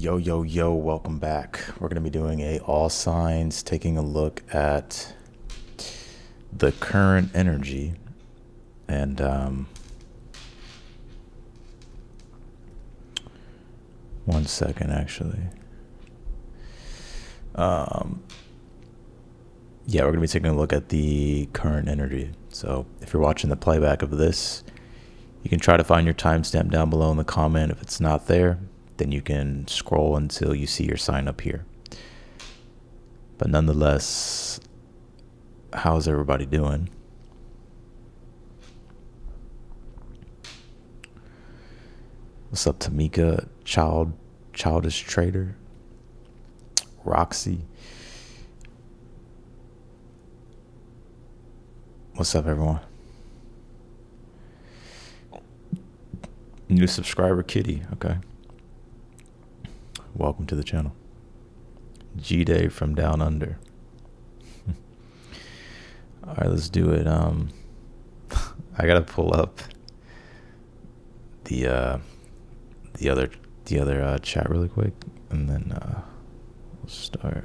Yo, welcome back. We're going to be doing a all signs, taking a look at the current energy. And one second, actually. Yeah, we're going to be taking a look at the current energy. So if you're watching the playback of this, you can try to find your timestamp down below in the comment. If it's not there, then you can scroll until you see your sign up here. But nonetheless, how's everybody doing? What's up, Tamika, Childish Trader, Roxy? What's up, everyone? New subscriber, Kitty. Okay. Welcome to the channel. G-Day from Down Under. All right, let's do it. I gotta pull up the other chat really quick, and then we'll start.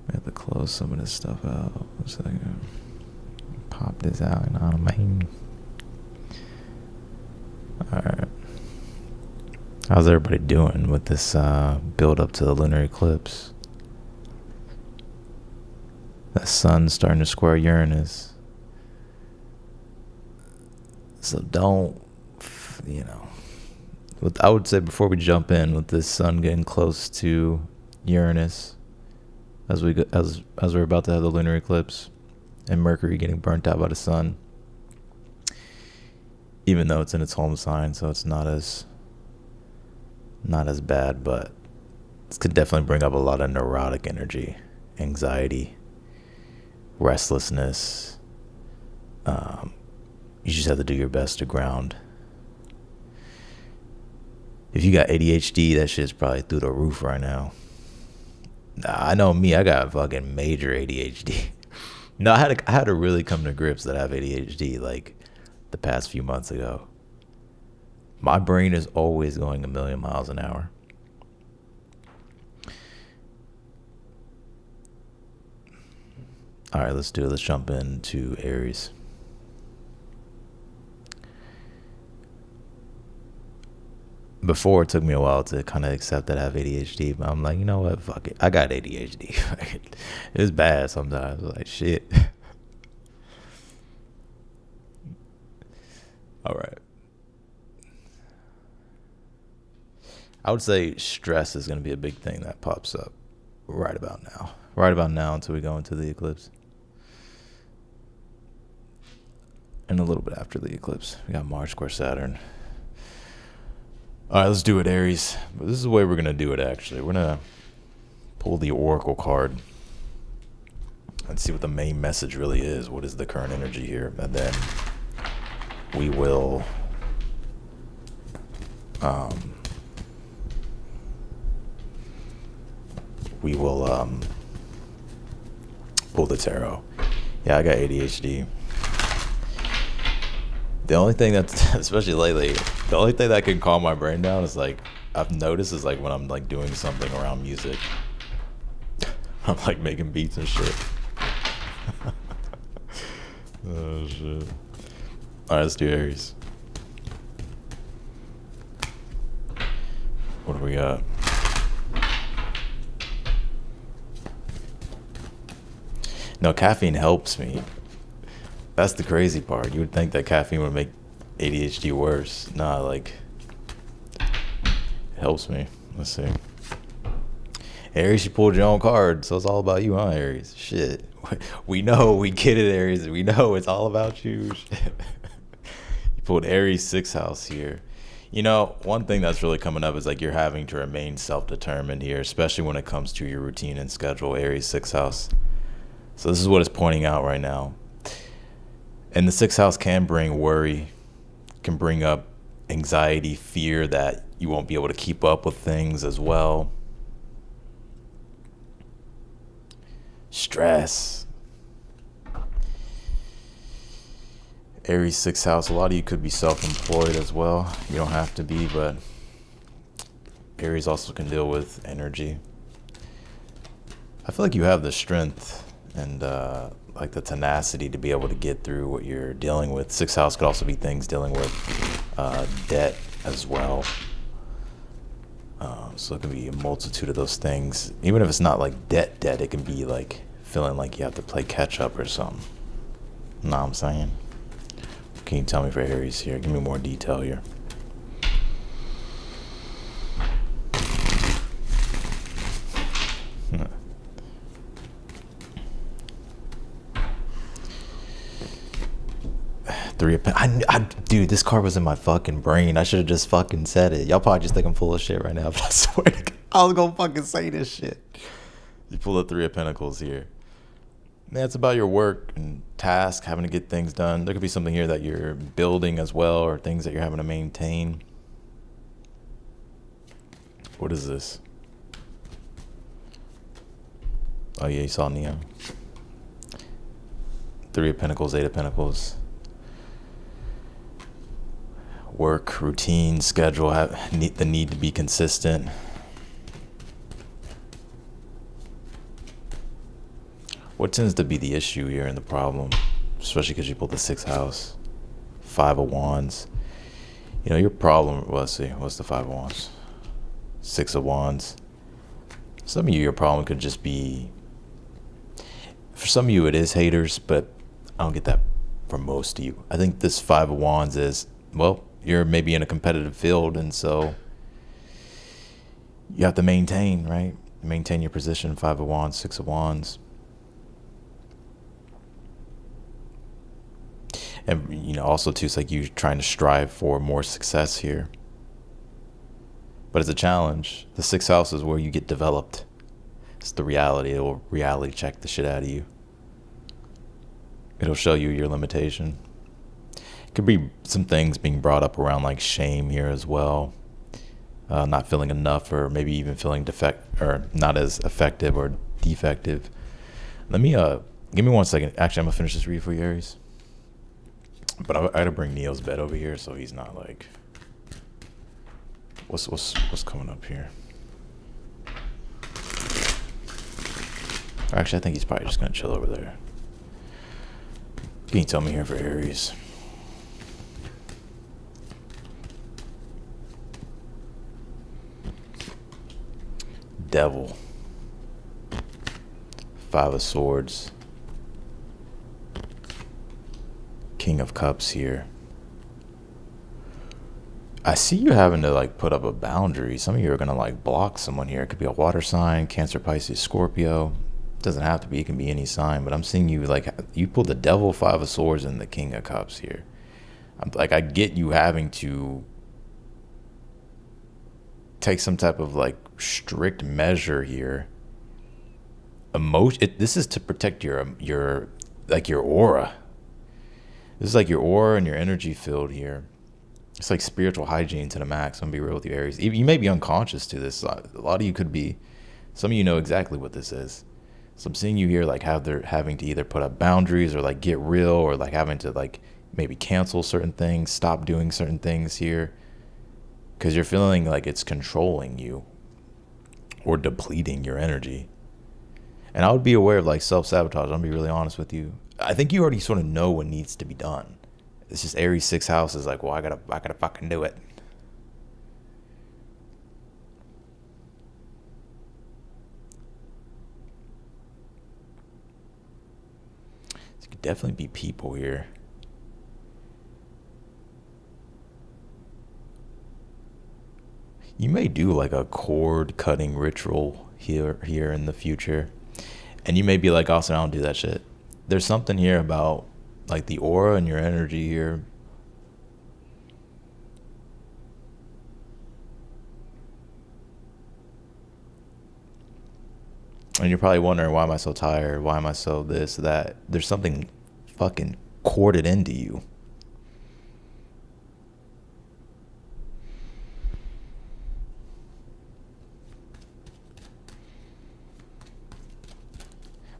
We have to close some of this stuff out. 1 second. Pop this out and on main. All right. How's everybody doing with this build up to the lunar eclipse? The sun's starting to square Uranus. So don't, I would say before we jump in, with this sun getting close to Uranus, as we're about to have the lunar eclipse, and Mercury getting burnt out by the sun, even though it's in its home sign, so it's not as bad, but this could definitely bring up a lot of neurotic energy, anxiety, restlessness. You just have to do your best to ground. If you got ADHD, that shit's probably through the roof right now. I know me, I got fucking major ADHD. No, I had to really come to grips that I have ADHD like the past few months ago. My brain is always going 1,000,000 miles an hour. All right, let's do it. Let's jump into Aries. Before, it took me a while to kind of accept that I have ADHD, but I'm like, you know what? Fuck it. I got ADHD. It's bad sometimes. Like, shit. All right. I would say stress is going to be a big thing that pops up right about now. Right about now until we go into the eclipse. And a little bit after the eclipse. We got Mars square Saturn. All right, let's do it, Aries. But this is the way we're going to do it, actually. We're going to pull the Oracle card and see what the main message really is. What is the current energy here? And then we will pull the tarot. Yeah, I got ADHD. The only thing that's, especially lately, the only thing that can calm my brain down is like, I've noticed is like when I'm like doing something around music. I'm like making beats and shit. Oh shit. All right, let's do Aries. What do we got? No, caffeine helps me. That's the crazy part. You would think that caffeine would make ADHD worse. Nah, like, it helps me. Let's see. Aries, you pulled your own card, so it's all about you, huh, Aries? Shit. We know, we get it, Aries. We know it's all about you. You pulled Aries 6th house here. You know, one thing that's really coming up is like you're having to remain self-determined here, especially when it comes to your routine and schedule, Aries 6th house. So this is what it's pointing out right now. And the 6th house can bring worry, can bring up anxiety, fear that you won't be able to keep up with things as well. Stress. Aries 6th house, a lot of you could be self-employed as well. You don't have to be, but Aries also can deal with energy. I feel like you have the strength and like the tenacity to be able to get through what you're dealing with. Sixth house could also be things dealing with debt as well. So it can be a multitude of those things. Even if it's not like debt, it can be like feeling like you have to play catch up or something. Know what I'm saying? Can you tell me for Aries here? Give me more detail here. Three of dude, this card was in my fucking brain. I should have just fucking said it. Y'all probably just think I'm full of shit right now, but I swear to God, I was gonna fucking say this shit. You pull the Three of Pentacles here. Man, it's about your work and task, having to get things done. There could be something here that you're building as well, or things that you're having to maintain. What is this? Oh yeah, you saw Neo. Three of Pentacles, Eight of Pentacles. Work, routine, schedule, the need to be consistent. What tends to be the issue here and the problem, especially because you pulled the Sixth house, Five of Wands. You know, your problem, well, let's see, what's the Five of Wands? Six of Wands. Some of you, your problem could just be, for some of you it is haters, but I don't get that for most of you. I think this Five of Wands is, well, you're maybe in a competitive field, and so you have to maintain, right? Maintain your position. Five of Wands, Six of Wands. And, you know, also too, it's like you trying to strive for more success here. But it's a challenge. The Sixth house is where you get developed. It's the reality. It'll reality check the shit out of you. It'll show you your limitation. Could be some things being brought up around like shame here as well. Not feeling enough, or maybe even feeling defect or not as effective or defective. Let me give me 1 second. Actually, I'm gonna finish this read for you, Aries. But I gotta bring Neo's bed over here so he's not like. What's coming up here? Actually, I think he's probably just gonna chill over there. Can you tell me here for Aries? Devil. Five of Swords. King of Cups here. I see you having to like put up a boundary. Some of you are gonna like block someone here. It could be a water sign, Cancer, Pisces, Scorpio. It doesn't have to be, it can be any sign, but I'm seeing you like, you pulled the Devil, Five of Swords, and the King of Cups here. I get you having to take some type of like strict measure here. This is to protect your aura. This is like your aura and your energy field here. It's like spiritual hygiene to the max. I'm gonna be real with you, Aries. You may be unconscious to this. A lot of you could be. Some of you know exactly what this is. So I'm seeing you here like having to either put up boundaries or like get real, or like having to like maybe cancel certain things, stop doing certain things here, because you're feeling like it's controlling you or depleting your energy. And I would be aware of like self-sabotage. I'm gonna be really honest with you. I think you already sort of know what needs to be done. It's just Aries Sixth house is like, well, I gotta fucking do it. There could definitely be people here. You may do like a cord cutting ritual here in the future. And you may be like, Austin, I don't do that shit. There's something here about like the aura and your energy here. And you're probably wondering, why am I so tired? Why am I so this, that? There's something fucking corded into you.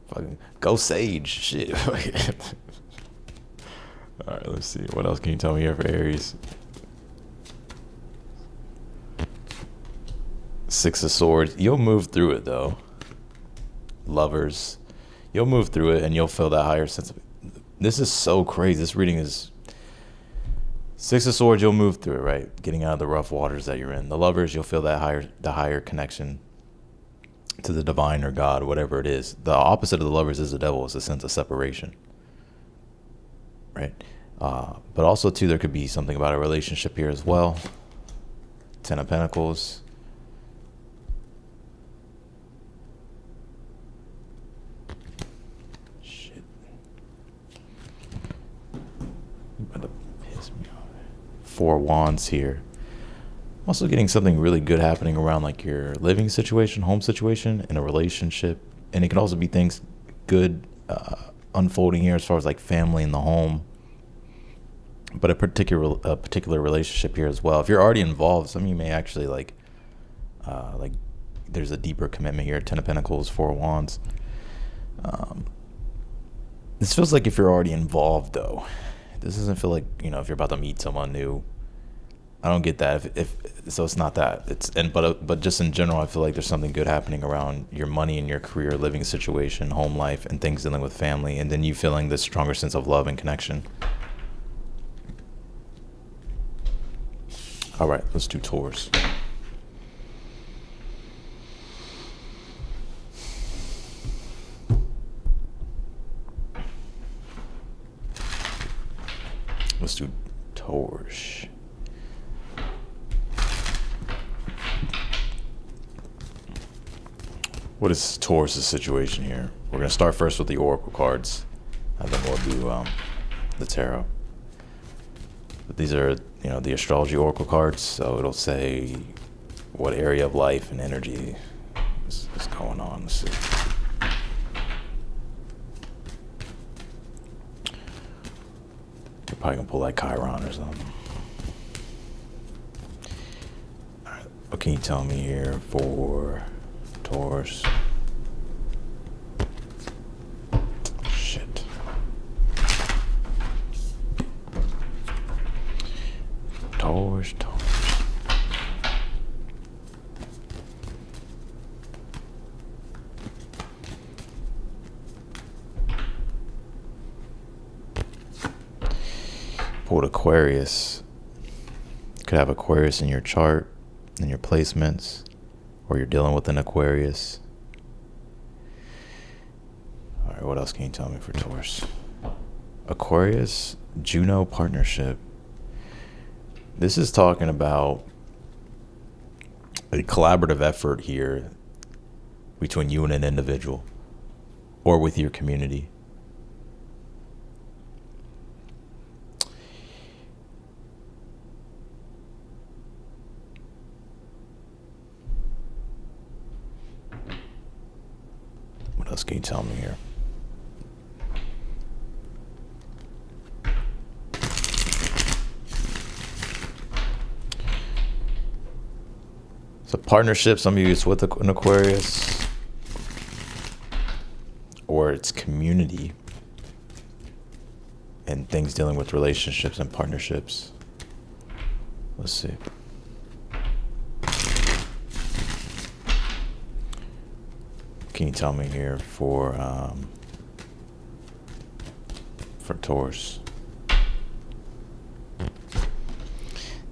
Fucking go Sage. Shit. Alright, let's see. What else can you tell me here for Aries? Six of Swords. You'll move through it though. Lovers. You'll move through it and you'll feel that higher sense of. This is so crazy. This reading is. Six of Swords, you'll move through it, right? Getting out of the rough waters that you're in. The Lovers, you'll feel the higher connection to the divine or God, whatever it is. The opposite of the Lovers is the Devil. It's a sense of separation, right? But also too, there could be something about a relationship here as well. Ten of Pentacles. Shit. You about to piss me off. Four Wands here. I'm also getting something really good happening around like your living situation, home situation, in a relationship. And it can also be things good unfolding here as far as like family in the home. But a particular relationship here as well. If you're already involved, some of you may actually like there's a deeper commitment here. Ten of Pentacles, Four of Wands. This feels like if you're already involved though. This doesn't feel like, if you're about to meet someone new. I don't get that. If so, it's not that. But just in general, I feel like there's something good happening around your money and your career, living situation, home life, and things dealing with family, and then you feeling this stronger sense of love and connection. All right, let's do Taurus. Let's do Taurus. What is Taurus' situation here? We're going to start first with the Oracle cards, and then we'll do the Tarot. But these are, the astrology Oracle cards, so it'll say what area of life and energy is going on. Let's see. You're probably going to pull like Chiron or something. All right, what can you tell me here for Taurus? Shit. Taurus. Pulled Aquarius. You could have Aquarius in your chart, in your placements, or you're dealing with an Aquarius. All right, what else can you tell me for Taurus? Aquarius, Juno partnership. This is talking about a collaborative effort here between you and an individual or with your community. What else can you tell me here? So partnership, some of you it's with an Aquarius, or it's community and things dealing with relationships and partnerships. Let's see. Can you tell me here for Taurus?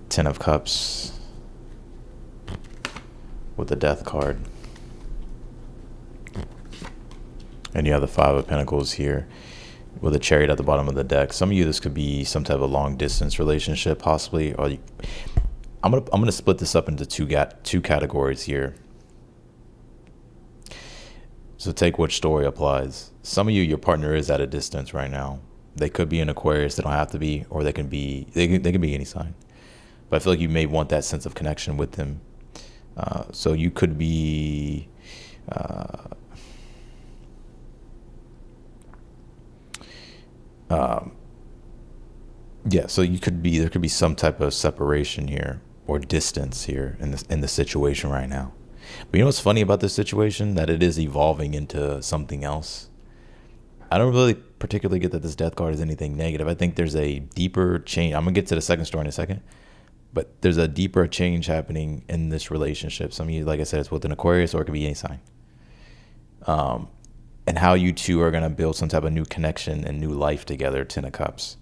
Ten of Cups with the Death card. And you have the Five of Pentacles here with a Chariot at the bottom of the deck. Some of you, this could be some type of long distance relationship possibly, or I'm gonna split this up into two categories here. So take which story applies. Some of you, your partner is at a distance right now. They could be an Aquarius, they don't have to be, or they can be any sign. But I feel like you may want that sense of connection with them. So you could be so there could be some type of separation here or distance here in the situation right now. But you know what's funny about this situation? That it is evolving into something else. I don't really particularly get that this Death card is anything negative. I think there's a deeper change. I'm gonna get to the second story in a second. But there's a deeper change happening in this relationship. Some of you, like I said, it's with an Aquarius, or it could be any sign. And how you two are going to build some type of new connection and new life together. Ten of Cups.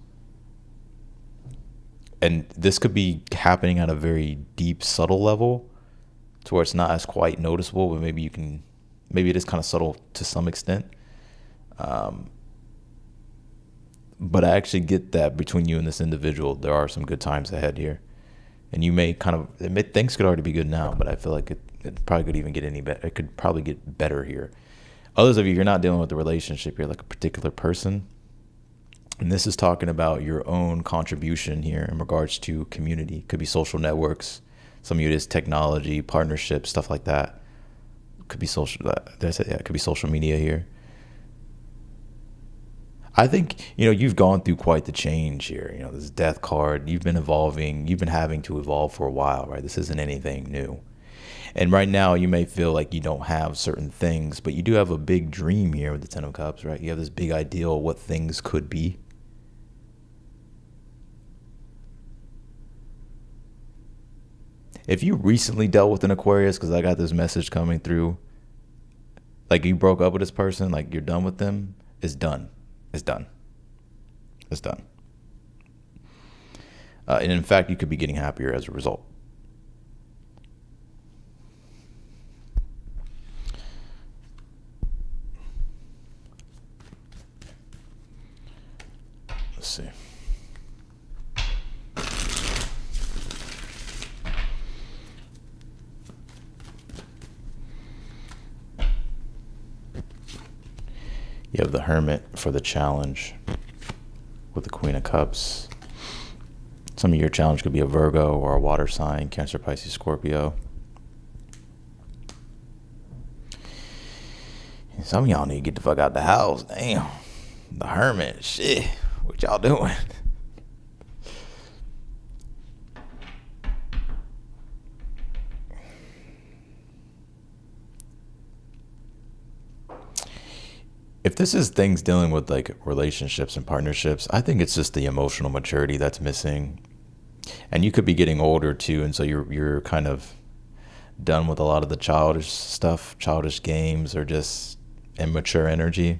And this could be happening at a very deep, subtle level, to where it's not as quite noticeable, but maybe it is kind of subtle to some extent. But I actually get that between you and this individual, there are some good times ahead here. And you may things could already be good now, but I feel like it probably could even get any better. It could probably get better here. Others of you, you're not dealing with a relationship. You're like a particular person. And this is talking about your own contribution here in regards to community. Could be social networks. Some of you, it is technology, partnerships, stuff like that. Could be it could be social media here. I think, you've gone through quite the change here. This death card, you've been evolving, you've been having to evolve for a while, right? This isn't anything new. And right now you may feel like you don't have certain things, but you do have a big dream here with the Ten of Cups, right? You have this big ideal of what things could be. If you recently dealt with an Aquarius, because I got this message coming through, like you broke up with this person, like you're done with them, it's done. It's done. It's done. And in fact, you could be getting happier as a result. Let's see. You have the Hermit for the challenge with the Queen of Cups. Some of your challenge could be a Virgo or a water sign, Cancer, Pisces, Scorpio. Some of y'all need to get the fuck out the house. Damn. The Hermit. Shit. What y'all doing? If this is things dealing with like relationships and partnerships, I think it's just the emotional maturity that's missing. And you could be getting older too, and so you're kind of done with a lot of the childish stuff, childish games, or just immature energy.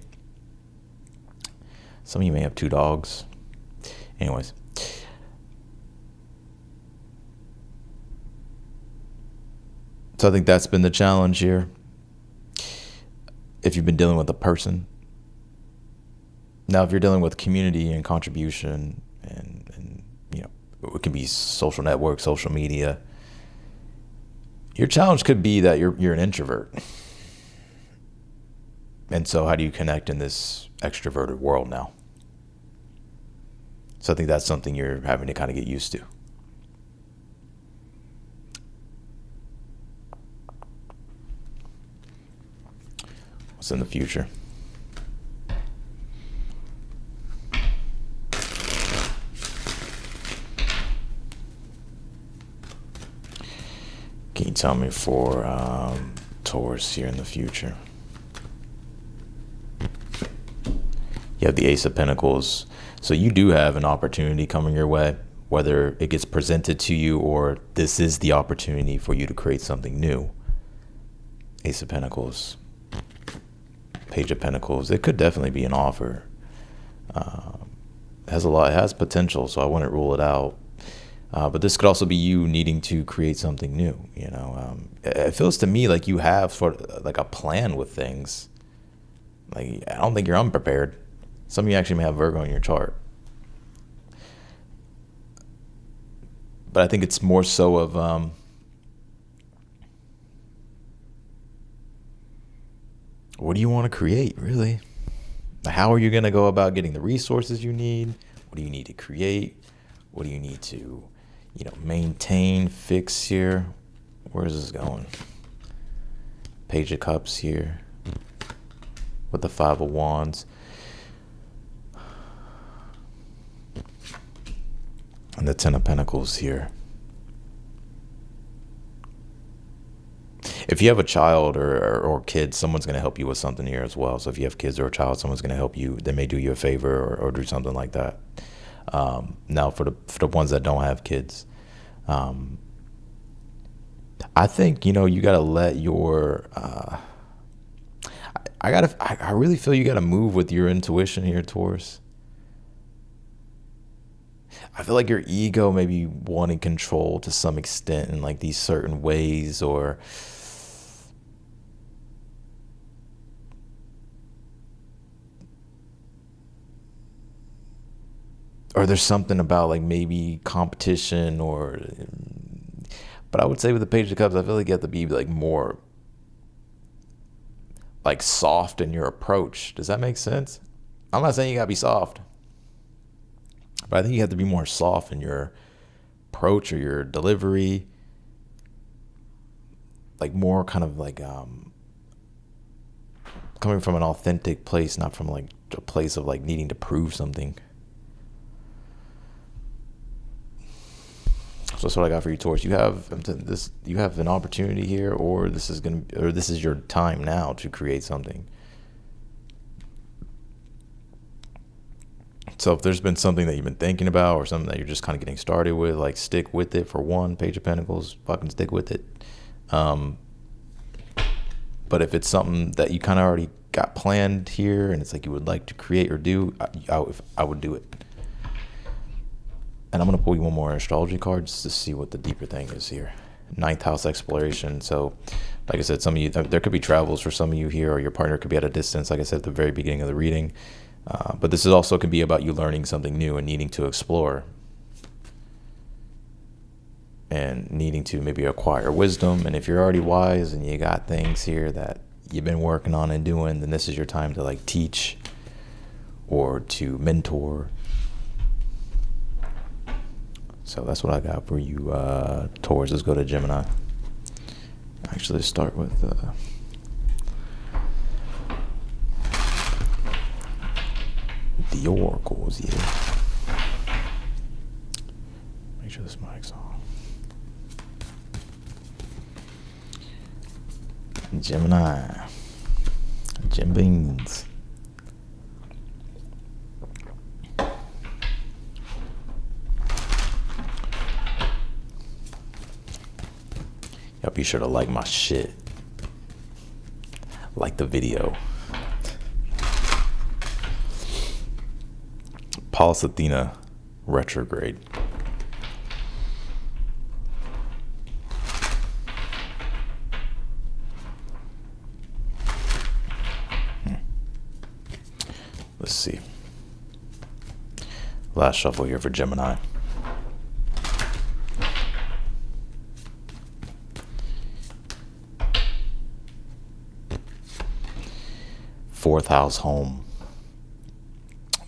Some of you may have 2 dogs. Anyways. So I think that's been the challenge here. If you've been dealing with a person. Now, if you're dealing with community and contribution and it can be social networks, social media, your challenge could be that you're an introvert. And so how do you connect in this extroverted world now? So I think that's something you're having to kind of get used to. What's in the future? Can you tell me for Taurus here in the future? You have the Ace of Pentacles. So you do have an opportunity coming your way, whether it gets presented to you or this is the opportunity for you to create something new. Ace of Pentacles. Page of Pentacles. It could definitely be an offer. It has potential, so I wouldn't rule it out. But this could also be you needing to create something new. It feels to me like you have sort of like a plan with things. Like, I don't think you're unprepared. Some of you actually may have Virgo in your chart. But I think it's more so of what do you want to create, really? How are you going to go about getting the resources you need? What do you need to create? What do you need to, maintain, fix here? Where is this going? Page of Cups here with the 5 of Wands. And the 10 of Pentacles here. If you have a child or kids, someone's going to help you with something here as well. So if you have kids or a child, someone's going to help you. They may do you a favor or do something like that. Now, for the ones that don't have kids, Um, I think, you gotta let your I really feel you gotta move with your intuition here, Taurus. I feel like your ego maybe wanting control to some extent in like these certain ways, or there's something about like maybe competition, or but I would say with the Page of Cups, I feel like you have to be like more like soft in your approach. Does that make sense? I'm not saying you gotta be soft, but I think you have to be more soft in your approach or your delivery, like more kind of like coming from an authentic place, not from like a place of like needing to prove something. So that's what I got for you, Taurus. You have an opportunity here, or this is your time now to create something. So if there's been something that you've been thinking about, or something that you're just kind of getting started with, like stick with it. For one, Page of Pentacles, fucking stick with it. But if it's something that you kind of already got planned here, and it's like you would like to create or do, I would do it. And I'm going to pull you one more astrology card just to see what the deeper thing is here. Ninth house exploration. So, like I said, some of you, there could be travels for some of you here, or your partner could be at a distance, like I said at the very beginning of the reading. But this is also could be about you learning something new and needing to explore. And needing to maybe acquire wisdom. And if you're already wise and you got things here that you've been working on and doing, then this is your time to like teach or to mentor. So that's what I got for you, Taurus. Let's go to Gemini. Actually, let's start with the oracles, yeah. Make sure this mic's on. Gemini. Gem Beans. Y'all be sure to like my shit. Like the video. Pallas Athena retrograde. Let's see. Last shuffle here for Gemini. Fourth house, home.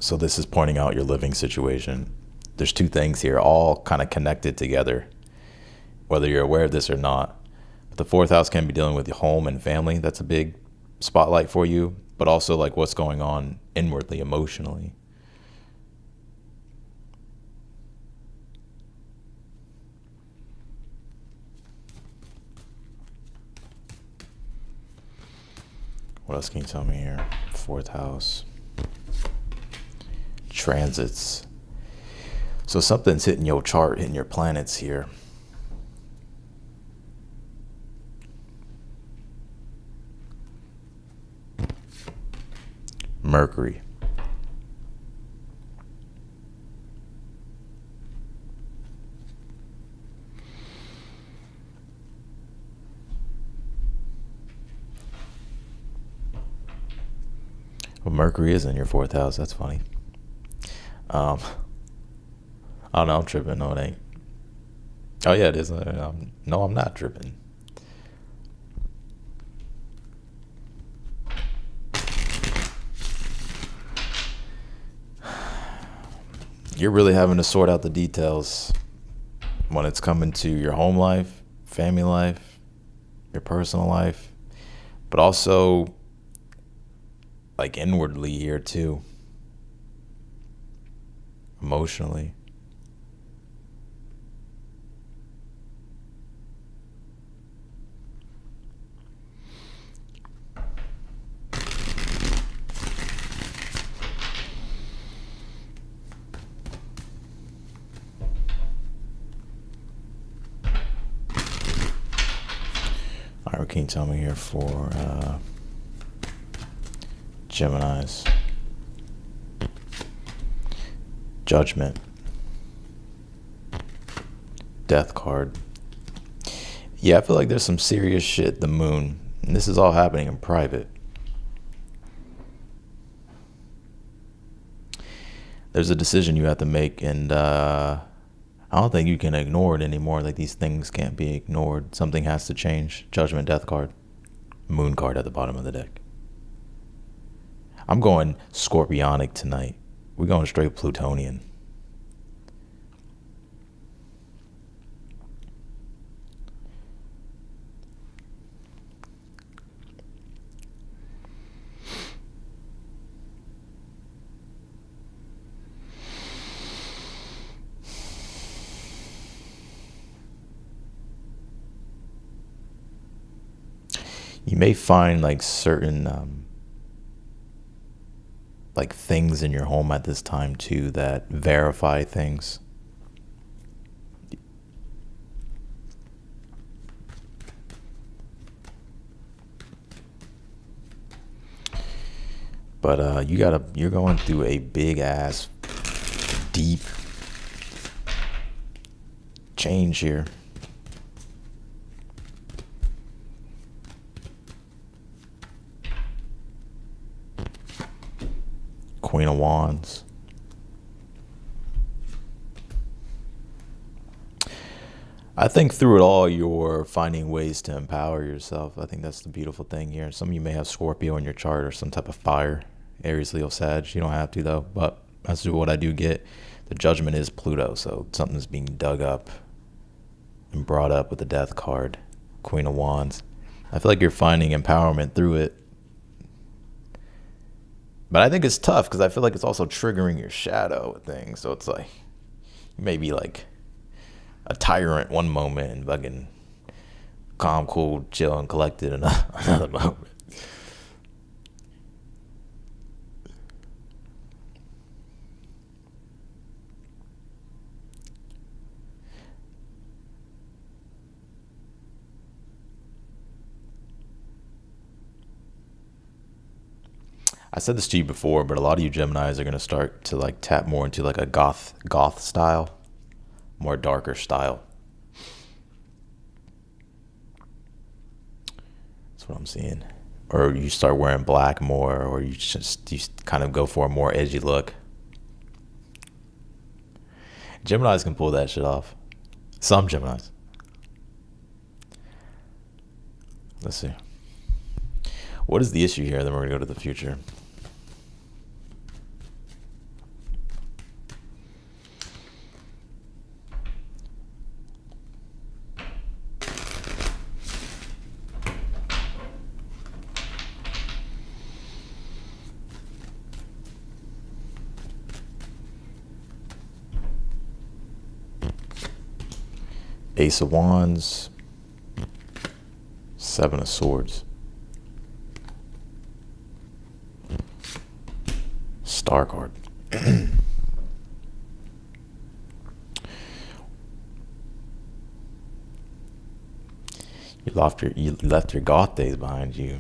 So this is pointing out your living situation. There's two things here, all kind of connected together, whether you're aware of this or not. But the fourth house can be dealing with your home and family. That's a big spotlight for you, but also like what's going on inwardly, emotionally. What else can you tell me here? Fourth house. Transits. So something's hitting your chart, hitting your planets here. Mercury. Well, Mercury is in your fourth house. That's funny. I don't know. I'm tripping. No, it ain't. Oh, yeah, it is. No, I'm not tripping. You're really having to sort out the details when it's coming to your home life, family life, your personal life, but also like inwardly here too, emotionally. what can you tell me here for Gemini's? Judgment. Death card. Yeah, I feel like there's some serious shit. The moon. And this is all happening in private. There's a decision you have to make, and I don't think you can ignore it anymore. Like, these things can't be ignored. Something has to change. Judgment, death card. Moon card at the bottom of the deck. I'm going Scorpionic tonight. We're going straight Plutonian. You may find like certain like things in your home at this time too that verify things. But you're going through a big ass deep change here. Queen of Wands. I think through it all, you're finding ways to empower yourself. I think that's the beautiful thing here. Some of you may have Scorpio in your chart or some type of fire. Aries, Leo, Sag. You don't have to, though. But that's what I do get. The Judgment is Pluto, so something's being dug up and brought up with the Death card. Queen of Wands. I feel like you're finding empowerment through it. But I think it's tough because I feel like it's also triggering your shadow thing. So it's like, you may be like a tyrant one moment and fucking calm, cool, chill, and collected another moment. I said this to you before, but a lot of you Geminis are going to start to like tap more into like a goth style, more darker style. That's what I'm seeing. Or you start wearing black more, or you kind of go for a more edgy look. Geminis can pull that shit off. Some Geminis. Let's see. What is the issue here? Then we're going to go to the future. Ace of Wands, Seven of Swords, Star card. You left your goth days behind you.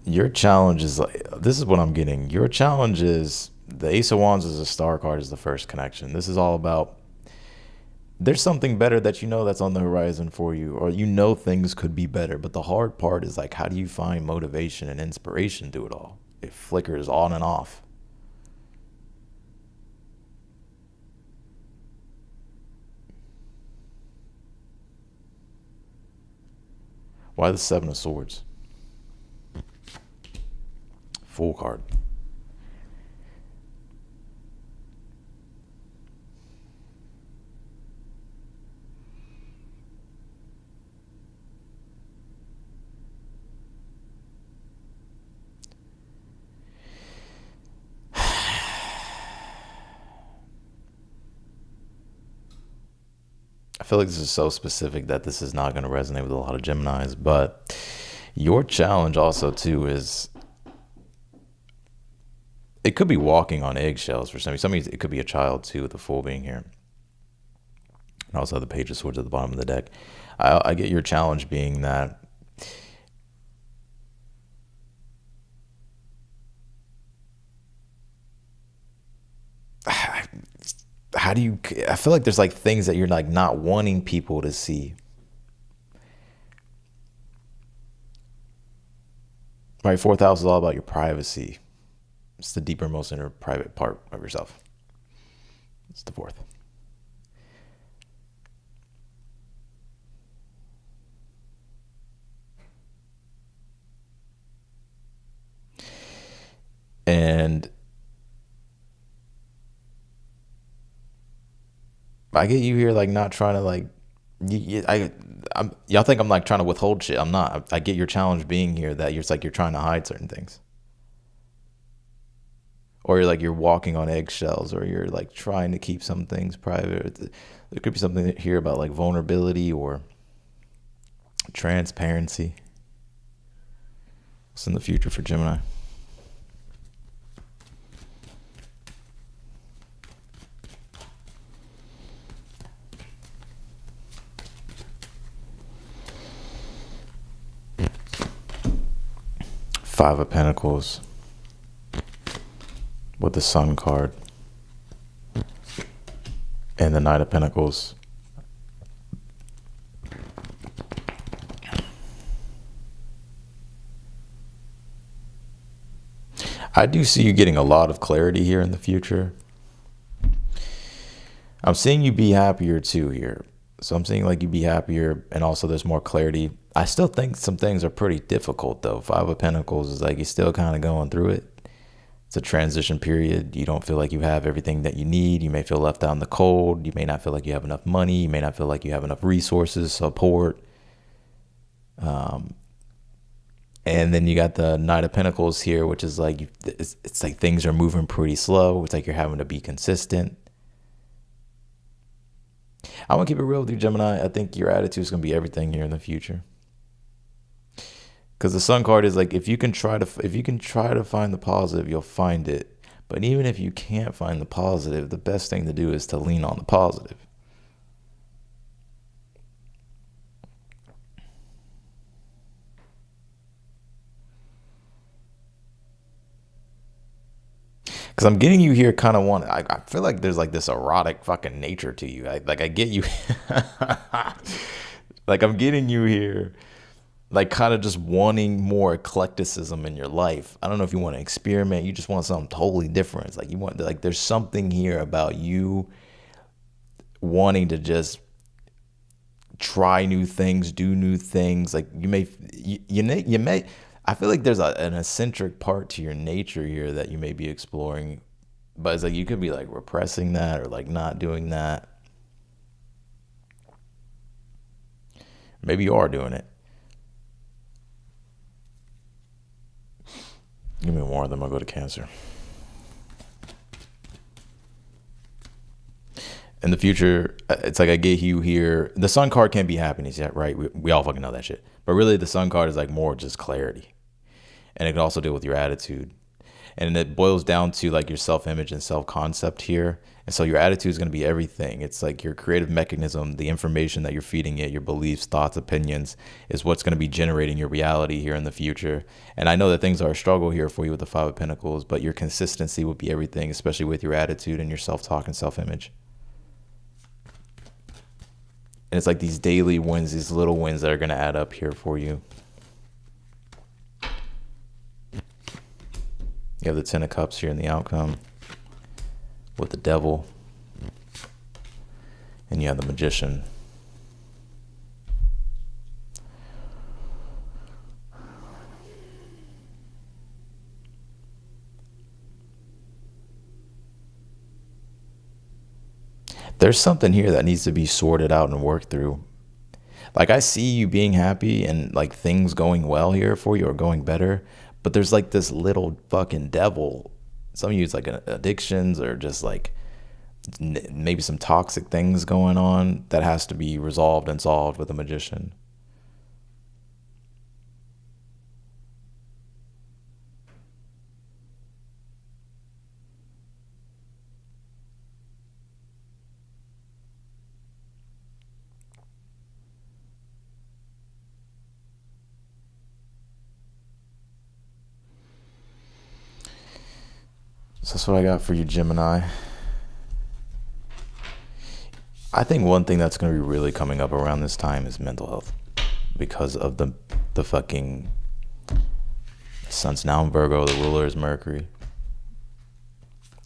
Your challenge is like, this is what I'm getting. Your challenge is the Ace of Wands is a star card, is the first connection. This is all about, there's something better that you know that's on the horizon for you, or you know things could be better. But the hard part is like, how do you find motivation and inspiration to it all? It flickers on and off. Why the Seven of Swords? Fool card. I feel like this is so specific that this is not going to resonate with a lot of Geminis. But your challenge also too is it could be walking on eggshells for some. Some it could be a child too, with the Fool being here. And also the Page of Swords at the bottom of the deck. I get your challenge being that how do you, I feel like there's like things that you're like not wanting people to see. Right? Fourth house is all about your privacy. It's the deeper, most inner private part of yourself. It's the fourth. And I get you here like not trying to like y'all think I'm like trying to withhold shit. I'm not. I get your challenge being here that it's like you're trying to hide certain things. Or you're like you're walking on eggshells, or you're like trying to keep some things private. There could be something here about like vulnerability or transparency. What's in the future for Gemini? Five of Pentacles with the Sun card and the Knight of Pentacles. I do see you getting a lot of clarity here in the future. I'm seeing you be happier too here. So I'm seeing like you be happier, and also there's more clarity. I still think some things are pretty difficult though. Five of Pentacles is like you're still kind of going through it. It's a transition period. You don't feel like you have everything that you need. You may feel left out in the cold. You may not feel like you have enough money. You may not feel like you have enough resources, support. And then you got the Knight of Pentacles here, which is like, it's like things are moving pretty slow. It's like you're having to be consistent. I want to keep it real with you, Gemini. I think your attitude is going to be everything here in the future. Because the Sun card is like, if you can try to find the positive, you'll find it. But even if you can't find the positive, the best thing to do is to lean on the positive. Because I'm getting you here kind of I feel like there's like this erotic fucking nature to you. I get you. Like I'm getting you here like kind of just wanting more eclecticism in your life. I don't know if you want to experiment. You just want something totally different. It's like you want, like there's something here about you wanting to just try new things, do new things. Like you may, I feel like there's an eccentric part to your nature here that you may be exploring, but it's like you could be like repressing that or like not doing that. Maybe you are doing it. Give me more, then I'll go to Cancer. In the future, it's like I get you here. The Sun card can't be happiness yet, right? We all fucking know that shit. But really, the Sun card is like more just clarity. And it can also deal with your attitude. And it boils down to like your self-image and self-concept here. And so your attitude is going to be everything. It's like your creative mechanism, the information that you're feeding it, your beliefs, thoughts, opinions is what's going to be generating your reality here in the future. And I know that things are a struggle here for you with the Five of Pentacles, but your consistency will be everything, especially with your attitude and your self-talk and self-image. And it's like these daily wins, these little wins that are going to add up here for you. You have the Ten of Cups here in the outcome with the Devil. And you have the Magician. There's something here that needs to be sorted out and worked through. Like I see you being happy and like things going well here for you or going better. But there's like this little fucking devil. Some of you it's like addictions or just like maybe some toxic things going on that has to be resolved and solved with a magician. So that's what I got for you, Gemini. I think one thing that's going to be really coming up around this time is mental health, because of the fucking sun's now in Virgo, the ruler is Mercury.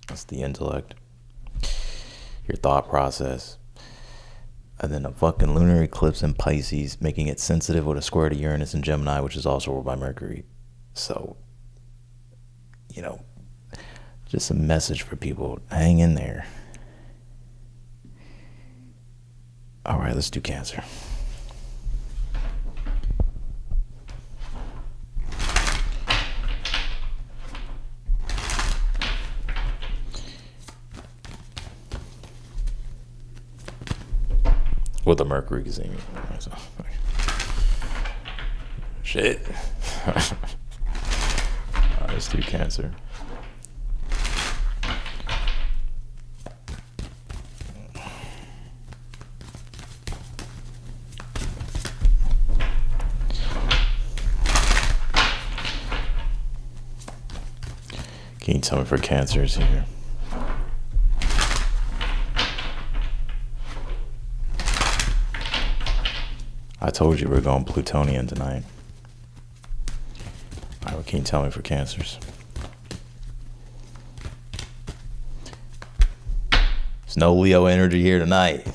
That's the intellect, your thought process. And then a fucking lunar eclipse in Pisces, making it sensitive with a square to Uranus and Gemini, which is also ruled by Mercury. So, you know, just a message for people. Hang in there. All right, let's do Cancer. With a Mercury Gazemi. Shit. All right, let's do Cancer. Can you tell me for Cancers here? I told you we're going Plutonian tonight. All right, what can you tell me for Cancers? There's no Leo energy here tonight.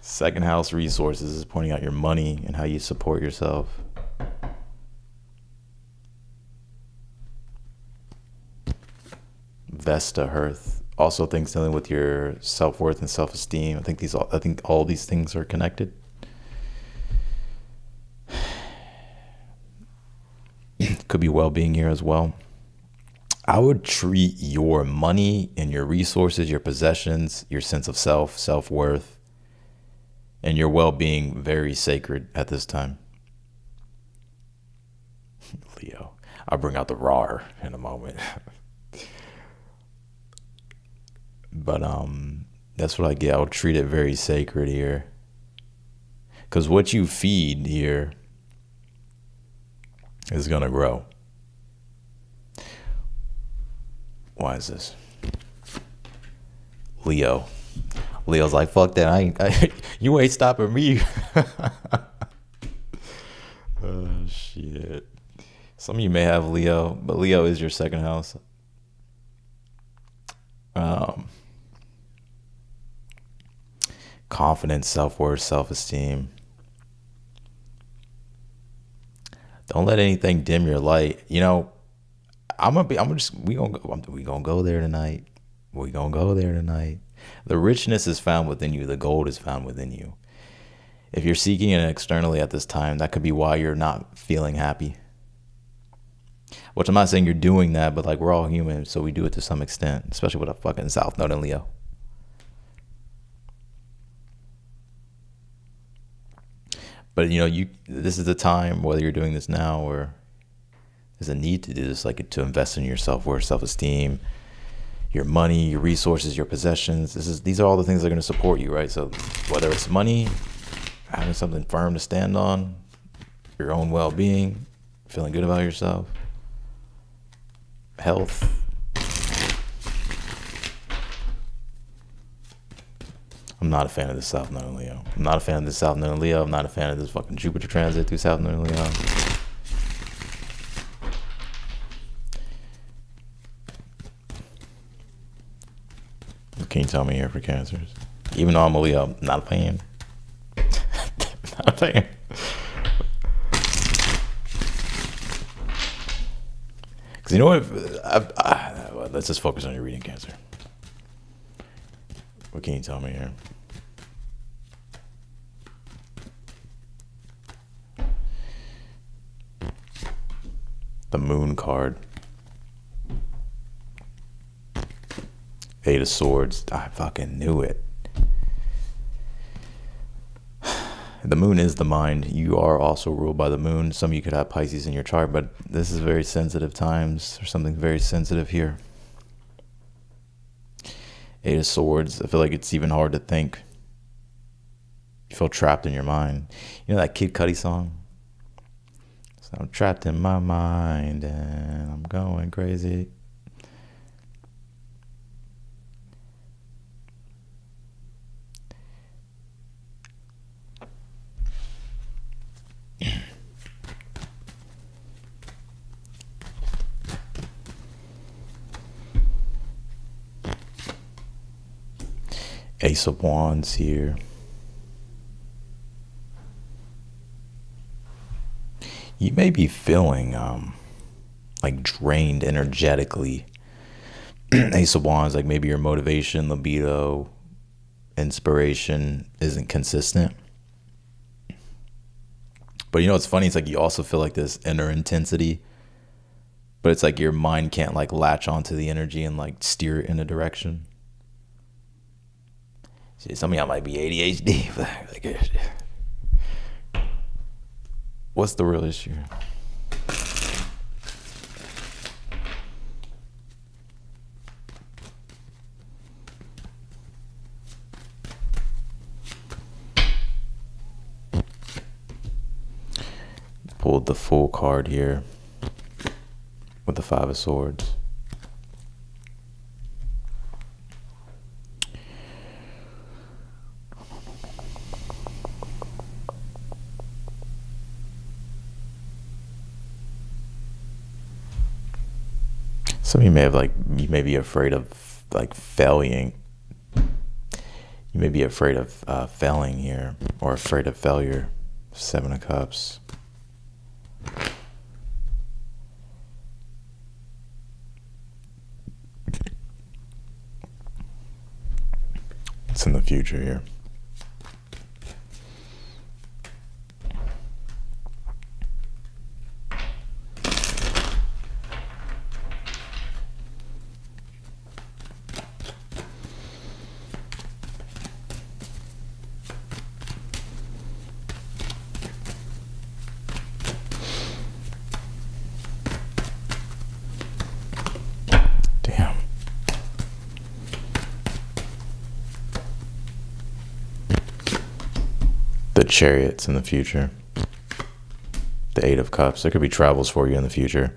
Second house resources is pointing out your money and how you support yourself. Vesta, Hearth, also things dealing with your self-worth and self-esteem. I think all these things are connected. Could be well-being here as well. I would treat your money and your resources, your possessions, your sense of self, self-worth, and your well-being very sacred at this time. Leo. I'll bring out the raw in a moment. But that's what I get. I'll treat it very sacred here. Because what you feed here is going to grow. Why is this? Leo. Leo's like, fuck that. You ain't stopping me. Oh, shit. Some of you may have Leo, but Leo is your second house. Confidence, self-worth, self-esteem. Don't let anything dim your light. You know, we gonna go there tonight. We gonna go there tonight. The richness is found within you. The gold is found within you. If you're seeking it externally at this time, that could be why you're not feeling happy. Which I'm not saying you're doing that, but like, we're all human, so we do it to some extent, especially with a fucking South Node in Leo. But you know, this is the time, whether you're doing this now or there's a need to do this, like to invest in your self-worth, self-esteem, your money, your resources, your possessions. These are all the things that are going to support you, right? So whether it's money, having something firm to stand on, your own well-being, feeling good about yourself, health. I'm not a fan of the South Node in Leo. I'm not a fan of the South Node in Leo. I'm not a fan of this fucking Jupiter transit through South Node in Leo. What can you tell me here for Cancers? Even though I'm a Leo, I'm not a fan. Not a fan. Because you know what? Let's just focus on your reading, Cancer. What can you tell me here? The Moon card. Eight of Swords. I fucking knew it. The moon is the mind. You are also ruled by the moon. Some of you could have Pisces in your chart, but this is very sensitive times. There's something very sensitive here. Eight of Swords. I feel like it's even hard to think. You feel trapped in your mind. You know that Kid Cudi song? So I'm trapped in my mind and I'm going crazy. Ace of Wands here. You may be feeling like drained energetically. Ace of Wands, like maybe your motivation, libido, inspiration isn't consistent. But you know what's funny? It's like you also feel like this inner intensity, but it's like your mind can't like latch onto the energy and like steer it in a direction. See, some of y'all might be ADHD, but like, what's the real issue? Pulled the full card here with the Five of Swords. Some of you may have you may be afraid of like failing. You may be afraid of failing here, or afraid of failure. Seven of Cups. It's in the future here. The Chariots in the future. The Eight of Cups. There could be travels for you in the future.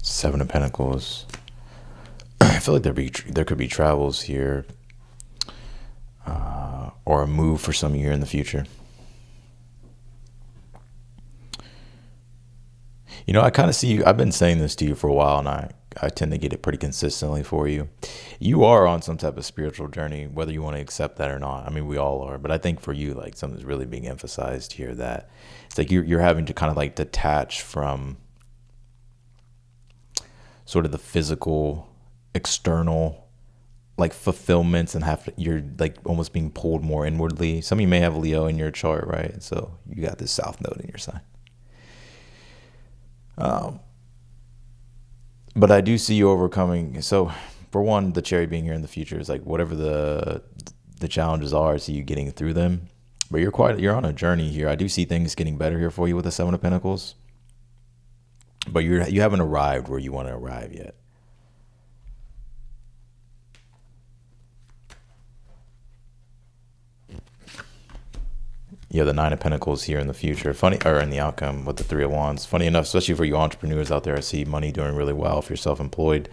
Seven of Pentacles. I feel like there could be travels here, or a move for some of you in the future. You know, I kind of see you. I've been saying this to you for a while, and I tend to get it pretty consistently for you. You are on some type of spiritual journey, whether you want to accept that or not. I mean, we all are, but I think for you, like something's really being emphasized here, that it's like you're having to kind of like detach from sort of the physical, external, like fulfillments, and you're like almost being pulled more inwardly. Some of you may have Leo in your chart, right? So you got this South Node in your sign. But I do see you overcoming. So for one, the Chariot being here in the future is like whatever the challenges are, I see you getting through them. But you're on a journey here. I do see things getting better here for you with the Seven of Pentacles. But you haven't arrived where you want to arrive yet. Yeah, the Nine of Pentacles here in the future. Funny, or in the outcome with the Three of Wands. Funny enough, especially for you entrepreneurs out there, I see money doing really well if you're self-employed.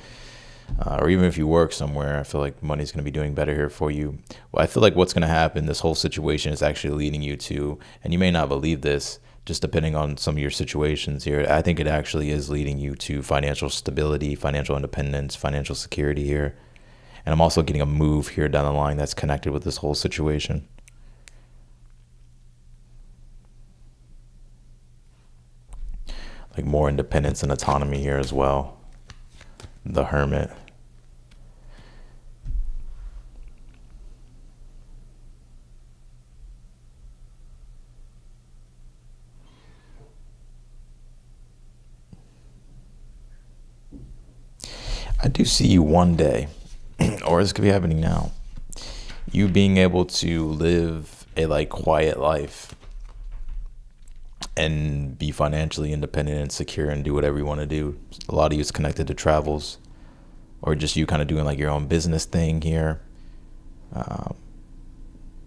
Or even if you work somewhere, I feel like money's going to be doing better here for you. Well, I feel like what's going to happen, this whole situation is actually leading you to, and you may not believe this, just depending on some of your situations here, I think it actually is leading you to financial stability, financial independence, financial security here. And I'm also getting a move here down the line that's connected with this whole situation. Like more independence and autonomy here as well. The Hermit. I do see you one day, or this could be happening now. You being able to live a like quiet life and be financially independent and secure and do whatever you want to do. A lot of you is connected to travels, or just you kind of doing like your own business thing here. Um,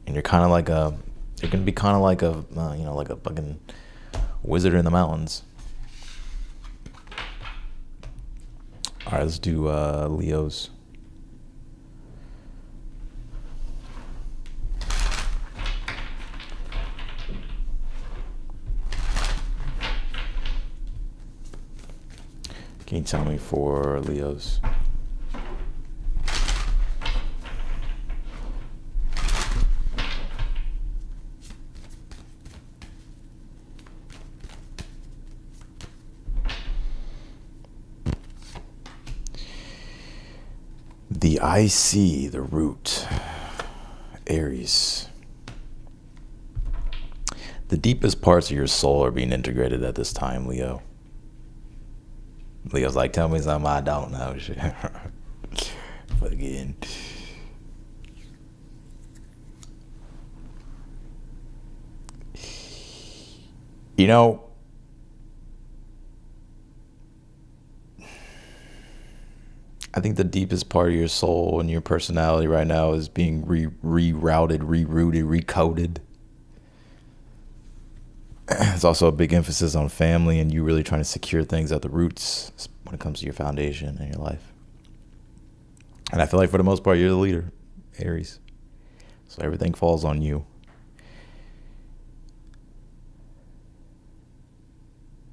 and you're kind of like you're gonna be kind of like like a fucking wizard in the mountains. All right, let's do Leo's. Can you tell me for Leo's? The IC, the root, Aries. The deepest parts of your soul are being integrated at this time, Leo. Leo's like, tell me something I don't know. Shit. Fucking. You know, I think the deepest part of your soul and your personality right now is being rerouted, rerouted, recoded. There's also a big emphasis on family and you really trying to secure things at the roots when it comes to your foundation and your life. And I feel like for the most part, you're the leader, Aries. So everything falls on you.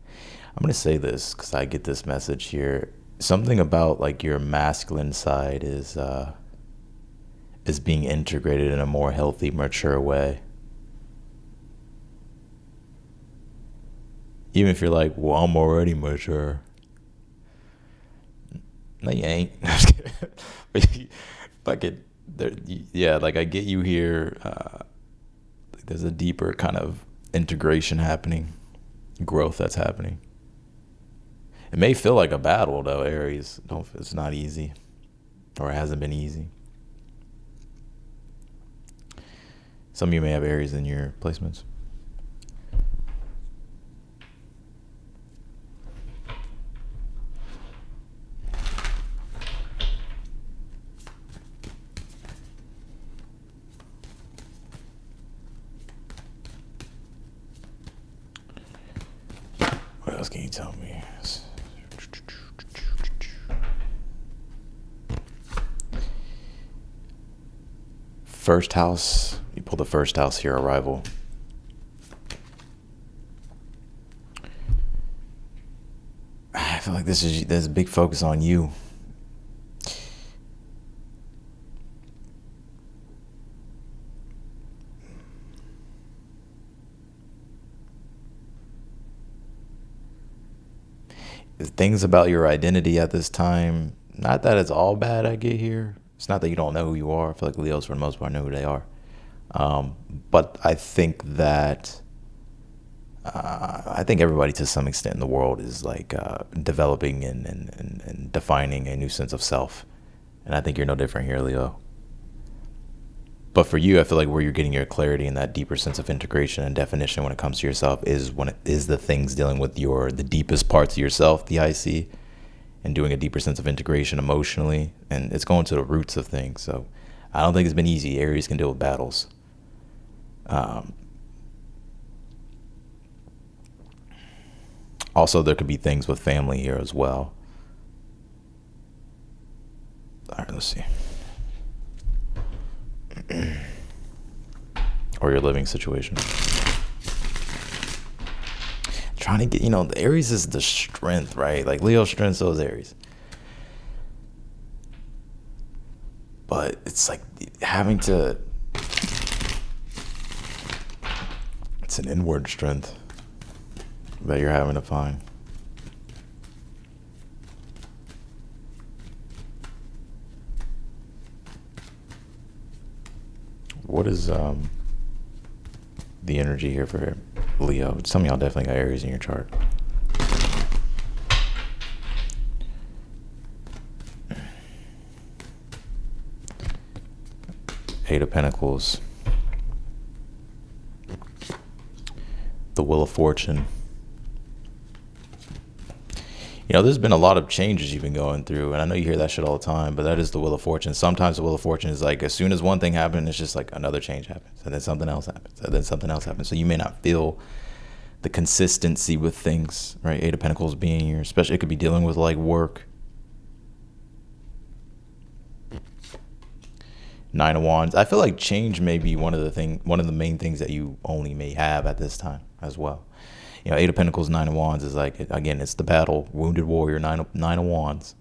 I'm going to say this because I get this message here. Something about like your masculine side is being integrated in a more healthy, mature way. Even if you're like, well, I'm already mature. No, you ain't. Like it, there, yeah. Like I get you here. There's a deeper kind of integration happening, growth that's happening. It may feel like a battle though, Aries. It's not easy, or it hasn't been easy. Some of you may have Aries in your placements. What else can you tell me? First house, you pull the first house here, arrival. I feel like there's a big focus on you. Things about your identity at this time, not that it's all bad I get here. It's not that you don't know who you are. I feel like Leos, for the most part, know who they are. But I think that I think everybody to some extent in the world is like developing and defining a new sense of self. And I think you're no different here, Leo. But for you, I feel like where you're getting your clarity and that deeper sense of integration and definition when it comes to yourself is when it is the things dealing with the deepest parts of yourself, the IC, and doing a deeper sense of integration emotionally. And it's going to the roots of things. So I don't think it's been easy. Aries can deal with battles. Also, there could be things with family here as well. All right, let's see. Or your living situation. Trying to get, the Aries is the strength, right? Like Leo's strength, so is Aries. But it's like having to, it's an inward strength that you're having to find. What is the energy here for Leo? Some of y'all definitely got Aries in your chart. Eight of Pentacles. The Wheel of Fortune. You know, there's been a lot of changes you've been going through, and I know you hear that shit all the time, but that is the Wheel of Fortune. Sometimes the Wheel of Fortune is like, as soon as one thing happens, it's just like another change happens, and then something else happens, and then something else happens. So you may not feel the consistency with things, right? Eight of Pentacles being here, especially it could be dealing with like work. Nine of Wands. I feel like change may be one of the main things that you only may have at this time as well. You know, Eight of Pentacles, Nine of Wands is like, again, it's the battle, wounded warrior, nine of Wands.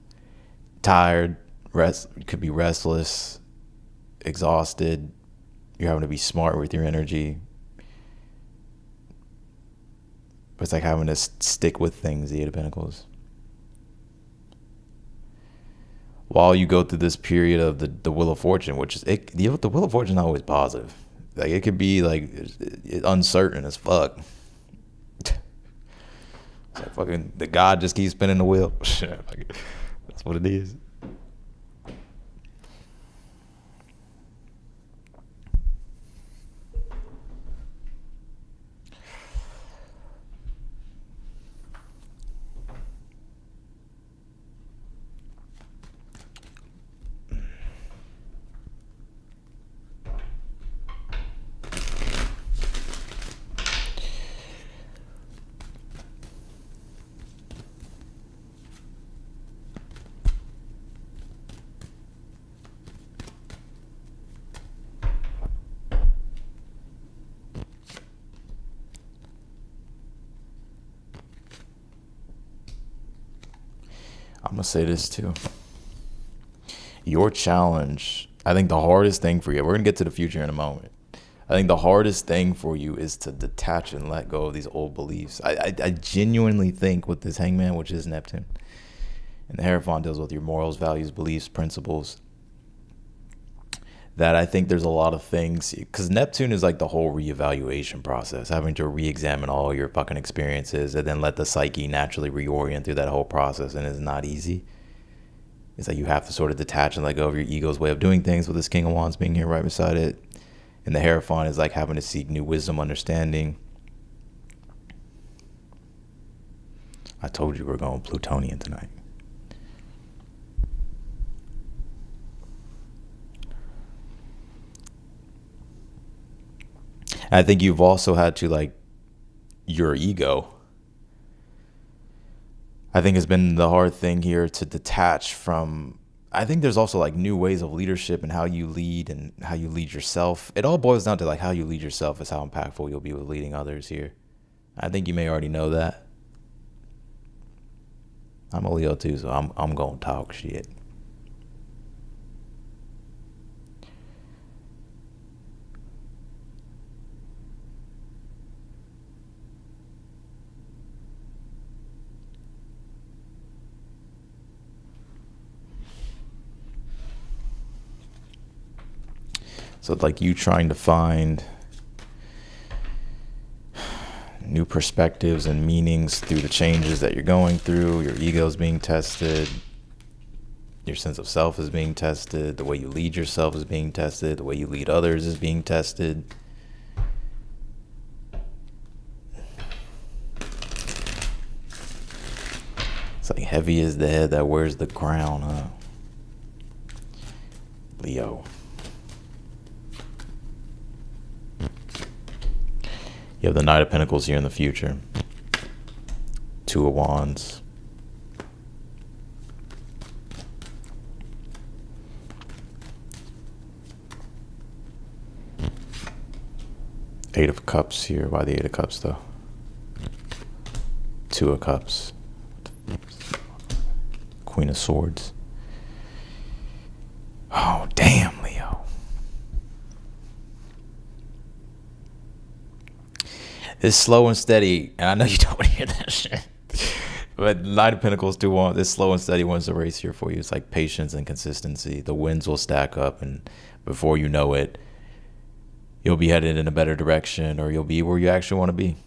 Tired, could be restless, exhausted. You're having to be smart with your energy. But it's like having to stick with things, the Eight of Pentacles. While you go through this period of the Wheel of Fortune, which is, the Wheel of Fortune is not always positive. Like, it could be like uncertain as fuck. It's like fucking the God just keeps spinning the wheel. That's what it is. I'm going to say this too. Your challenge, I think the hardest thing for you, we're going to get to the future in a moment. I think the hardest thing for you is to detach and let go of these old beliefs. I genuinely think with this Hangman, which is Neptune, and the Hierophant deals with your morals, values, beliefs, principles, that I think there's a lot of things, because Neptune is like the whole reevaluation process, having to re-examine all your fucking experiences and then let the psyche naturally reorient through that whole process, and it's not easy. It's like you have to sort of detach and let go of your ego's way of doing things, with this King of Wands being here right beside it. And the Hierophant is like having to seek new wisdom, understanding. I told you we're going Plutonian tonight. I think you've also had to, like, your ego, I think, has been the hard thing here to detach from. I think there's also like new ways of leadership and how you lead and how you lead yourself. It all boils down to like how you lead yourself is how impactful you'll be with leading others here. I think you may already know that. I'm a Leo too, so I'm going to talk shit. So like you trying to find new perspectives and meanings through the changes that you're going through. Your ego's being tested. Your sense of self is being tested. The way you lead yourself is being tested. The way you lead others is being tested. It's like heavy is the head that wears the crown, huh? Leo. You have the Knight of Pentacles here in the future. Two of Wands. Eight of Cups here. Why the Eight of Cups though? Two of Cups. Queen of Swords. Oh, damn, Leo. It's slow and steady, and I know you don't want to hear that shit. But Knight of Pentacles, Two of Wands, this slow and steady wins the race here for you. It's like patience and consistency. The winds will stack up, and before you know it, you'll be headed in a better direction, or you'll be where you actually want to be.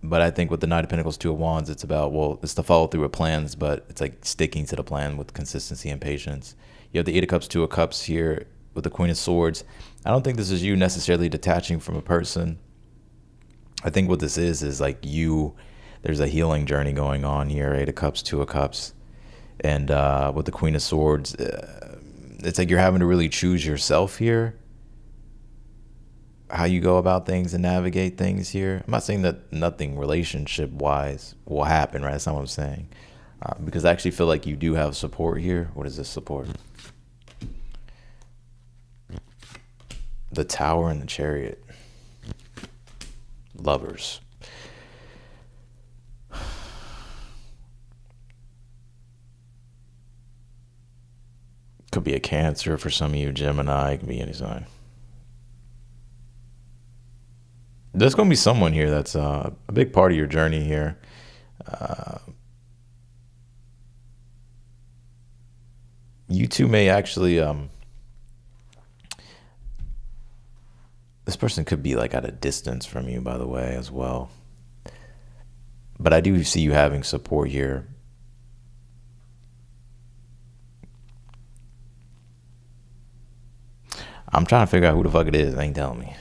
But I think with the Knight of Pentacles, Two of Wands, it's about, well, it's the follow through with plans, but it's like sticking to the plan with consistency and patience. You have the Eight of Cups, Two of Cups here. with the Queen of Swords. I don't think this is you necessarily detaching from a person. I think what this is like you, there's a healing journey going on here. Eight of Cups, Two of Cups. And with the Queen of Swords, it's like you're having to really choose yourself here, how you go about things and navigate things here. I'm not saying that nothing relationship wise will happen, right? That's not what I'm saying. Because I actually feel like you do have support here. What is this support? The Tower and the Chariot. Lovers. Could be a Cancer for some of you, Gemini, it could be any sign. There's going to be someone here that's a big part of your journey here. You two may actually, this person could be like at a distance from you, by the way, as well. But I do see you having support here. I'm trying to figure out who the fuck it is. They ain't telling me.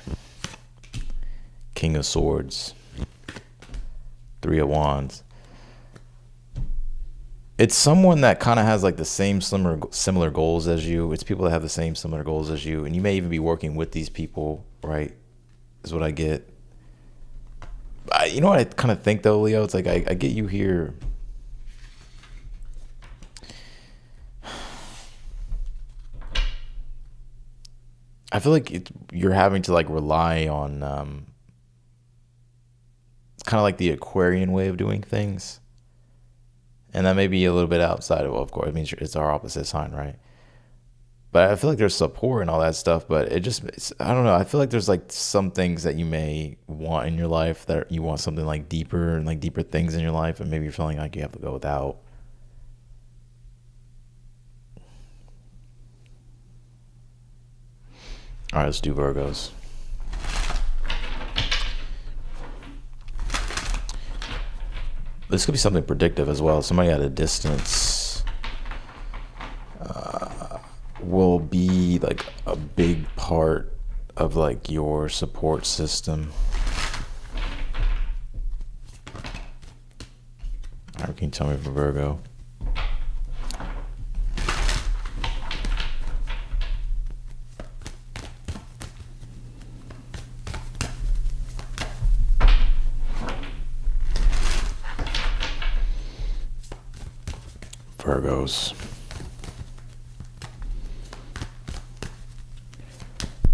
King of Swords. Three of Wands. It's someone that kind of has like the same similar goals as you. It's people that have the same similar goals as you. And you may even be working with these people, right? Is what I get. You know what I kind of think though, Leo? It's like I get you here. I feel like you're having to like rely on it's kind of like the Aquarian way of doing things. And that may be a little bit outside of course, it means it's our opposite sign, right? But I feel like there's support and all that stuff, but I don't know. I feel like there's like some things that you may want in your life that you want something like deeper and like deeper things in your life, and maybe you're feeling like you have to go without. All right, let's do Virgos. This could be something predictive as well. Somebody at a distance will be like a big part of like your support system. All right, can you tell me for Virgo? Virgos.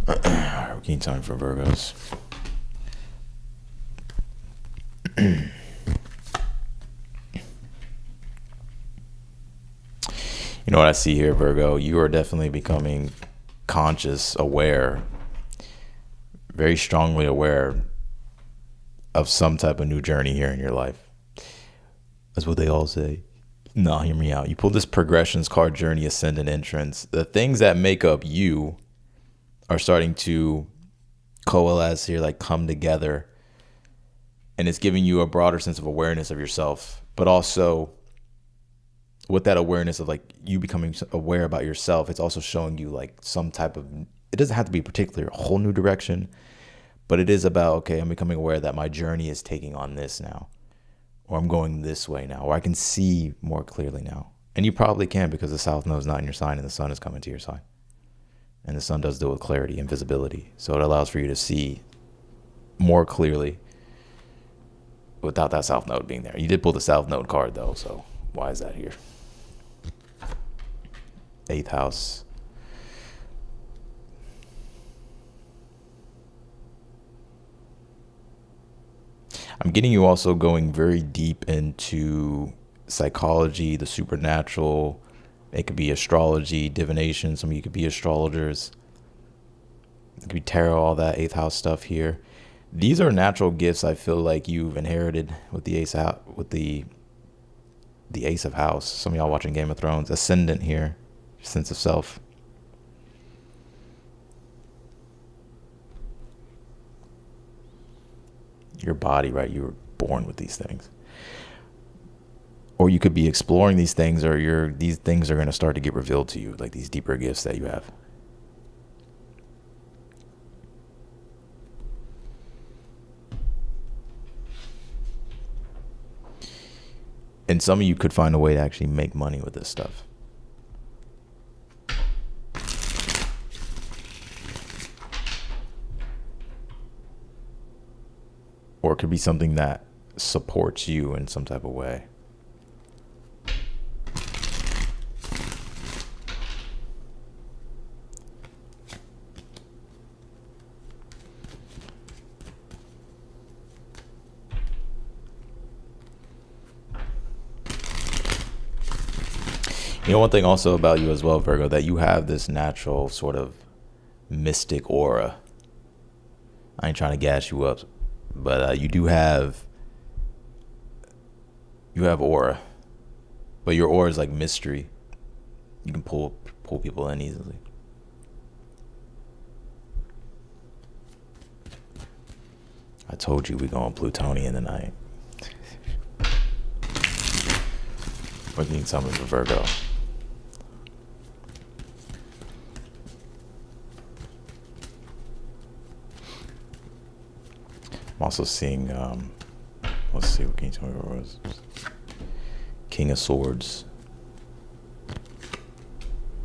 Can you tell me for Virgos? You know what I see here, Virgo? You are definitely becoming conscious, aware, very strongly aware of some type of new journey here in your life. That's what they all say. No, hear me out. You pull this progressions card, journey, ascendant, entrance. The things that make up you are starting to coalesce here, like come together. And it's giving you a broader sense of awareness of yourself. But also, with that awareness of like you becoming aware about yourself, it's also showing you like some type of, it doesn't have to be particularly a whole new direction, but it is about, okay, I'm becoming aware that my journey is taking on this now. Or I'm going this way now, or I can see more clearly now. And you probably can, because the South Node is not in your sign and the sun is coming to your sign. And the sun does deal with clarity and visibility. So it allows for you to see more clearly without that South Node being there. You did pull the South Node card though, so why is that here? 8th house. I'm getting you also going very deep into psychology, the supernatural. It could be astrology, divination. Some of you could be astrologers. It could be tarot, all that 8th house stuff here. These are natural gifts I feel like you've inherited with the ace out, with the ace of house. Some of y'all watching Game of Thrones. Ascendant here, sense of self. Your body, right? You were born with these things. Or you could be exploring these things, or these things are going to start to get revealed to you, like these deeper gifts that you have. And some of you could find a way to actually make money with this stuff. Or it could be something that supports you in some type of way. You know, one thing also about you as well, Virgo, that you have this natural sort of mystic aura. I ain't trying to gas you up, but you have aura, but your aura is like mystery. You can pull people in easily. I told you we going Plutonian tonight. What do you need something for Virgo? I'm also seeing, let's see, what can you tell me what it was? King of Swords.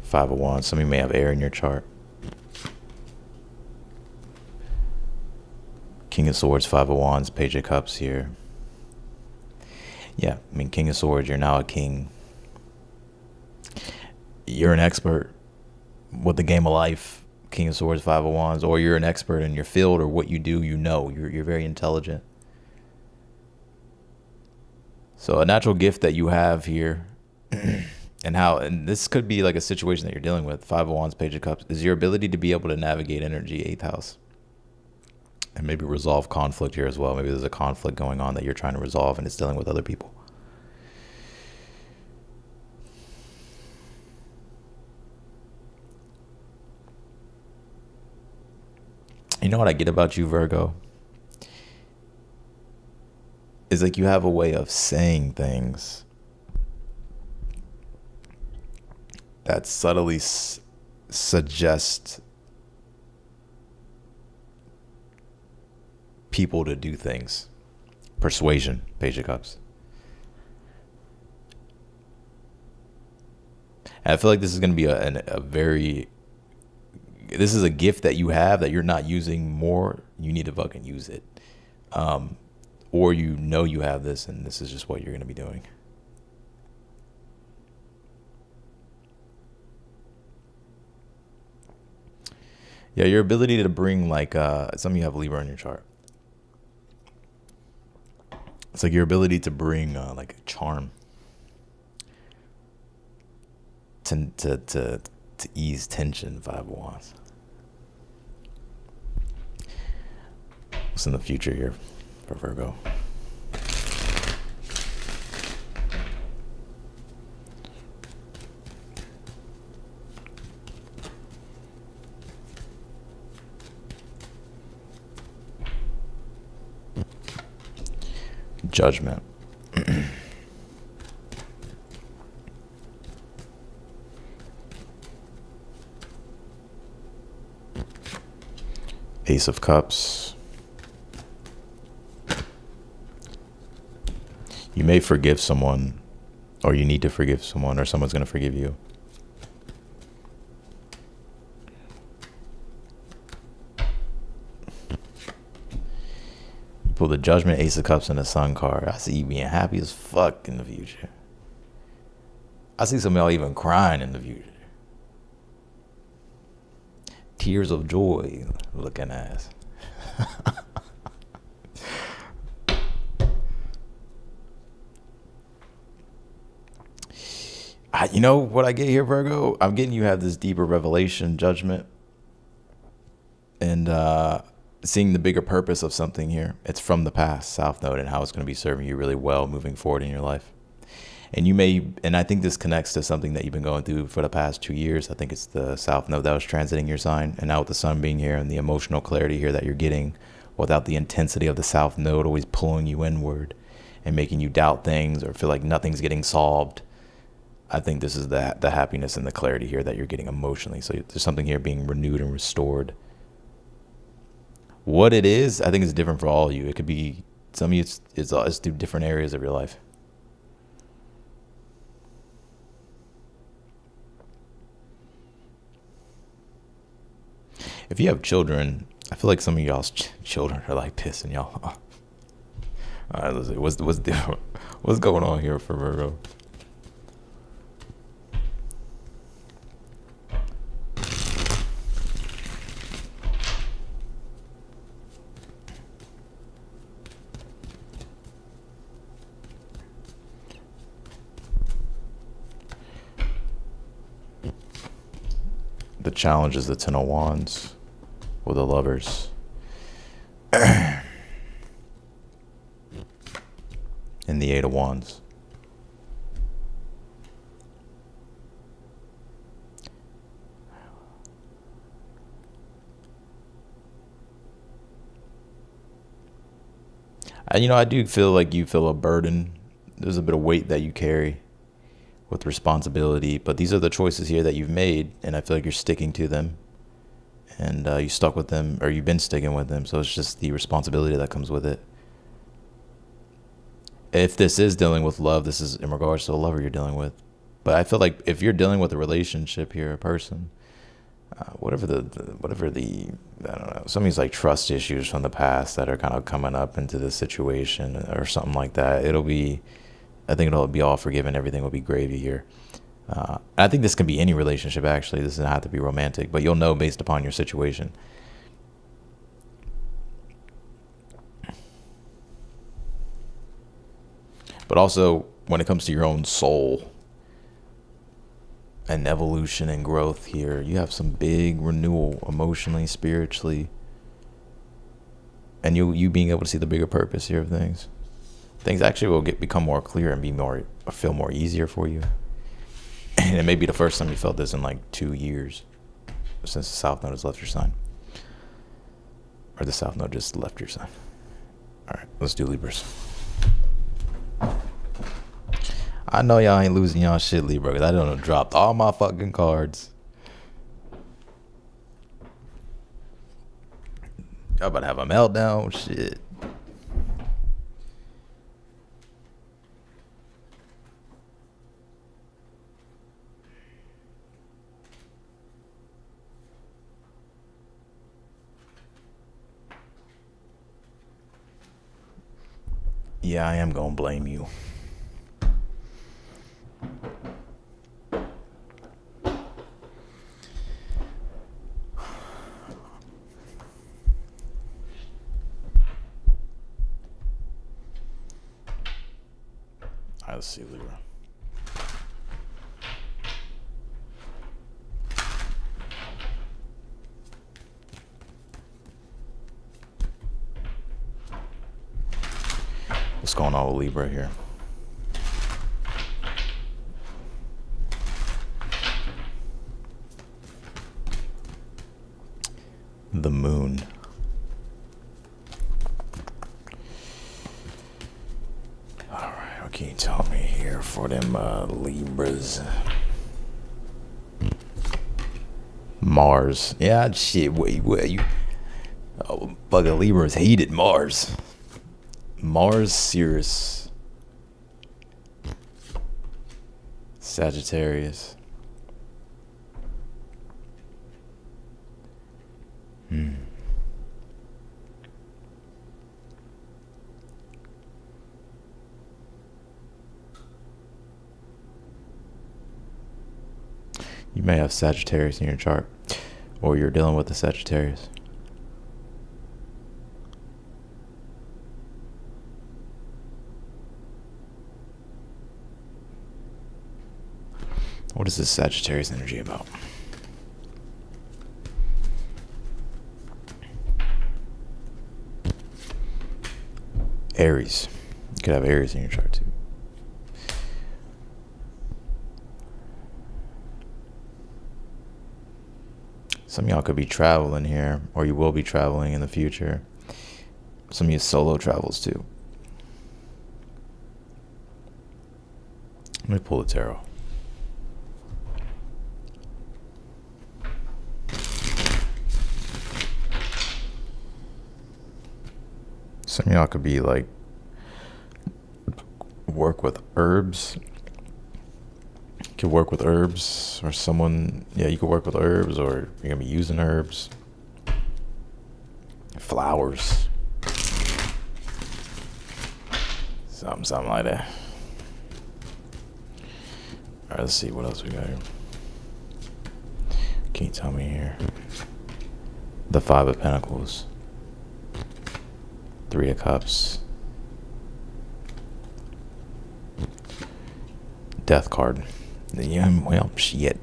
Five of Wands. Some of you may have air in your chart. King of Swords, Five of Wands, Page of Cups here. Yeah, I mean, King of Swords, you're now a king. You're an expert with the game of life. King of Swords, Five of Wands, or you're an expert in your field or what you do, you're very intelligent. So a natural gift that you have here and this could be like a situation that you're dealing with, Five of Wands, Page of Cups, is your ability to be able to navigate energy, 8th house. And maybe resolve conflict here as well. Maybe there's a conflict going on that you're trying to resolve and it's dealing with other people. You know what I get about you, Virgo? Is like you have a way of saying things that subtly suggest people to do things. Persuasion, Page of Cups. And I feel like this is going to be this is a gift that you have that you're not using more. You need to fucking use it. Or you have this and this is just what you're going to be doing. Yeah, your ability to bring like, some of you have Libra in your chart. It's like your ability to bring like a charm to ease tension, Five of Wands. What's in the future here for Virgo? Judgment. Ace of Cups. You may forgive someone, or you need to forgive someone, or someone's going to forgive you. You pull the Judgment, Ace of Cups, and the Sun card. I see you being happy as fuck in the future. I see some of y'all even crying in the future. Tears of joy looking ass. You know what I get here, Virgo? I'm getting you have this deeper revelation, judgment, and seeing the bigger purpose of something here. It's from the past, South Node, and how it's going to be serving you really well moving forward in your life. And I think this connects to something that you've been going through for the past 2 years. I think it's the South Node that was transiting your sign. And now with the Sun being here and the emotional clarity here that you're getting without the intensity of the South Node always pulling you inward and making you doubt things or feel like nothing's getting solved. I think this is the happiness and the clarity here that you're getting emotionally. So there's something here being renewed and restored. What it is, I think it's different for all of you. It could be, some of you, it's through different areas of your life. If you have children, I feel like some of y'all's children are like pissing y'all off. All right, let's see. What's going on here for Virgo? The challenge is the Ten of Wands with the Lovers. And the Eight of Wands. I do feel like you feel a burden. There's a bit of weight that you carry with responsibility, but these are the choices here that you've made, and I feel like you're sticking to them, and you stuck with them, or you've been sticking with them, so it's just the responsibility that comes with it. If this is dealing with love, this is in regards to the lover you're dealing with, but I feel like if you're dealing with a relationship here, a person, whatever the I don't know, some of these like trust issues from the past that are kind of coming up into this situation or something like that, I think it'll be all forgiven. Everything will be gravy here. I think this can be any relationship, actually. This doesn't have to be romantic, but you'll know based upon your situation. But also, when it comes to your own soul and evolution and growth here, you have some big renewal emotionally, spiritually, and you being able to see the bigger purpose here of things. Things actually will become more clear and feel more easier for you. And it may be the first time you felt this in like 2 years since the South Node has left your sign. Or the South Node just left your sign. All right, let's do Libras. I know y'all ain't losing y'all shit, Libra, because I done dropped all my fucking cards. Y'all about to have a meltdown, shit. Yeah, I am gonna blame you. All right, let's see, Libra. What's going on with Libra here? The Moon. All right, what can you tell me here for them Libras? Mars. Yeah, shit. Wait, you? Oh, fucking Libras hated Mars. Mars, Sirius, Sagittarius. You may have Sagittarius in your chart, or you're dealing with the Sagittarius. What is this Sagittarius energy about? Aries. You could have Aries in your chart too. Some of y'all could be traveling here, or you will be traveling in the future. Some of you solo travels too. Let me pull the tarot. Some of y'all could be like work with herbs. You could work with herbs, or someone, yeah, you could work with herbs, or you're gonna be using herbs. flowers. Something like that. All right, let's see what else we got here. Can you tell me here? The Five of Pentacles. Three of Cups. Death card. Yeah, well, shit.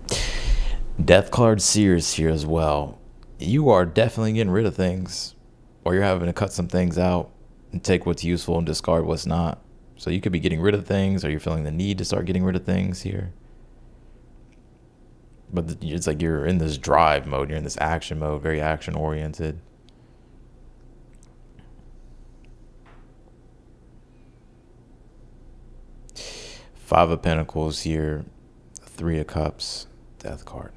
Death card Seers here as well. You are definitely getting rid of things, or you're having to cut some things out and take what's useful and discard what's not. So you could be getting rid of things, or you're feeling the need to start getting rid of things here. But it's like you're in this drive mode. You're in this action mode, very action oriented. Five of Pentacles here. Three of Cups. Death card.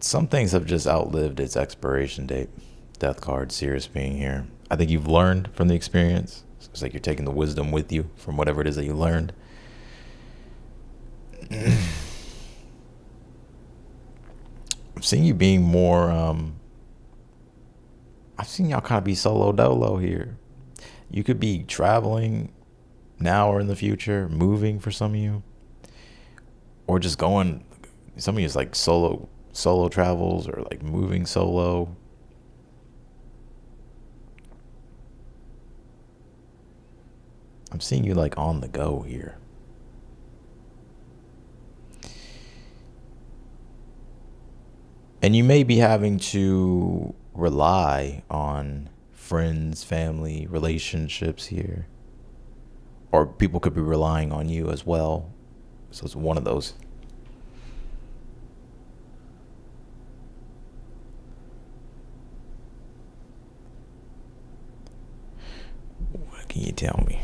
Some things have just outlived its expiration date. Death card, Seers being here. I think you've learned from the experience. It's like you're taking the wisdom with you from whatever it is that you learned. I'm seeing you being more, I've seen y'all kind of be solo dolo here. You could be traveling now or in the future, moving for some of you, or just going, some of you is like solo travels, or like moving solo. I'm seeing you like on the go here. And you may be having to rely on friends, family, relationships here. Or people could be relying on you as well. So it's one of those. What can you tell me?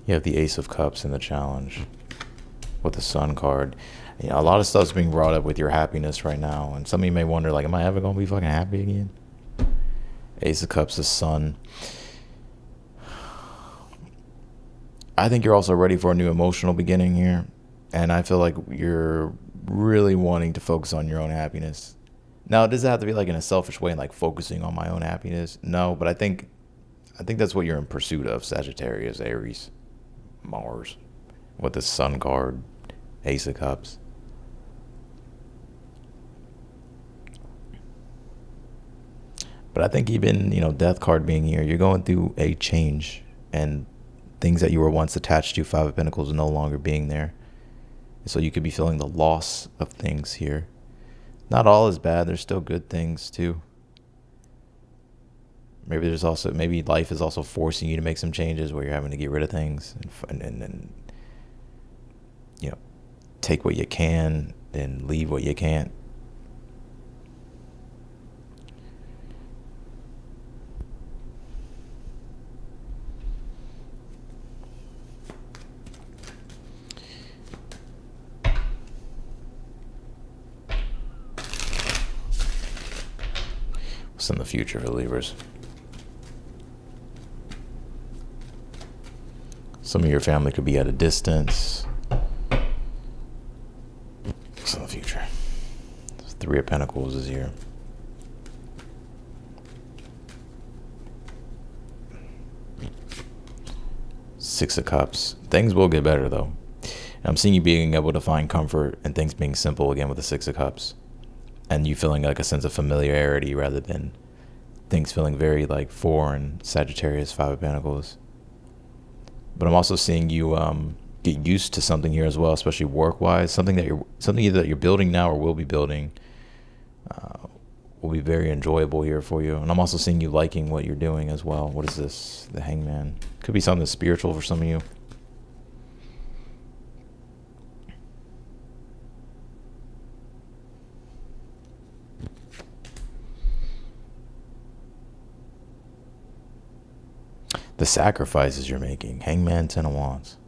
You have the Ace of Cups in the challenge with the Sun card. You know, a lot of stuff's being brought up with your happiness right now. And some of you may wonder, like, am I ever going to be fucking happy again? Ace of Cups, the Sun. I think you're also ready for a new emotional beginning here. And I feel like you're really wanting to focus on your own happiness. Now, does it have to be like in a selfish way and like focusing on my own happiness? No, but I think that's what you're in pursuit of, Sagittarius, Aries, Mars, with the Sun card, Ace of Cups. But I think even, Death card being here, you're going through a change, and things that you were once attached to, Five of Pentacles, no longer being there. So you could be feeling the loss of things here. Not all is bad. There's still good things too. Maybe life is also forcing you to make some changes where you're having to get rid of things and take what you can and leave what you can't. What's in the future for Libras? Some of your family could be at a distance. What's in the future? Three of Pentacles is here. Six of Cups. Things will get better though. And I'm seeing you being able to find comfort and things being simple again with the Six of Cups. And you feeling like a sense of familiarity rather than things feeling very like foreign. Sagittarius, Five of Pentacles. But I'm also seeing you get used to something here as well, especially work-wise. Something either that you're building now or will be building will be very enjoyable here for you. And I'm also seeing you liking what you're doing as well. What is this? The Hangman. Could be something spiritual for some of you. The sacrifices you're making. Hangman, Ten of Wands.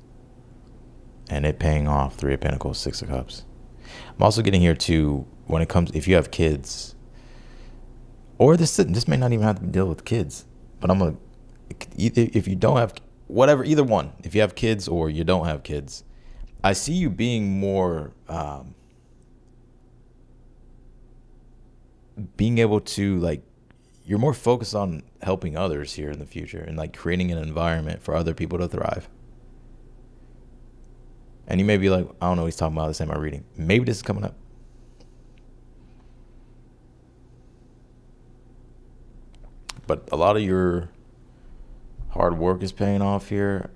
And it paying off. Three of Pentacles, Six of Cups. I'm also getting here too, when it comes, if you have kids, or this may not even have to deal with kids, but if you don't have, whatever, either one, if you have kids or you don't have kids, I see you being more, being able to, like, you're more focused on helping others here in the future and like creating an environment for other people to thrive. And you may be like, I don't know what he's talking about, this ain't my reading. Maybe this is coming up. But a lot of your hard work is paying off here.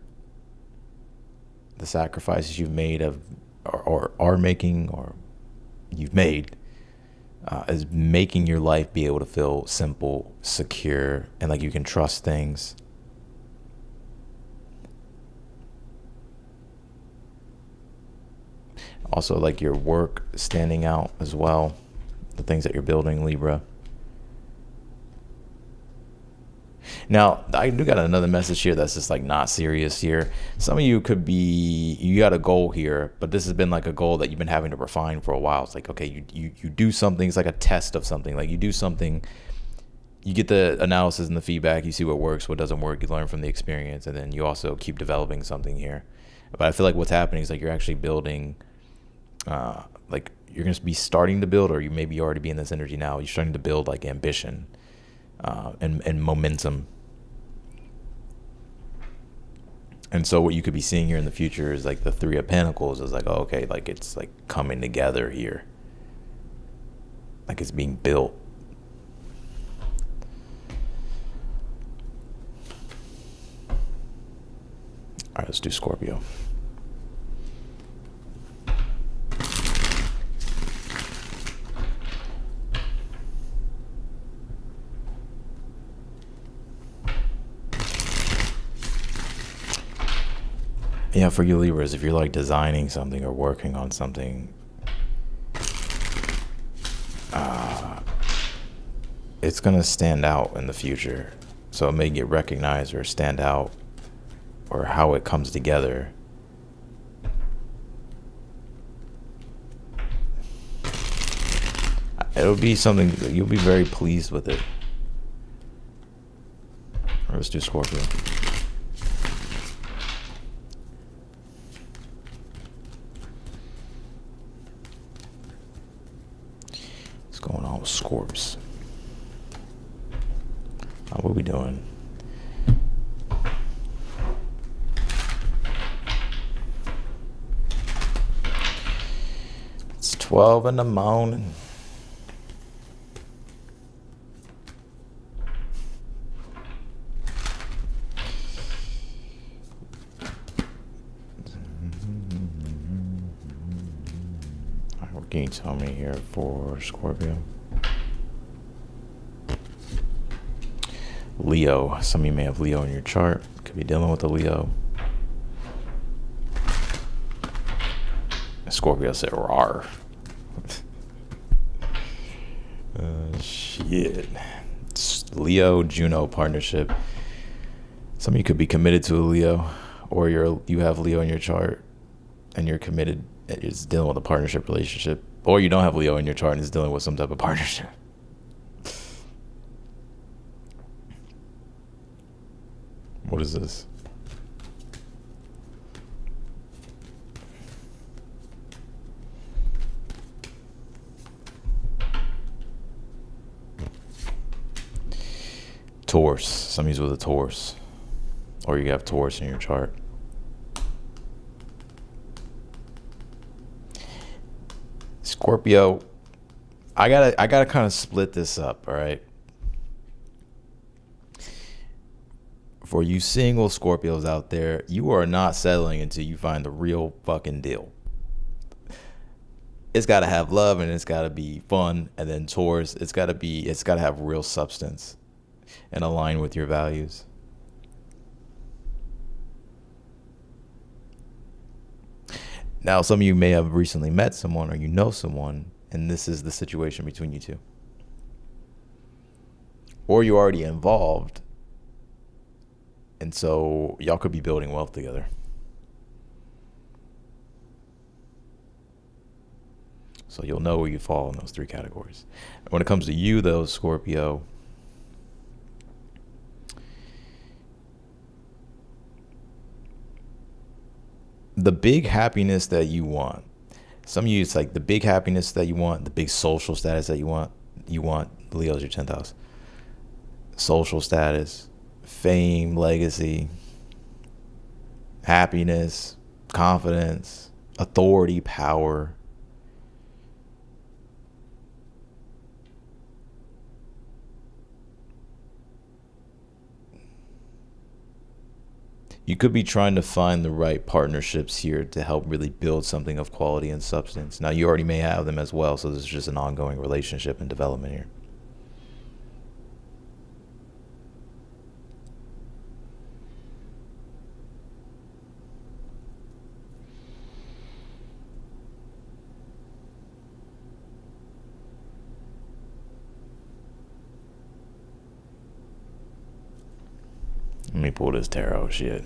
The sacrifices you've made or are making, or you've made, is making your life be able to feel simple, secure, and like you can trust things. Also, like your work standing out as well, the things that you're building, Libra. Now, I do got another message here that's just like not serious here. Some of you could be, you got a goal here, but this has been like a goal that you've been having to refine for a while. It's like, okay, you do something, it's like a test of something. Like you do something, you get the analysis and the feedback, you see what works, what doesn't work, you learn from the experience, and then you also keep developing something here. But I feel like what's happening is like you're actually building, like you're going to be starting to build, or you maybe already be in this energy now, you're starting to build like ambition and momentum. And so what you could be seeing here in the future is like the Three of Pentacles is like, oh, okay, like it's like coming together here. Like it's being built. All right, let's do Scorpio. Yeah, for you Libras, if you're like designing something or working on something, it's gonna stand out in the future. So it may get recognized or stand out, or how it comes together. It'll be something, you'll be very pleased with it. Let's do Scorpio. What's going on with Scorps? What are we doing? It's 12 in the morning. What can you tell me here for Scorpio? Leo. Some of you may have Leo in your chart. Could be dealing with a Leo. Scorpio said rawr. Shit. It's Leo Juno partnership. Some of you could be committed to a Leo, or you have Leo in your chart and you're committed. It's dealing with a partnership relationship, or you don't have Leo in your chart and it's dealing with some type of partnership. What is this? Taurus. Somebody's with a Taurus, or you have Taurus in your chart. Scorpio, I gotta kind of split this up, all right? For you single Scorpios out there, you are not settling until you find the real fucking deal. It's got to have love and it's got to be fun. And then Taurus, it's got to have real substance and align with your values. Now, some of you may have recently met someone, or you know someone, and this is the situation between you two. Or you're already involved, and so y'all could be building wealth together. So you'll know where you fall in those three categories. When it comes to you, though, Scorpio, the big happiness that you want. Some of you, it's like the big happiness that you want, the big social status that you want. Leo's your 10th house. Social status, fame, legacy, happiness, confidence, authority, power. You could be trying to find the right partnerships here to help really build something of quality and substance. Now, you already may have them as well, so this is just an ongoing relationship and development here. Let me pull this tarot shit.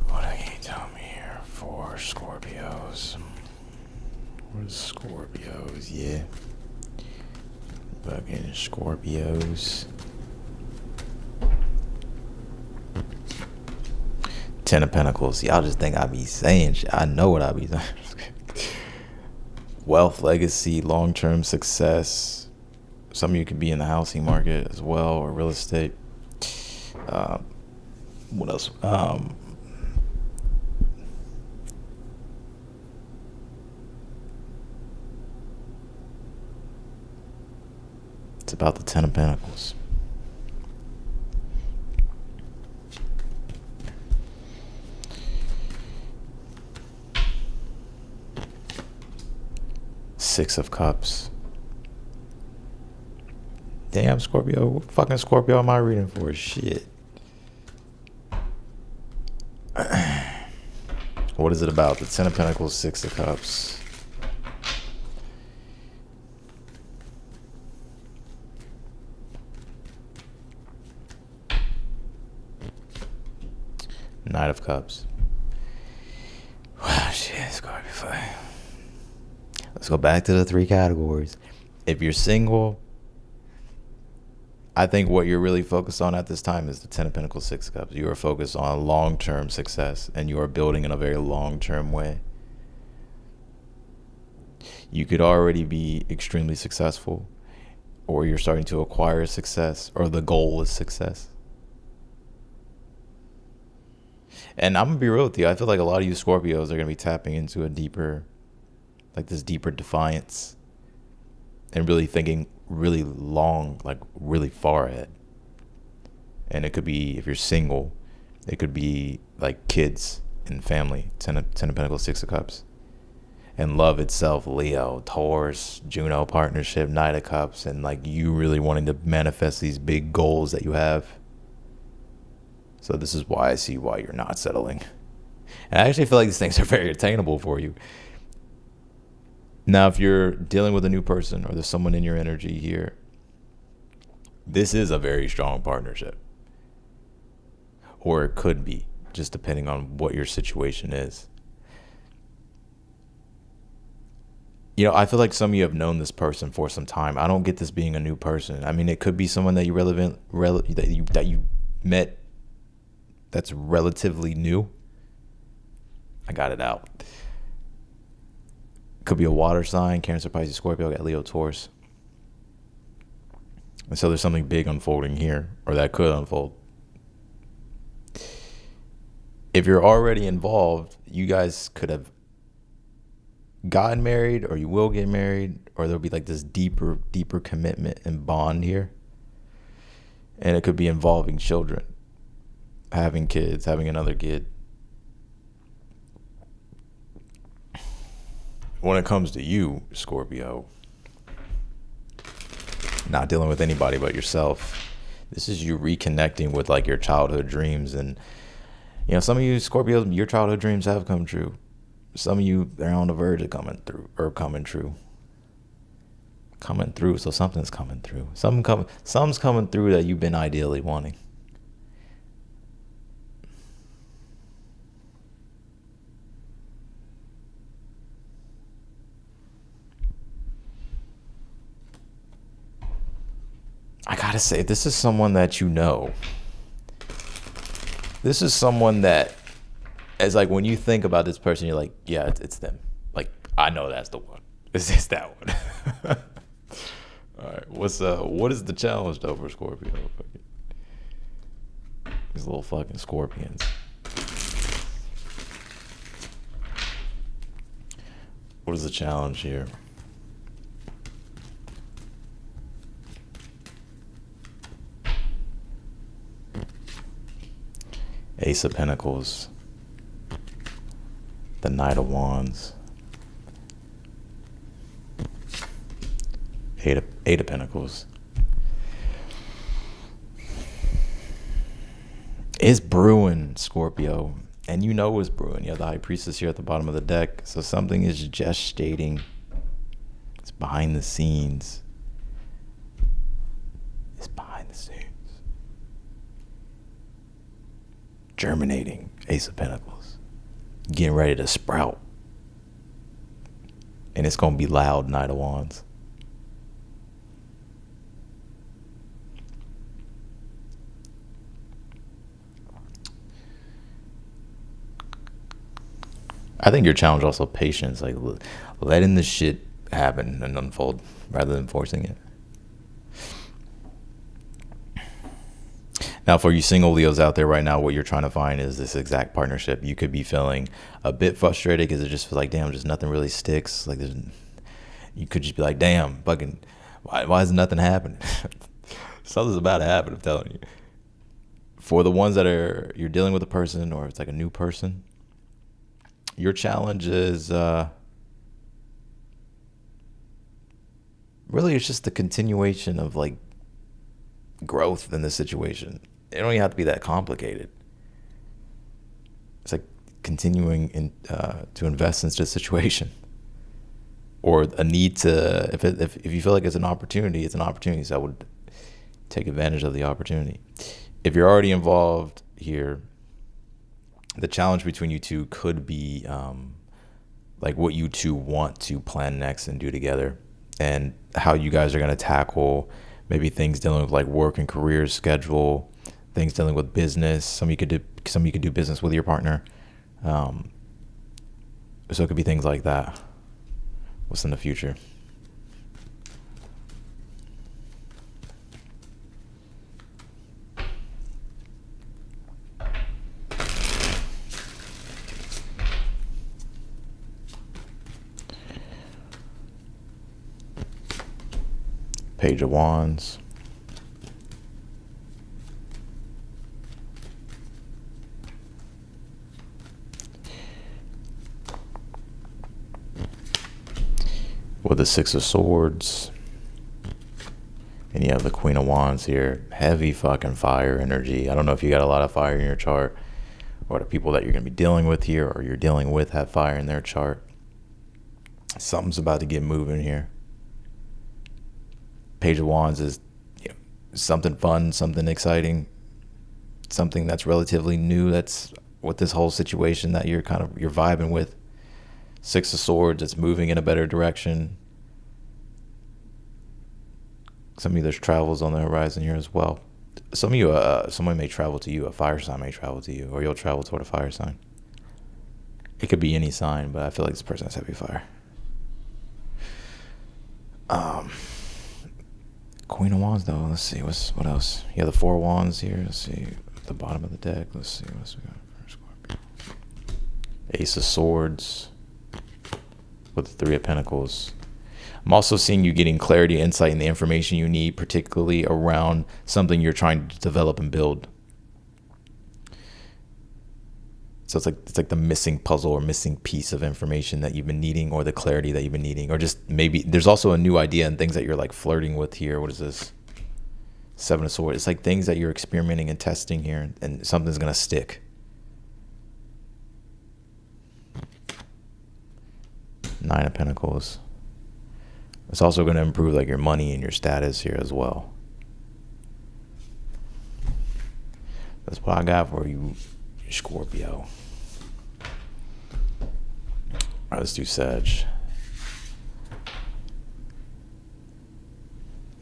What can you tell me here for Scorpios? What is Scorpios? Yeah. Fucking Scorpios. 10 of Pentacles. Y'all just think I be saying shit. I know what I be saying. Wealth, legacy, long-term success. Some of you could be in the housing market as well, or real estate. What else? It's about the 10 of Pentacles. Six of Cups. Damn, Scorpio. What fucking Scorpio am I reading for? Shit. What is it about? The 10 of Pentacles, Six of Cups. Knight of Cups. Wow, shit, it's gonna be fun. Let's go back to the three categories. If you're single, I think what you're really focused on at this time is the 10 of Pentacles, Six of Cups. You are focused on long-term success, and you are building in a very long-term way. You could already be extremely successful, or you're starting to acquire success, or the goal is success. And I'm gonna be real with you. I feel like a lot of you Scorpios are gonna be tapping into a deeper, like this deeper defiance, and really thinking really long, like really far ahead. And it could be, if you're single, it could be like kids and family. 10 of Pentacles, Six of Cups. And love itself, Leo, Taurus, Juno partnership, Knight of Cups, and like you really wanting to manifest these big goals that you have. So this is why I see why you're not settling. And I actually feel like these things are very attainable for you. Now, if you're dealing with a new person or there's someone in your energy here, this is a very strong partnership. Or it could be, just depending on what your situation is. You know, I feel like some of you have known this person for some time. I don't get this being a new person. I mean, it could be someone that that you met that's relatively new. I got it out. Could be a water sign, Cancer, Pisces, Scorpio, got Leo, Taurus. And so there's something big unfolding here, or that could unfold. If you're already involved, you guys could have gotten married, or you will get married, or there'll be like this deeper commitment and bond here. And it could be involving children, having kids, having another kid. When it comes to you, Scorpio, not dealing with anybody but yourself, this is you reconnecting with like your childhood dreams. And you know, some of you Scorpios, your childhood dreams have come true. Some of you are on the verge of coming through or coming true. Coming through, so something's coming through. Some's coming through that you've been ideally wanting. I gotta say, this is someone that you know. This is someone that, as like when you think about this person, you're like, yeah, it's them. Like, I know that's the one. It's that one. All right, what is the challenge though for Scorpio? These little fucking scorpions. What is the challenge here? Ace of Pentacles. The Knight of Wands. Eight of Pentacles. It's brewing, Scorpio. And you know it's brewing. You have the High Priestess here at the bottom of the deck. So something is gestating. It's behind the scenes. It's behind the scenes. Germinating. Ace of Pentacles. Getting ready to sprout. And it's going to be loud, Knight of Wands. I think your challenge also patience, like letting the shit happen and unfold rather than forcing it. Now, for you single Leos out there right now, what you're trying to find is this exact partnership. You could be feeling a bit frustrated because it just feels like, damn, just nothing really sticks. Like you could just be like, damn, fucking, why is nothing happening? Something's about to happen, I'm telling you. For the ones that you're dealing with a person or it's like a new person, your challenge is really it's just the continuation of like growth in the situation. It don't even have to be that complicated. It's like continuing to invest into the situation, or a need to. If you feel like it's an opportunity, it's an opportunity. So I would take advantage of the opportunity. If you're already involved here, the challenge between you two could be like what you two want to plan next and do together, and how you guys are going to tackle maybe things dealing with like work and career schedule, things dealing with business. Some you could do business with your partner. So it could be things like that. What's in the future? Page of Wands. With the Six of Swords. And you have the Queen of Wands here. Heavy fucking fire energy. I don't know if you got a lot of fire in your chart, or the people that you're going to be dealing with here or you're dealing with have fire in their chart. Something's about to get moving here. Page of Wands is something fun, something exciting, something that's relatively new. That's what this whole situation that you're vibing with. Six of Swords, it's moving in a better direction. Some of you, there's travels on the horizon here as well. Some of you, someone may travel to you, a fire sign may travel to you, or you'll travel toward a fire sign. It could be any sign, but I feel like this person has heavy fire. Queen of Wands though, let's see, what else? You have the Four of Wands here, let's see, at the bottom of the deck, let's see, what's we got for Scorpio? Ace of Swords with the Three of Pentacles. I'm also seeing you getting clarity, insight, and the information you need, particularly around something you're trying to develop and build. So it's like the missing puzzle or missing piece of information that you've been needing, or the clarity that you've been needing, or just maybe there's also a new idea and things that you're like flirting with here. What is this? Seven of Swords. It's like things that you're experimenting and testing here, and something's gonna stick. Nine of Pentacles. It's also going to improve like your money and your status here as well. That's what I got for you, Scorpio. All right, let's do Sag.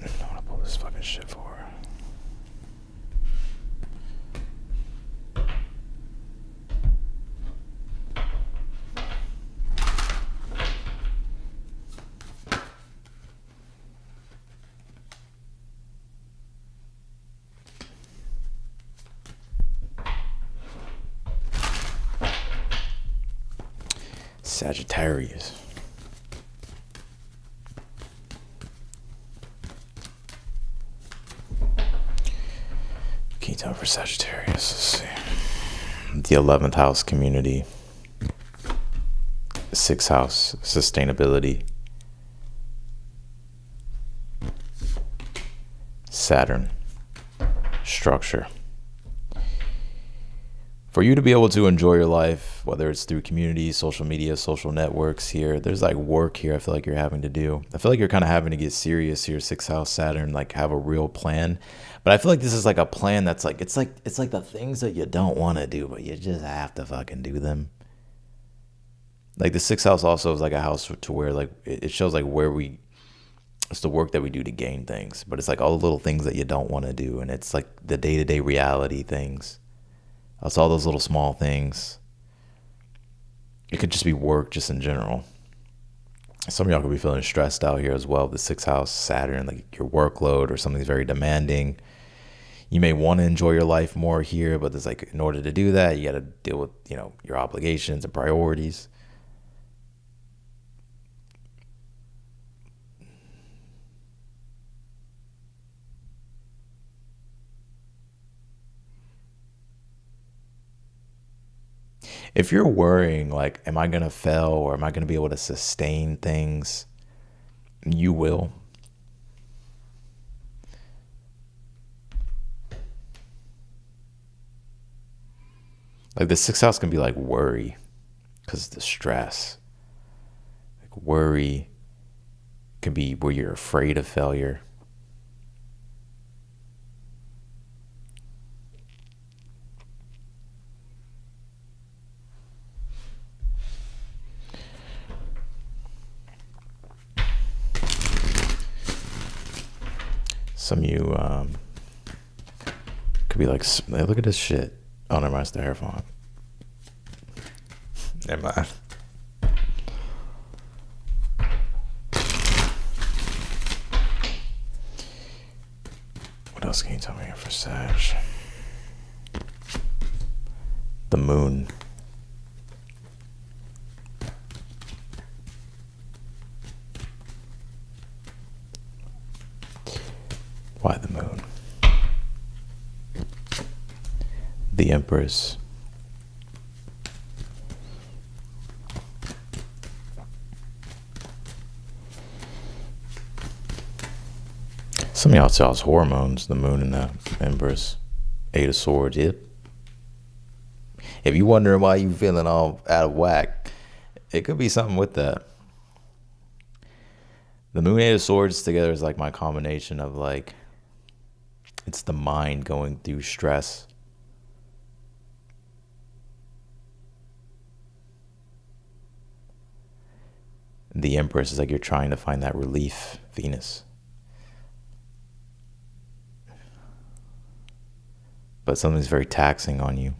I want to pull this fucking shit for her. Sagittarius. Key time for Sagittarius. Let's see. The 11th house, community. 6th house, sustainability. Saturn, structure. For you to be able to enjoy your life, whether it's through community, social media, social networks here, there's like work here I feel like you're having to do. I feel like you're kind of having to get serious here, 6th house Saturn, like have a real plan. But I feel like this is like a plan that's like, it's like the things that you don't want to do, but you just have to fucking do them. Like the 6th house also is like a house to where like, it shows like it's the work that we do to gain things, but it's like all the little things that you don't want to do. And it's like the day-to-day reality things. It's all those little small things. It could just be work just in general. Some of y'all could be feeling stressed out here as well. The 6th house, Saturn, like your workload or something's very demanding. You may want to enjoy your life more here, but there's like, in order to do that, you got to deal with, your obligations and priorities. If you're worrying, like, am I going to fail or am I going to be able to sustain things? You will. Like the 6th house can be like worry because of the stress. Like worry can be where you're afraid of failure. Some of you could be like, look at this shit. Oh, never mind, it's the hair font. Never mind. What else can you tell me here for Sag? The moon. Why the moon? The Empress. Some of y'all tell us hormones, the moon and the Empress. 8 of Swords, yep. If you wondering why you feeling all out of whack, it could be something with that. The moon, 8 of Swords together is like my combination of like, it's the mind going through stress. The Empress is like you're trying to find that relief, Venus. But something's very taxing on you.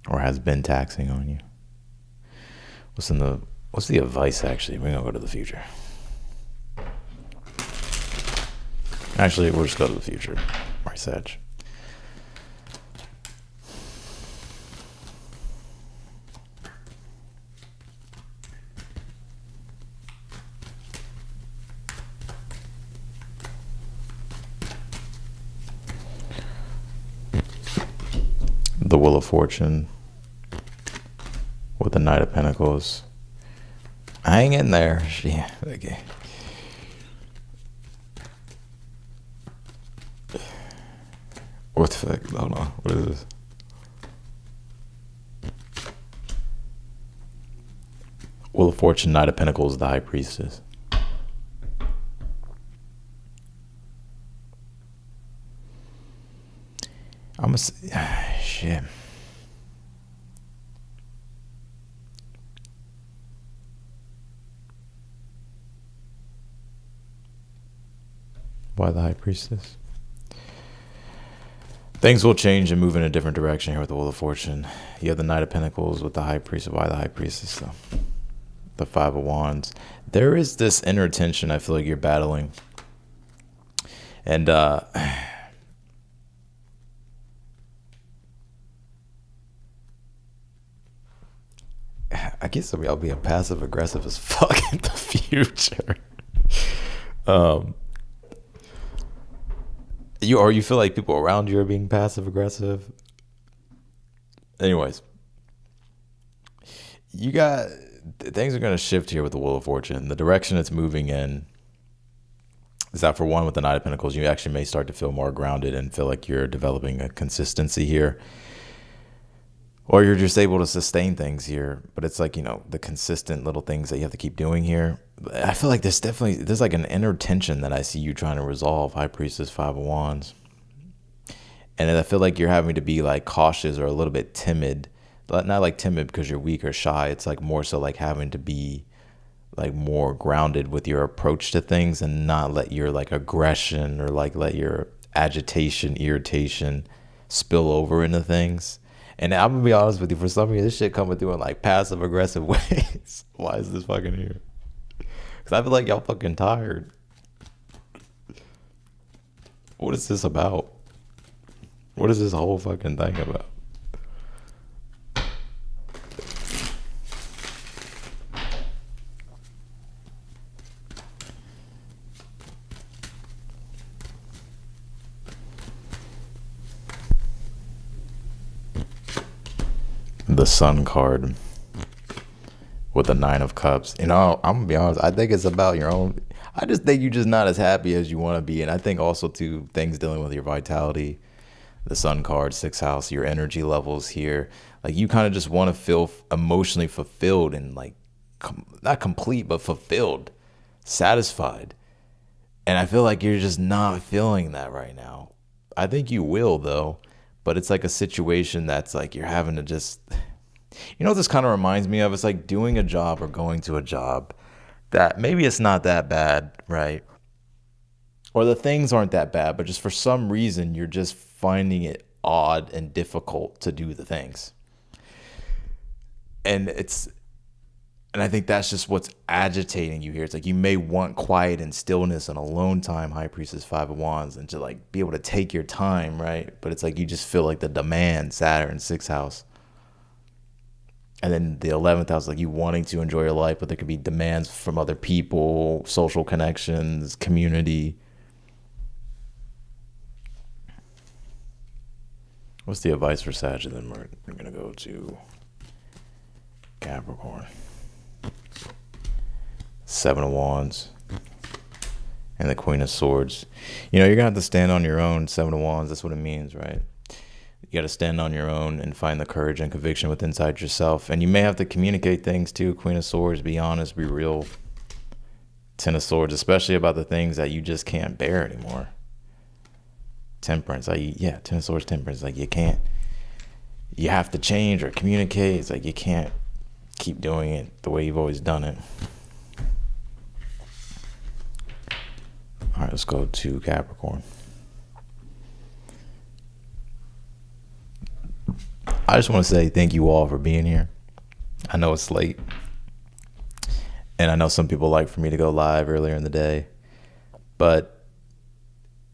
Or has been taxing on you. What's the advice actually? We're gonna go to the future. Actually, we'll just go to the future. Right, Sag? The Wheel of Fortune with the Knight of Pentacles. Hang in there. Yeah, okay. What the fuck? Hold on. What is this? Wheel of Fortune, Knight of Pentacles, the High Priestess. Shit. Why the High Priestess? Things will change and move in a different direction here with the Wheel of Fortune. You have the Knight of Pentacles with the High Priestess. Why the High Priestess, though? The Five of Wands. There is this inner tension I feel like you're battling. And I guess I'll be a passive aggressive as fuck in the future. You feel like people around you are being passive aggressive. Anyways, things are going to shift here with the Wheel of Fortune. The direction it's moving in is that, for one, with the Knight of Pentacles, you actually may start to feel more grounded and feel like you're developing a consistency here. Or you're just able to sustain things here. But it's like, the consistent little things that you have to keep doing here. I feel like there's like an inner tension that I see you trying to resolve. High Priestess, Five of Wands. And I feel like you're having to be like cautious or a little bit timid. Not like timid because you're weak or shy. It's like more so like having to be like more grounded with your approach to things and not let your like aggression or like let your agitation, irritation spill over into things. And I'm gonna be honest with you, for some reason this shit coming through in like passive aggressive ways. Why is this fucking here? Because I feel like y'all fucking tired. What is this about? What is this whole fucking thing about? The Sun card with the Nine of Cups. I'm gonna be honest, I think it's about your own. I just think you're just not as happy as you want to be. And I think also too, things dealing with your vitality, the Sun card, 6th house, your energy levels here. Like you kind of just want to feel emotionally fulfilled and like not complete, but fulfilled, satisfied. And I feel like you're just not feeling that right now. I think you will though. But it's like a situation that's like you're having to just, what this kind of reminds me of? It's like doing a job or going to a job that maybe it's not that bad, right? Or the things aren't that bad, but just for some reason, you're just finding it odd and difficult to do the things. And I think that's just what's agitating you here. It's like you may want quiet and stillness and alone time, High Priestess, Five of Wands, and to like be able to take your time, right? But it's like you just feel like the demand, Saturn, 6th house. And then the 11th house, like you wanting to enjoy your life, but there could be demands from other people, social connections, community. What's the advice for Sag? And then we're going to go to Capricorn. 7 of Wands and the Queen of Swords. You're gonna have to stand on your own. 7 of Wands, that's what it means, right? You got to stand on your own and find the courage and conviction within inside yourself. And you may have to communicate things too. Queen of Swords, be honest, be real. 10 of Swords, especially about the things that you just can't bear anymore. Temperance, 10 of Swords, Temperance, like you have to change or communicate. It's like you can't keep doing it the way you've always done it. All right, let's go to Capricorn. I just want to say thank you all for being here. I know it's late. And I know some people like for me to go live earlier in the day. But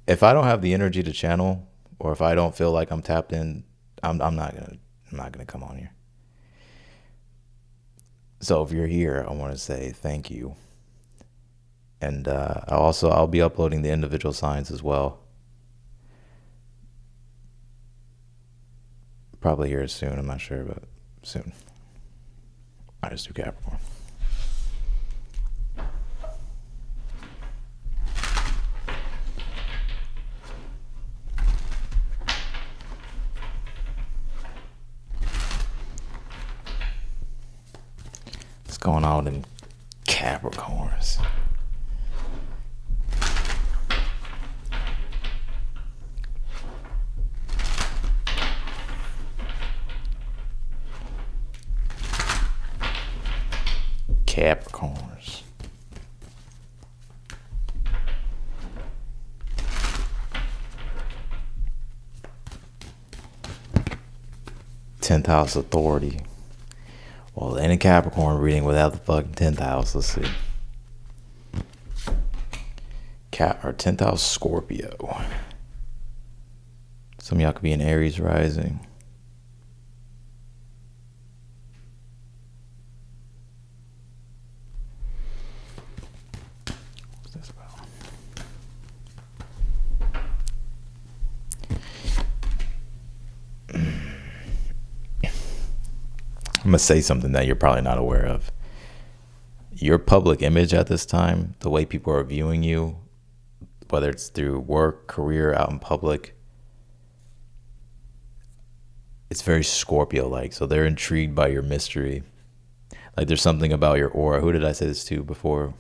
if I don't have the energy to channel, or if I don't feel like I'm tapped in, I'm not gonna come on here. So if you're here, I want to say thank you. And I'll be uploading the individual signs as well. Probably here soon, I'm not sure, but soon. I just do Capricorn. going on in Capricorns? Capricorns. Tenth house authority. Well, any Capricorn reading without the fucking 10th house. Let's see. Or 10th house Scorpio. Some of y'all could be in Aries rising. What's this about? I'm going to say something that you're probably not aware of. Your public image at this time, the way people are viewing you, whether it's through work, career, out in public, it's very Scorpio-like. So they're intrigued by your mystery. Like there's something about your aura. Who did I say this to before?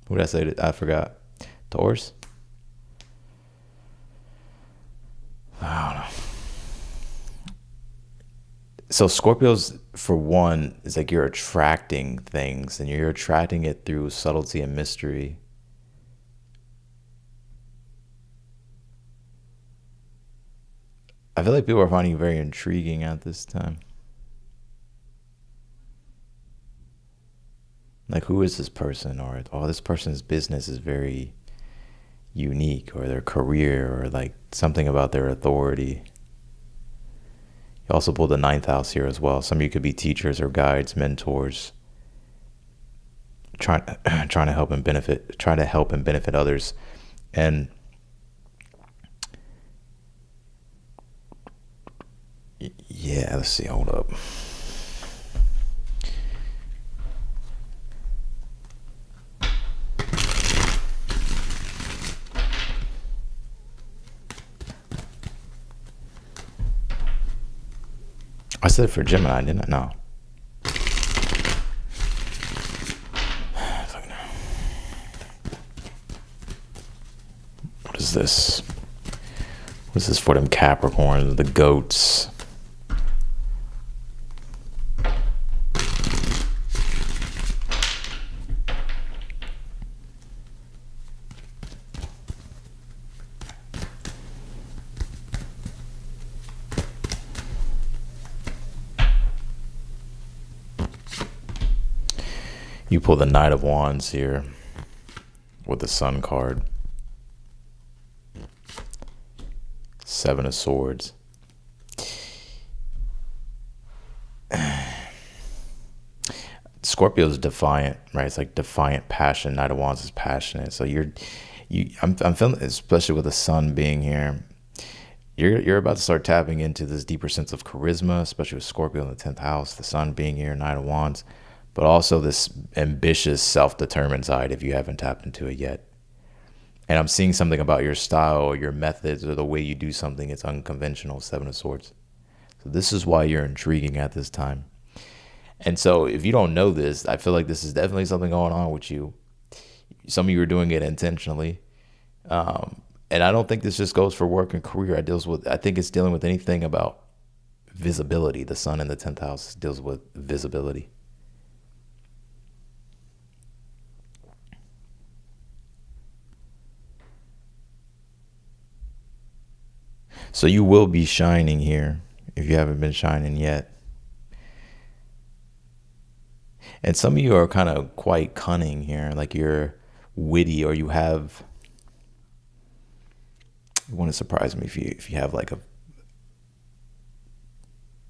Who did I say it? I forgot. Taurus? I don't know. So Scorpios, for one, is like you're attracting things and you're attracting it through subtlety and mystery. I feel like people are finding you very intriguing at this time. Like, who is this person? Or, oh, this person's business is very unique, or their career, or like something about their authority. You also pulled the 9th house here as well. Some of you could be teachers or guides, mentors, trying to help and benefit others. And yeah, let's see, hold up. I said it for Gemini, didn't I? No. What is this? What is this for them Capricorns, the goats? You pull the Knight of Wands here with the Sun card. 7 of Swords. Scorpio is defiant, right? It's like defiant passion. Knight of Wands is passionate. So I'm feeling, especially with the Sun being here, you're about to start tapping into this deeper sense of charisma, especially with Scorpio in the 10th house, the Sun being here, Knight of Wands. But also this ambitious, self-determined side if you haven't tapped into it yet. And I'm seeing something about your style or your methods or the way you do something. It's unconventional, 7 of Swords. So this is why you're intriguing at this time. And so if you don't know this, I feel like this is definitely something going on with you. Some of you are doing it intentionally. And I don't think this just goes for work and career. I think it's dealing with anything about visibility. The Sun in the 10th house deals with visibility. So you will be shining here if you haven't been shining yet. And some of you are kind of quite cunning here, like you're witty, or you wouldn't surprise me if you have like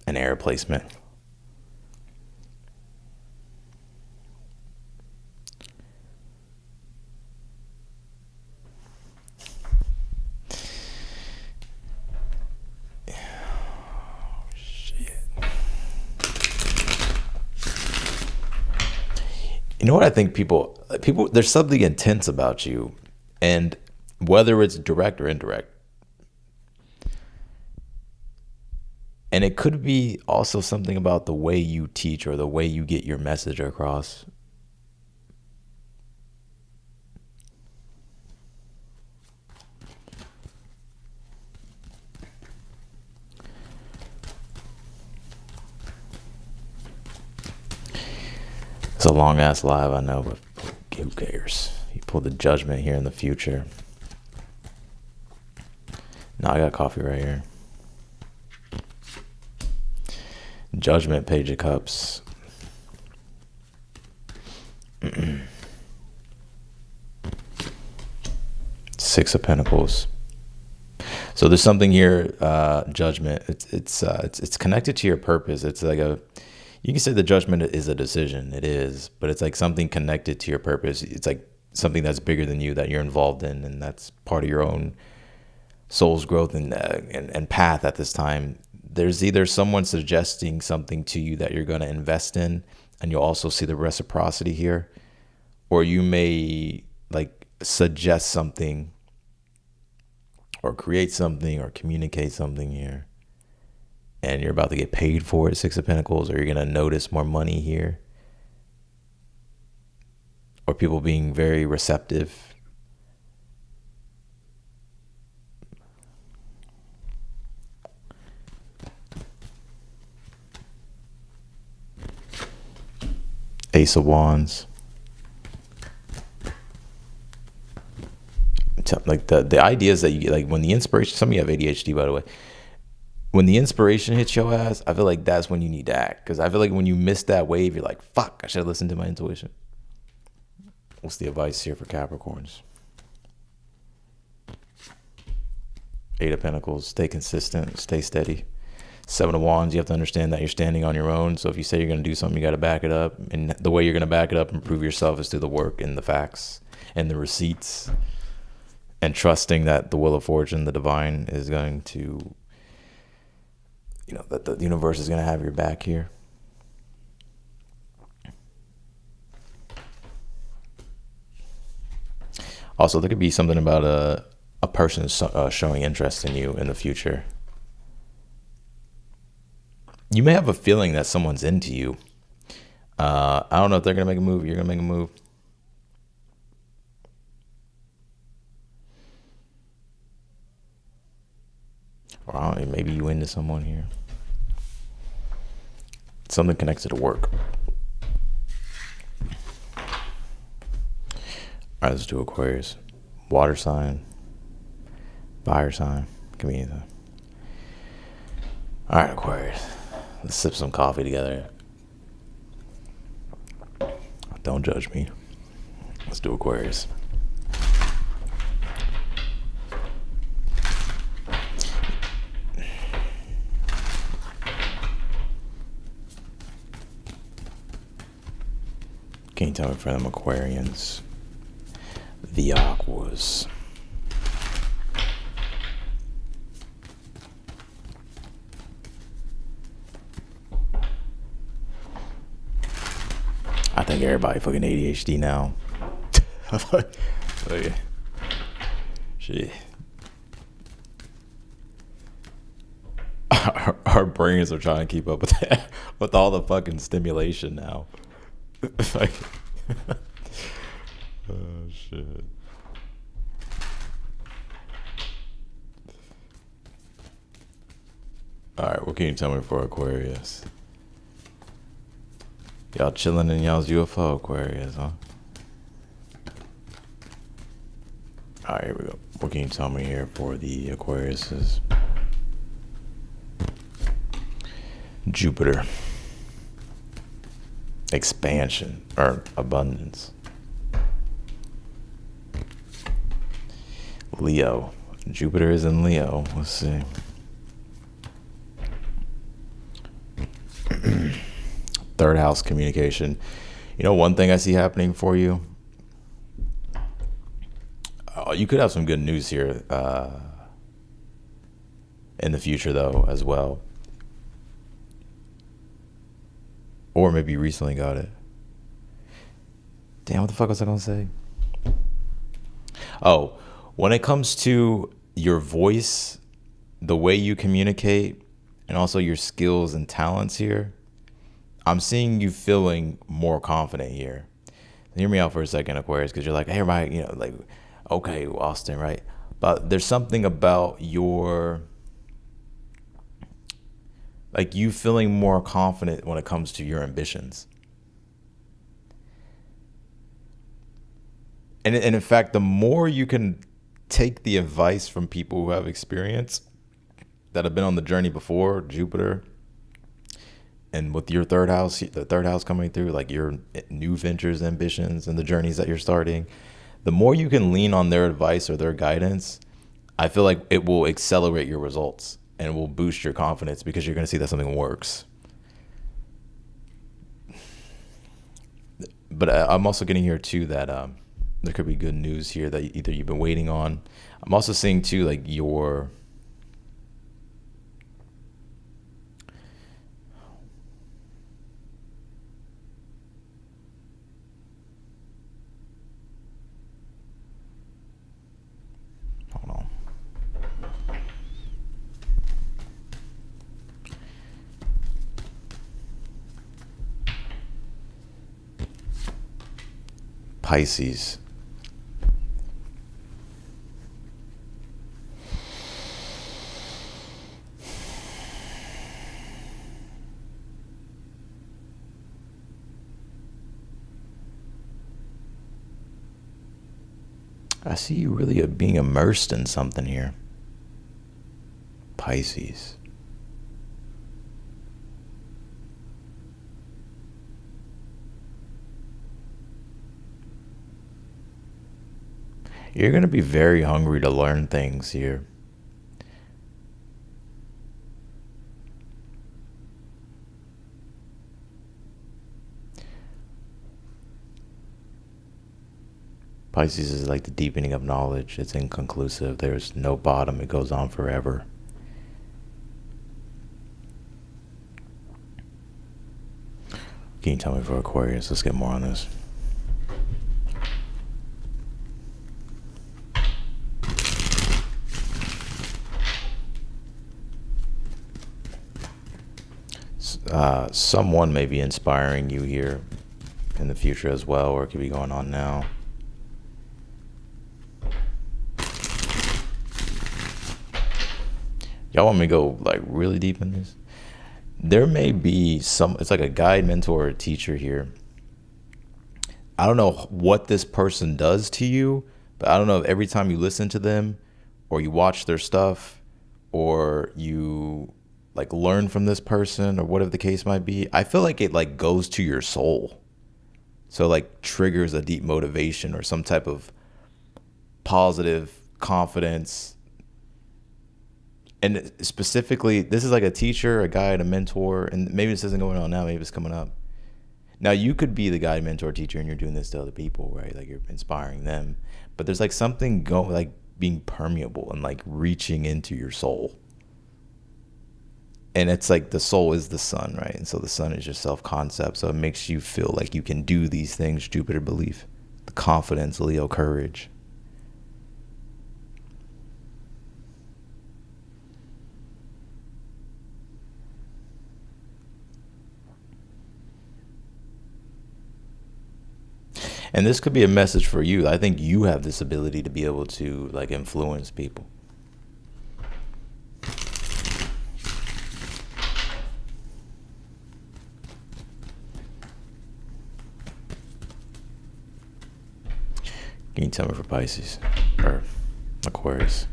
an air placement. You know what I think people, there's something intense about you, and whether it's direct or indirect, And it could be also something about the way you teach or the way you get your message across. It's a long ass live, I know, but who cares? He pulled the judgment here in the future. No, I got coffee right here. Judgment, Page of Cups. Six of Pentacles. So there's something here, judgment. It's connected to your purpose. It's like you can say the judgment is a decision. It is, but it's like something connected to your purpose. It's like something that's bigger than you that you're involved in, and that's part of your own soul's growth and path at this time. There's either someone suggesting something to you that you're going to invest in, and you'll also see the reciprocity here, or you may like suggest something or create something or communicate something here, and you're about to get paid for it, Six of Pentacles, or you're going to notice more money here, or people being very receptive. Ace of Wands. Like the ideas that you get, like when the inspiration, some of you have ADHD, by the way. When the inspiration hits your ass, I feel like that's when you need to act. Because I feel like when you miss that wave, you're like, fuck, I should have listened to my intuition. What's the advice here for Capricorns? Eight of Pentacles, stay consistent, stay steady. Seven of Wands, you have to understand that you're standing on your own. So if you say you're going to do something, you got to back it up. And the way you're going to back it up and prove yourself is through the work and the facts and the receipts. And trusting that the Wheel of Fortune, the divine, is going to, that the universe is going to have your back here. Also, there could be something about a person showing interest in you in the future. You may have a feeling that someone's into you. I don't know if they're going to make a move. You're going to make a move. Or maybe you into someone here. Something connected to work. All right, let's do Aquarius. Water sign. Fire sign. Give me anything. All right, Aquarius. Let's sip some coffee together. Don't judge me. Let's do Aquarius. Can you tell me for them Aquarians? The Aquas. I think everybody fucking ADHD now. Okay. Shit. Our brains are trying to keep up with that, with all the fucking stimulation now. Like, oh shit. All right, what can you tell me for Aquarius? Y'all chilling in y'all's UFO, Aquarius, huh? All right, here we go. What can you tell me here for the Aquariuses? Jupiter. Expansion or abundance. Leo. Jupiter is in Leo. Let's see. Third house, communication. One thing I see happening for you. You could have some good news here in the future, though, as well. Or maybe you recently got it. Damn, what the fuck was I gonna say? Oh, when it comes to your voice, the way you communicate, and also your skills and talents here. I'm seeing you feeling more confident here. Hear me out for a second, Aquarius, because you're like, hey, everybody, like, okay, Austin, right? But there's something about like you feeling more confident when it comes to your ambitions. And in fact, the more you can take the advice from people who have experience, that have been on the journey before, Jupiter, and with your third house, the third house coming through, like your new ventures, ambitions, and the journeys that you're starting, the more you can lean on their advice or their guidance, I feel like it will accelerate your results and will boost your confidence because you're going to see that something works. But I'm also getting here too that there could be good news here that either you've been waiting on. I'm also seeing too, like your hold on. Pisces. I see you really being immersed in something here. Pisces. You're going to be very hungry to learn things here. Pisces is like the deepening of knowledge. It's inconclusive. There's no bottom. It goes on forever. Can you tell me for Aquarius? Let's get more on this. Someone may be inspiring you here in the future as well, or it could be going on now. Y'all want me to go like really deep in this? There may be it's like a guide, mentor, or teacher here. I don't know what this person does to you, but I don't know if every time you listen to them or you watch their stuff or you like learn from this person or whatever the case might be, I feel like it like goes to your soul. So like triggers a deep motivation or some type of positive confidence. And specifically, this is like a teacher, a guide, a mentor, and maybe this isn't going on now, maybe it's coming up. Now you could be the guide, mentor, teacher, and you're doing this to other people, right? Like you're inspiring them. But there's like something like being permeable and like reaching into your soul. And it's like the soul is the sun, right? And so the sun is your self-concept. So it makes you feel like you can do these things, Jupiter belief, the confidence, Leo courage. And this could be a message for you. I think you have this ability to be able to like influence people. Can you tell me for Pisces or Aquarius?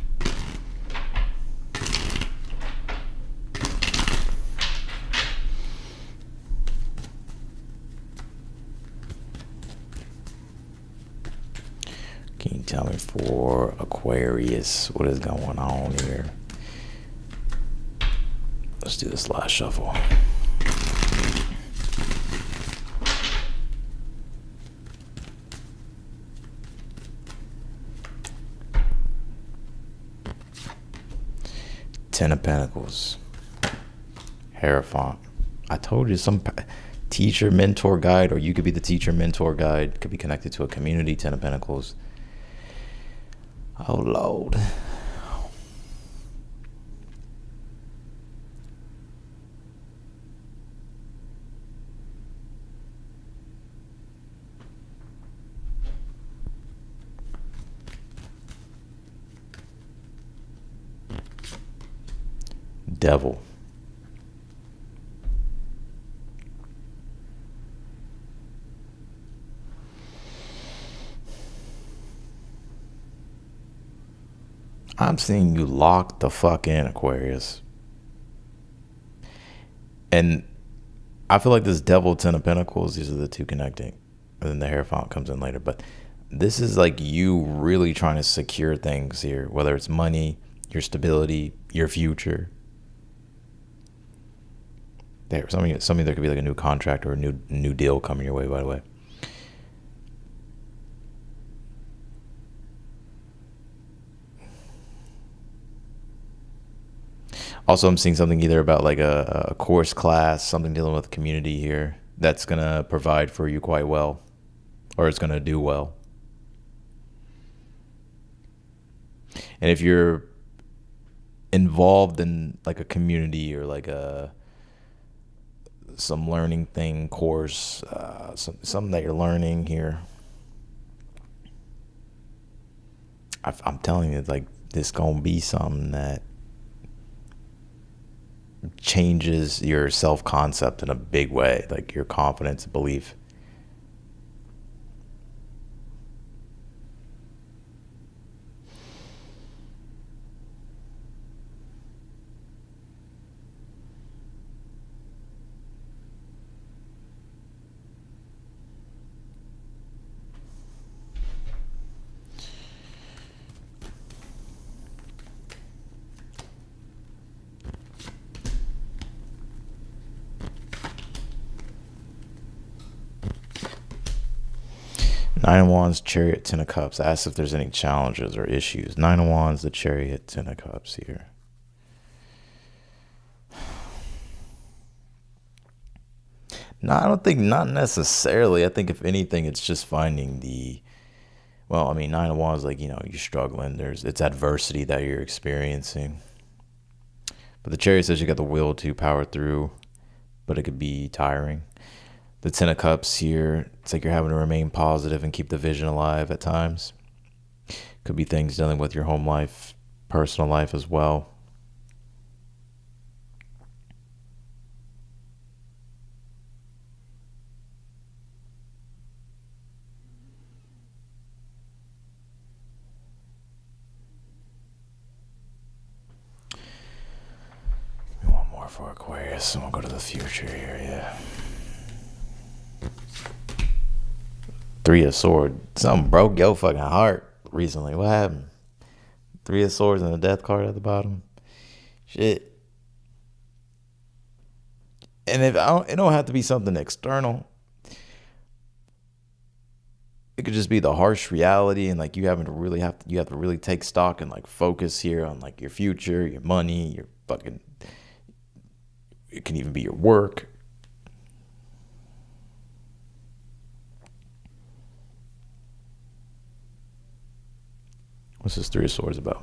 Can you tell me for Aquarius what is going on here? Let's do this last shuffle. Ten of Pentacles. Hierophant. I told you some teacher, mentor, guide, or you could be the teacher, mentor, guide. Could be connected to a community. Ten of Pentacles. Oh, Lord. devil. I'm seeing you locked the fuck in, Aquarius. And I feel like this devil, Ten of Pentacles, these are the two connecting. And then the Hierophant comes in later. But this is like you really trying to secure things here, whether it's money, your stability, your future. There, some of you, there could be like a new contract or a new deal coming your way, by the way. Also, I'm seeing something either about like a course class, something dealing with community here that's going to provide for you quite well, or it's going to do well. And if you're involved in like a community or like some learning thing, course, something that you're learning here, I'm telling you, like, this going to be something that changes your self-concept in a big way, like your confidence, belief. Nine of Wands, Chariot, Ten of Cups. Ask if there's any challenges or issues. Nine of Wands, the Chariot, Ten of Cups here. No, I don't think, not necessarily. I think if anything, it's just finding well, I mean, Nine of Wands, like, you're struggling. It's adversity that you're experiencing. But the Chariot says you got the will to power through, but it could be tiring. The Ten of Cups here, it's like you're having to remain positive and keep the vision alive at times. Could be things dealing with your home life, personal life as well. We want more for Aquarius, and we'll go to the future here, yeah. Three of Swords. Something broke your fucking heart recently. What happened? Three of Swords and the Death card at the bottom. Shit. And it don't have to be something external. It could just be the harsh reality, and like you have to really take stock and like focus here on like your future, your money, your fucking. It can even be your work. What's this Three of Swords about?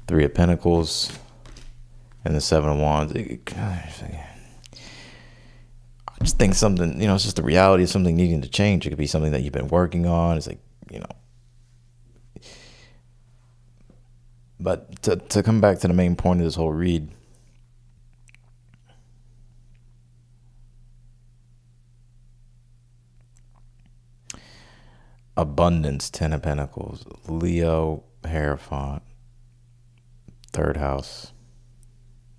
Three of Pentacles and the Seven of Wands. I just think something, it's just the reality of something needing to change. It could be something that you've been working on. It's like, But to come back to the main point of this whole read, abundance, Ten of Pentacles, Leo, Hierophant, third house,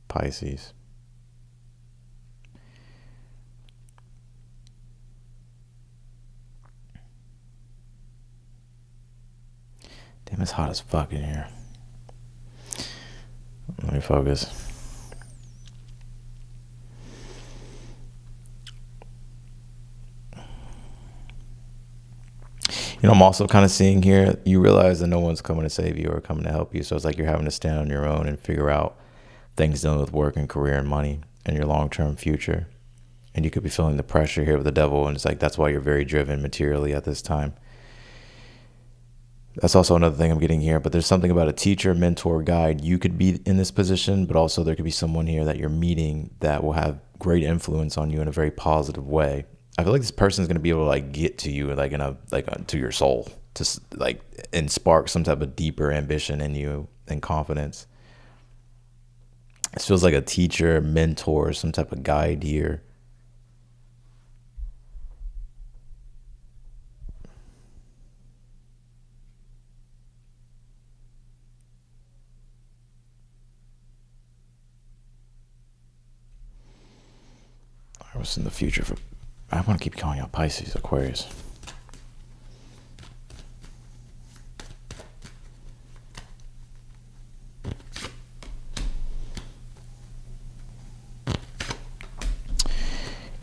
Pisces. Damn, it's hot as fuck in here. Let me focus. I'm also kind of seeing here, you realize that no one's coming to save you or coming to help you. So it's like you're having to stand on your own and figure out things dealing with work and career and money and your long-term future. And you could be feeling the pressure here with the Devil. And it's like, that's why you're very driven materially at this time. That's also another thing I'm getting here. But there's something about a teacher, mentor, guide. You could be in this position, but also there could be someone here that you're meeting that will have great influence on you in a very positive way. I feel like this person is going to be able to like get to you like to your soul. like and spark some type of deeper ambition in you and confidence. It feels like a teacher, mentor, some type of guide here. What's in the future for? I want to keep calling out Pisces, Aquarius.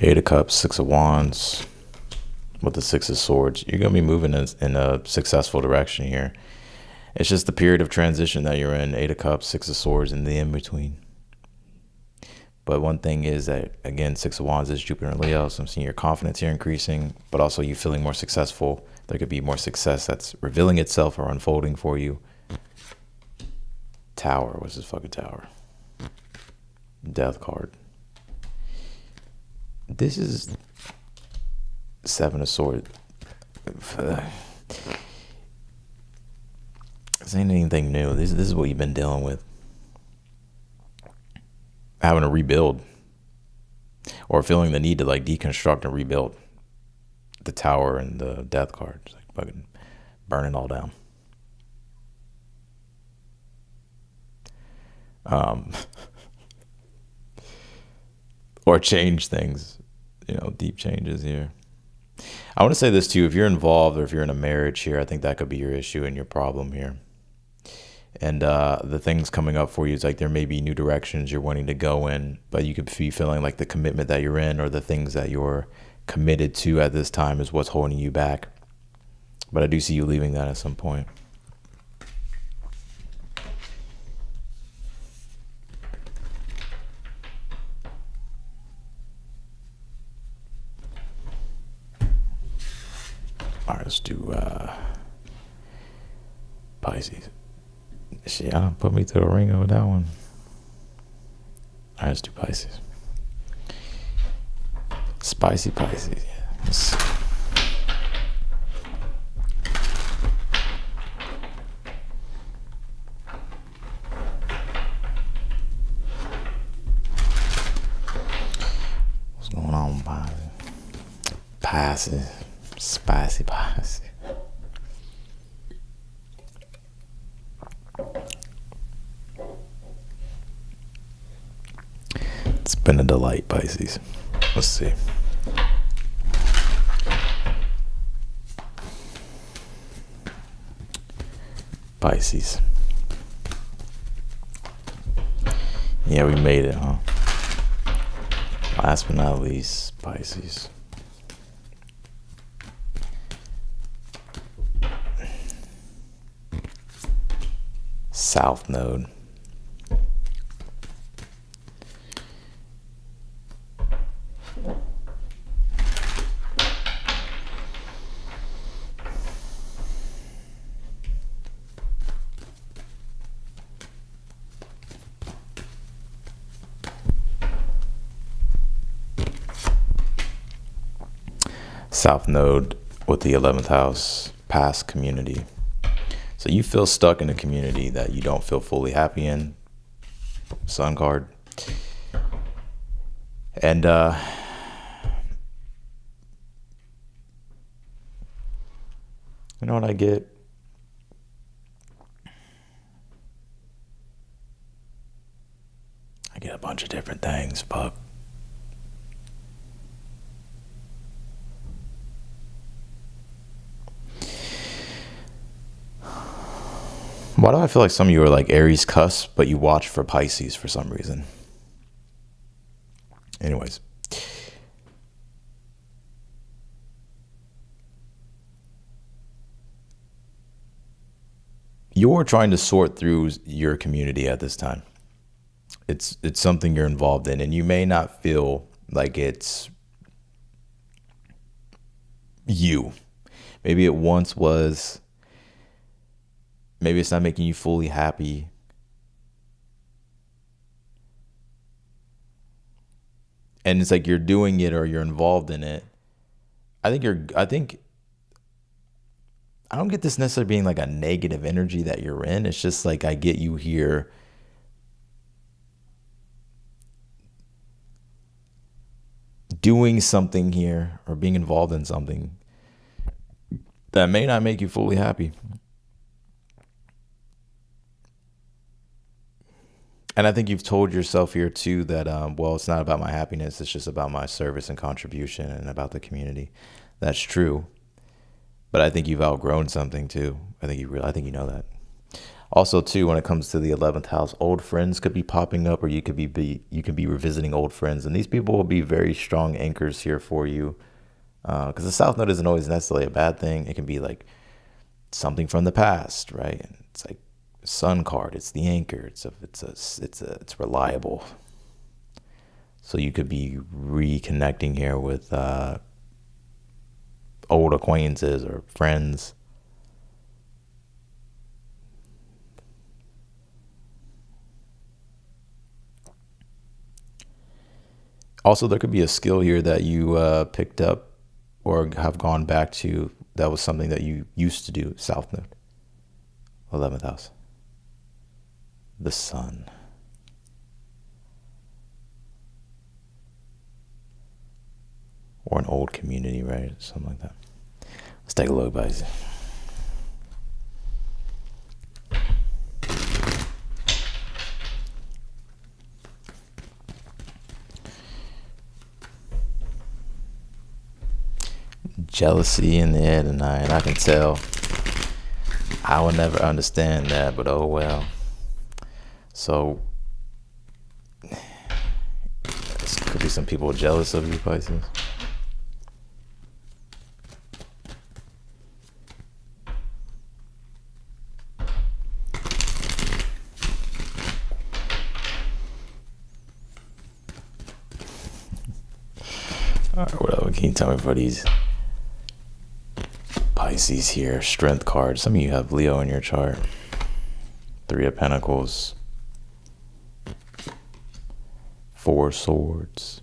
Eight of Cups, Six of Wands, with the Six of Swords. You're going to be moving in a successful direction here. It's just the period of transition that you're in. Eight of Cups, Six of Swords, and the in-between. But one thing is that, again, Six of Wands is Jupiter and Leo, so I'm seeing your confidence here increasing, but also you feeling more successful. There could be more success that's revealing itself or unfolding for you. Tower. What's this fucking Tower? Death card. This is Seven of Swords. This ain't anything new. This is what you've been dealing with. Having to rebuild. Or feeling the need to like deconstruct and rebuild. The Tower and the Death card. Just like fucking burn it all down. Or change things. You know, deep changes here. I want to say this too. If you're involved or if you're in a marriage here, I think that could be your issue and your problem here. And the things coming up for you is like there may be new directions you're wanting to go in, but you could be feeling like the commitment that you're in or the things that you're committed to at this time is what's holding you back. But I do see you leaving that at some point. All right, let's do Pisces. Shit, I don't put me to the ring with that one. All right, let's do Pisces. Spicy Pisces, yeah. Let's... What's going on, Pisces? Pisces. Spicy Pisces. It's been a delight, Pisces. Let's see. Pisces. Yeah, we made it, huh? Last but not least, Pisces. South Node. South Node with the 11th house, past community. So you feel stuck in a community that you don't feel fully happy in. Sun card. And you know what I get? I get a bunch of different things, fuck. Why do I feel like some of you are like Aries cusp, but you watch for Pisces for some reason? Anyways. You're trying to sort through your community at this time. It's something you're involved in, and you may not feel like it's you. Maybe it once was. Maybe it's not making you fully happy. And it's like you're doing it or you're involved in it. I think I don't get this necessarily being like a negative energy that you're in. It's just like I get you here doing something here or being involved in something that may not make you fully happy. And I think you've told yourself here too that, well, it's not about my happiness. It's just about my service and contribution and about the community. That's true. But I think you've outgrown something too. I think you know that. Also, too, when it comes to the 11th house, old friends could be popping up, or you could be revisiting old friends, and these people will be very strong anchors here for you. Because the South Node isn't always necessarily a bad thing. It can be like something from the past, right? And it's like Sun card. It's the anchor. It's reliable. So you could be reconnecting here with old acquaintances or friends. Also, there could be a skill here that you picked up or have gone back to that was something that you used to do. South Node, 11th house, the sun. Or an old community, right? Something like that. Let's take a look, guys. Jealousy in the air tonight. I can tell. I will never understand that, but oh well. So, could be some people jealous of you, Pisces. All right, whatever. Can you tell me for these Pisces here? Strength card. Some of you have Leo in your chart. 3 of Pentacles. 4 swords.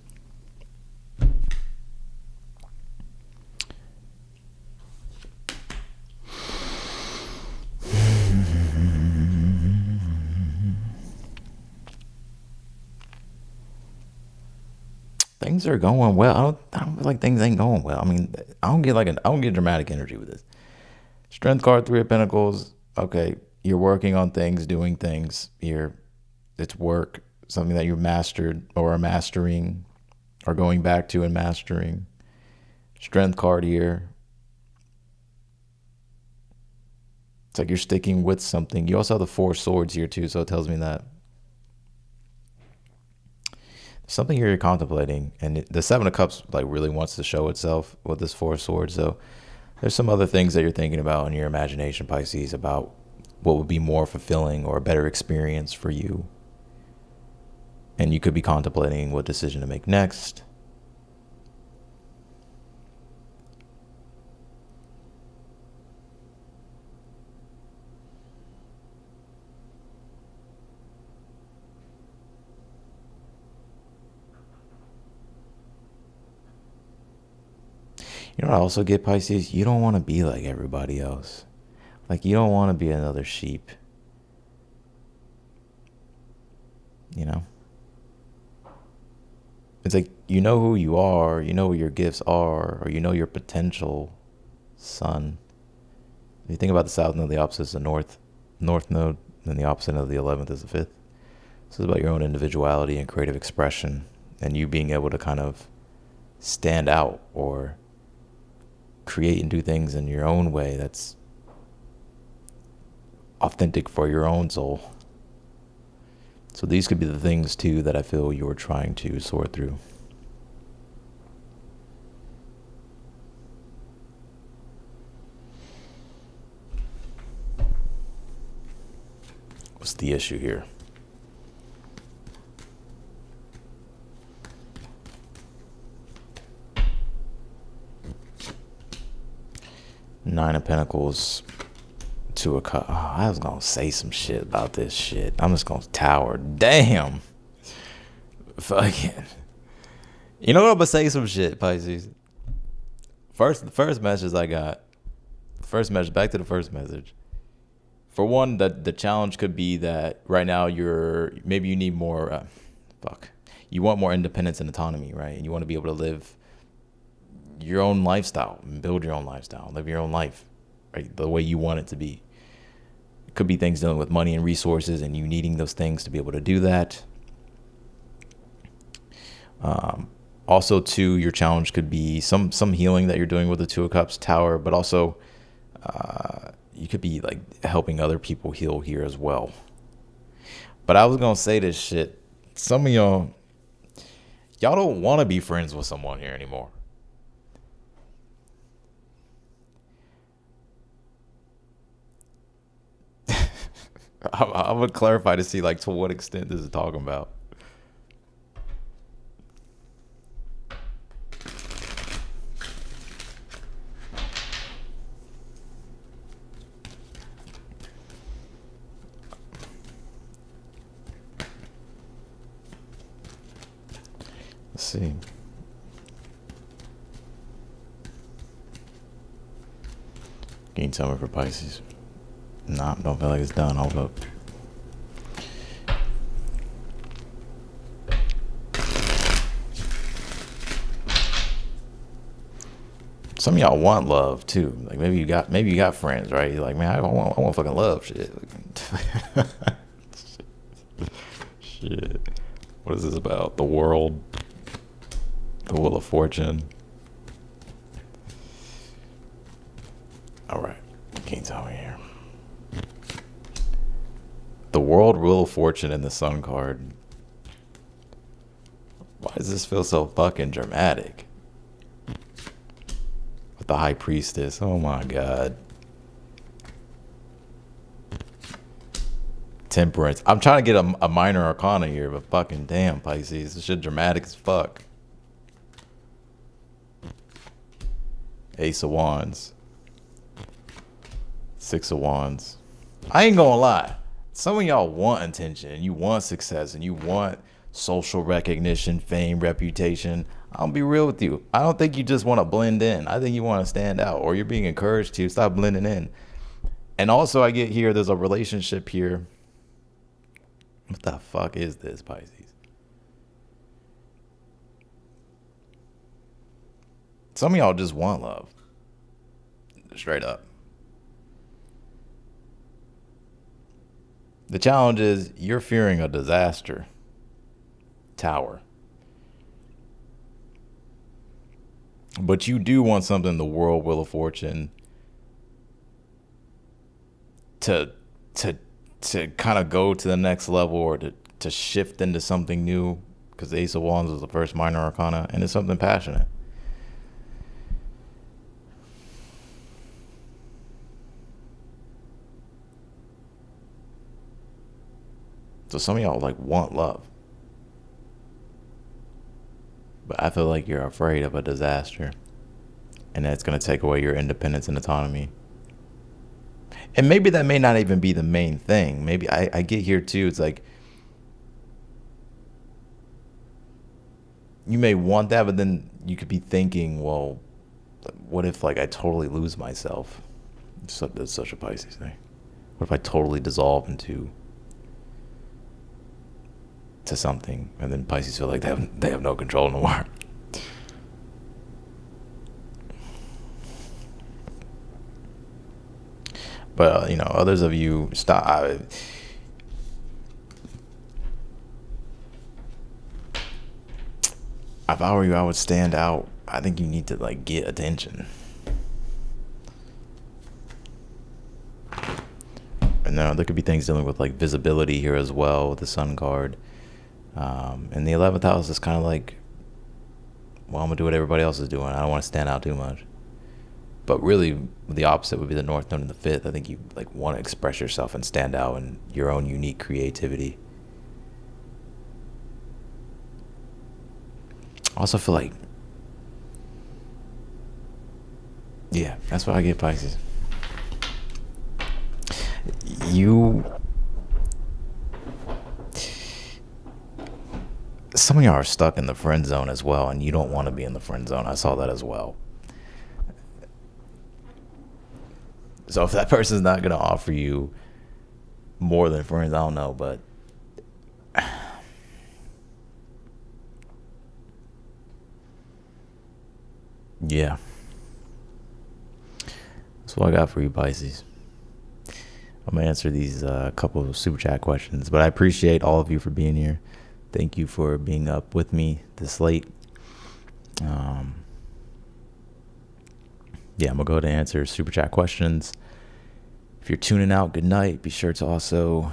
Things are going well. I don't feel like things ain't going well. I mean, I don't get dramatic energy with this. Strength card, 3 of Pentacles. Okay, you're working on things, doing things here. It's work, something that you mastered or are mastering or going back to and mastering. Strength card here. It's like you're sticking with something. You also have the 4 swords here too, so it tells me that something here you're contemplating, and the 7 of Cups like really wants to show itself with this 4 swords. So there's some other things that you're thinking about in your imagination, Pisces, about what would be more fulfilling or a better experience for you. And you could be contemplating what decision to make next. You know what I also get, Pisces? You don't want to be like everybody else. Like, you don't want to be another sheep. You know? It's like, you know who you are, you know what your gifts are, or you know your potential, sun. If you think about the South Node, the opposite is the North Node, and the opposite of the 11th is the 5th. So it's about your own individuality and creative expression, and you being able to kind of stand out or create and do things in your own way that's authentic for your own soul. So these could be the things too that I feel you're trying to sort through. What's the issue here? Nine of Pentacles, 2 of Cups. Oh, I was gonna say some shit about this shit. I'm just gonna tower. Damn. Fucking. You know what? I'm gonna say some shit, Pisces. The first message I got First message. Back to the first message. For one, that the challenge could be that right now maybe you need more. Fuck. You want more independence and autonomy, right? And you want to be able to live your own lifestyle, and build your own lifestyle, live your own life, right? The way you want it to be. It could be things dealing with money and resources, and you needing those things to be able to do that. Also, too, your challenge could be some healing that you're doing with the Two of Cups Tower, but also you could be like helping other people heal here as well. But I was gonna say this shit. Some of y'all don't want to be friends with someone here anymore. I'm gonna clarify to see like to what extent this is talking about. Let's see. Can you tell me for Pisces? Nah, don't feel like it's done. Hold up. Some of y'all want love too. Like maybe you got friends, right? You're like, man, I want fucking love, shit. Shit. What is this about? The world, the Wheel of Fortune. All right, can you tell me here? The World, Wheel of Fortune, and the Sun card. Why does this feel so fucking dramatic? With the High Priestess. Oh my God. Temperance. I'm trying to get a minor arcana here, but fucking damn, Pisces. This shit dramatic as fuck. Ace of Wands. Six of Wands. I ain't gonna lie. Some of y'all want attention and you want success and you want social recognition, fame, reputation. I'll be real with you. I don't think you just want to blend in. I think you want to stand out, or you're being encouraged to stop blending in. And also I get here, there's a relationship here. What the fuck is this, Pisces? Some of y'all just want love. Straight up. The challenge is you're fearing a disaster. Tower. But you do want something in the world, Wheel of Fortune, to kind of go to the next level, or to shift into something new, because the Ace of Wands is the first minor arcana, and it's something passionate. So some of y'all like want love. But I feel like you're afraid of a disaster. And that's going to take away your independence and autonomy. And maybe that may not even be the main thing. Maybe I get here too. It's like, you may want that, but then you could be thinking, well, what if like I totally lose myself? That's such a Pisces thing. What if I totally dissolve into something, and then Pisces feel like they have no control no more. But others of you stop. If I were you, I would stand out. I think you need to like get attention. And now there could be things dealing with like visibility here as well with the Sun card. And the 11th house is kind of like, well, I'm gonna do what everybody else is doing. I don't want to stand out too much. But really, the opposite would be the North Node and the 5th. I think you like want to express yourself and stand out in your own unique creativity. I also feel like, yeah, that's what I get, Pisces. Some of y'all are stuck in the friend zone as well, and you don't want to be in the friend zone. I saw that as well. So if that person's not gonna offer you more than friends, I don't know, but yeah, that's what I got for you, Pisces. I'm gonna answer these couple of super chat questions, but I appreciate all of you for being here. Thank you for being up with me this late. Yeah, I'm gonna go to answer super chat questions. If you're tuning out, good night. Be sure to also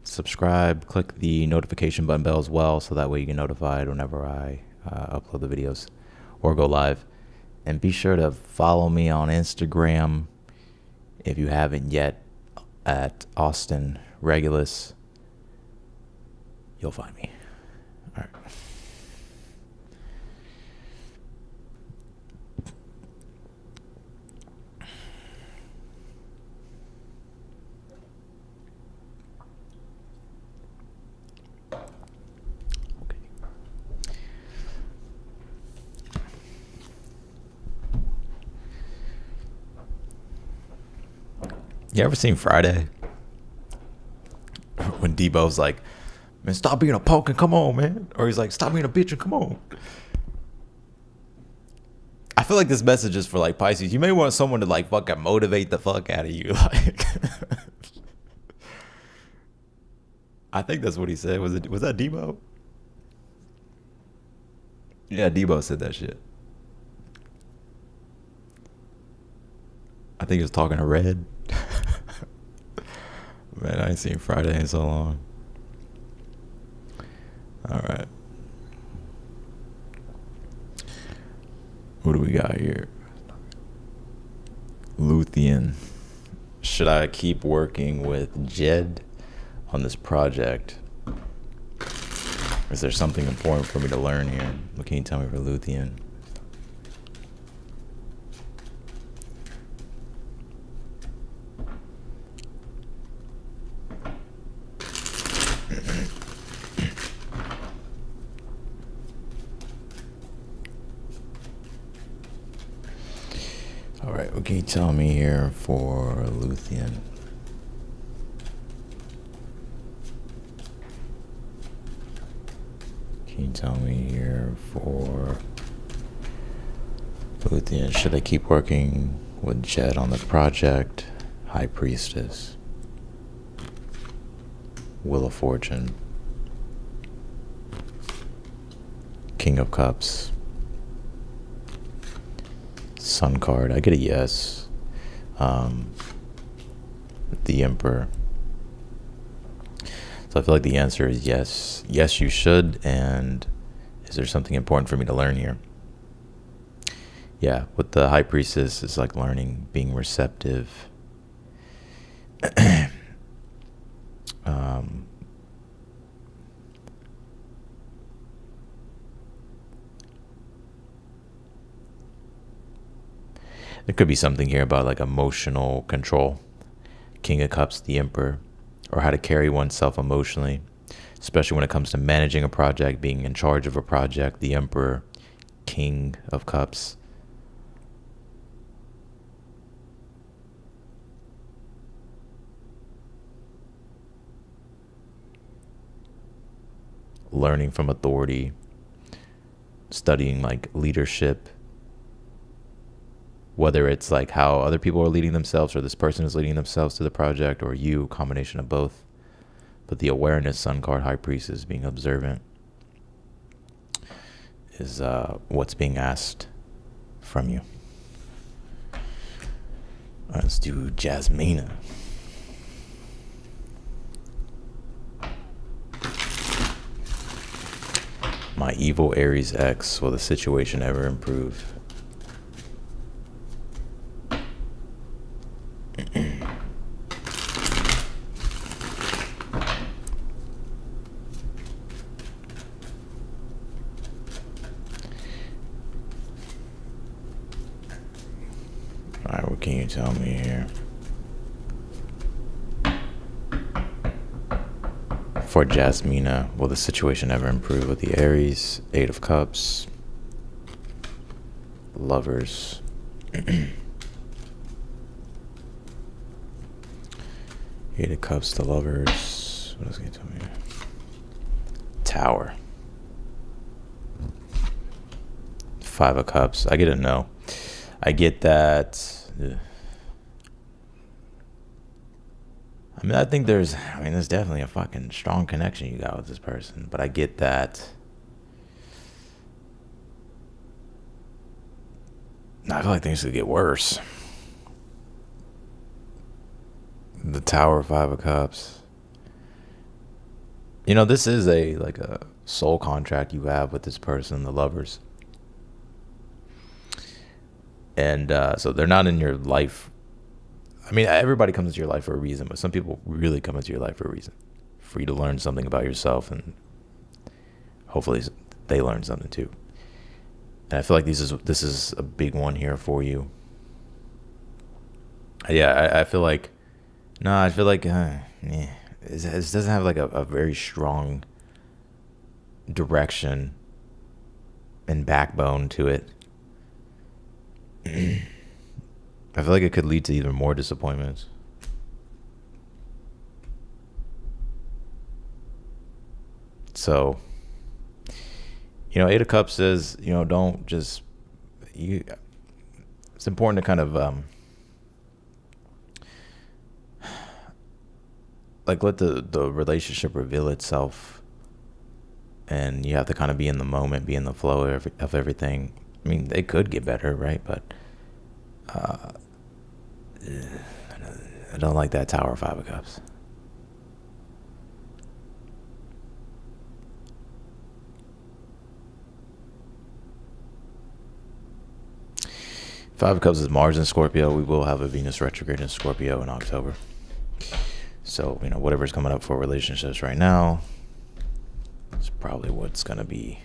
subscribe, click the notification button bell as well, so that way you get notified whenever I upload the videos or go live. And be sure to follow me on Instagram if you haven't yet, at Austin Regulus. You'll find me. All right. You ever seen Friday? When Debo's like, man, stop being a punk and come on, man. Or he's like, stop being a bitch and come on. I feel like this message is for like Pisces. You may want someone to like fucking motivate the fuck out of you. Like, I think that's what he said. Was that Debo? Yeah, Debo said that shit. I think he was talking to Red. Man, I ain't seen Friday in so long. All right. What do we got here? Luthien. Should I keep working with Jed on this project? Is there something important for me to learn here? What can you tell me for Luthien? All right, what can you tell me here for Luthien? Can you tell me here for Luthien? Should I keep working with Jed on the project? High Priestess. Wheel of Fortune. King of Cups. Sun card. I get a yes. The Emperor. So I feel like the answer is yes. Yes, you should. And is there something important for me to learn here? Yeah, with the High Priestess, it's like learning, being receptive. There could be something here about like emotional control. King of Cups, the Emperor, or how to carry oneself emotionally, especially when it comes to managing a project, being in charge of a project, the Emperor, King of Cups. Learning from authority, studying like leadership, whether it's like how other people are leading themselves or this person is leading themselves to the project or you, combination of both. But the awareness, Sun card, High Priestess, being observant is what's being asked from you. All right, let's do Jasmina. My evil Aries ex, will the situation ever improve? Alright, what can you tell me here? For Jasmina, will the situation ever improve with the Aries, Eight of Cups, Lovers? Eight of Cups, the Lovers. What else can you tell me? Tower. Five of Cups. I get a no. I get that. I mean, there's definitely a fucking strong connection you got with this person, but I get that. I feel like things could get worse. The Tower, Five of Cups. You know, this is a soul contract you have with this person, the Lovers. And so they're not in your life. I mean, everybody comes into your life for a reason, but some people really come into your life for a reason. For you to learn something about yourself, and hopefully they learn something too. And I feel like this is a big one here for you. Yeah, I feel like... No, I feel like... It doesn't have like a very strong direction and backbone to it. I feel like it could lead to even more disappointments. So, Eight of Cups says, don't just... It's important to kind of... let the relationship reveal itself, and you have to kind of be in the moment, be in the flow of everything. I mean, they could get better, right? But I don't like that Tower, Five of Cups. Five of Cups is Mars in Scorpio. We will have a Venus retrograde in Scorpio in October. So, whatever's coming up for relationships right now is probably what's going to be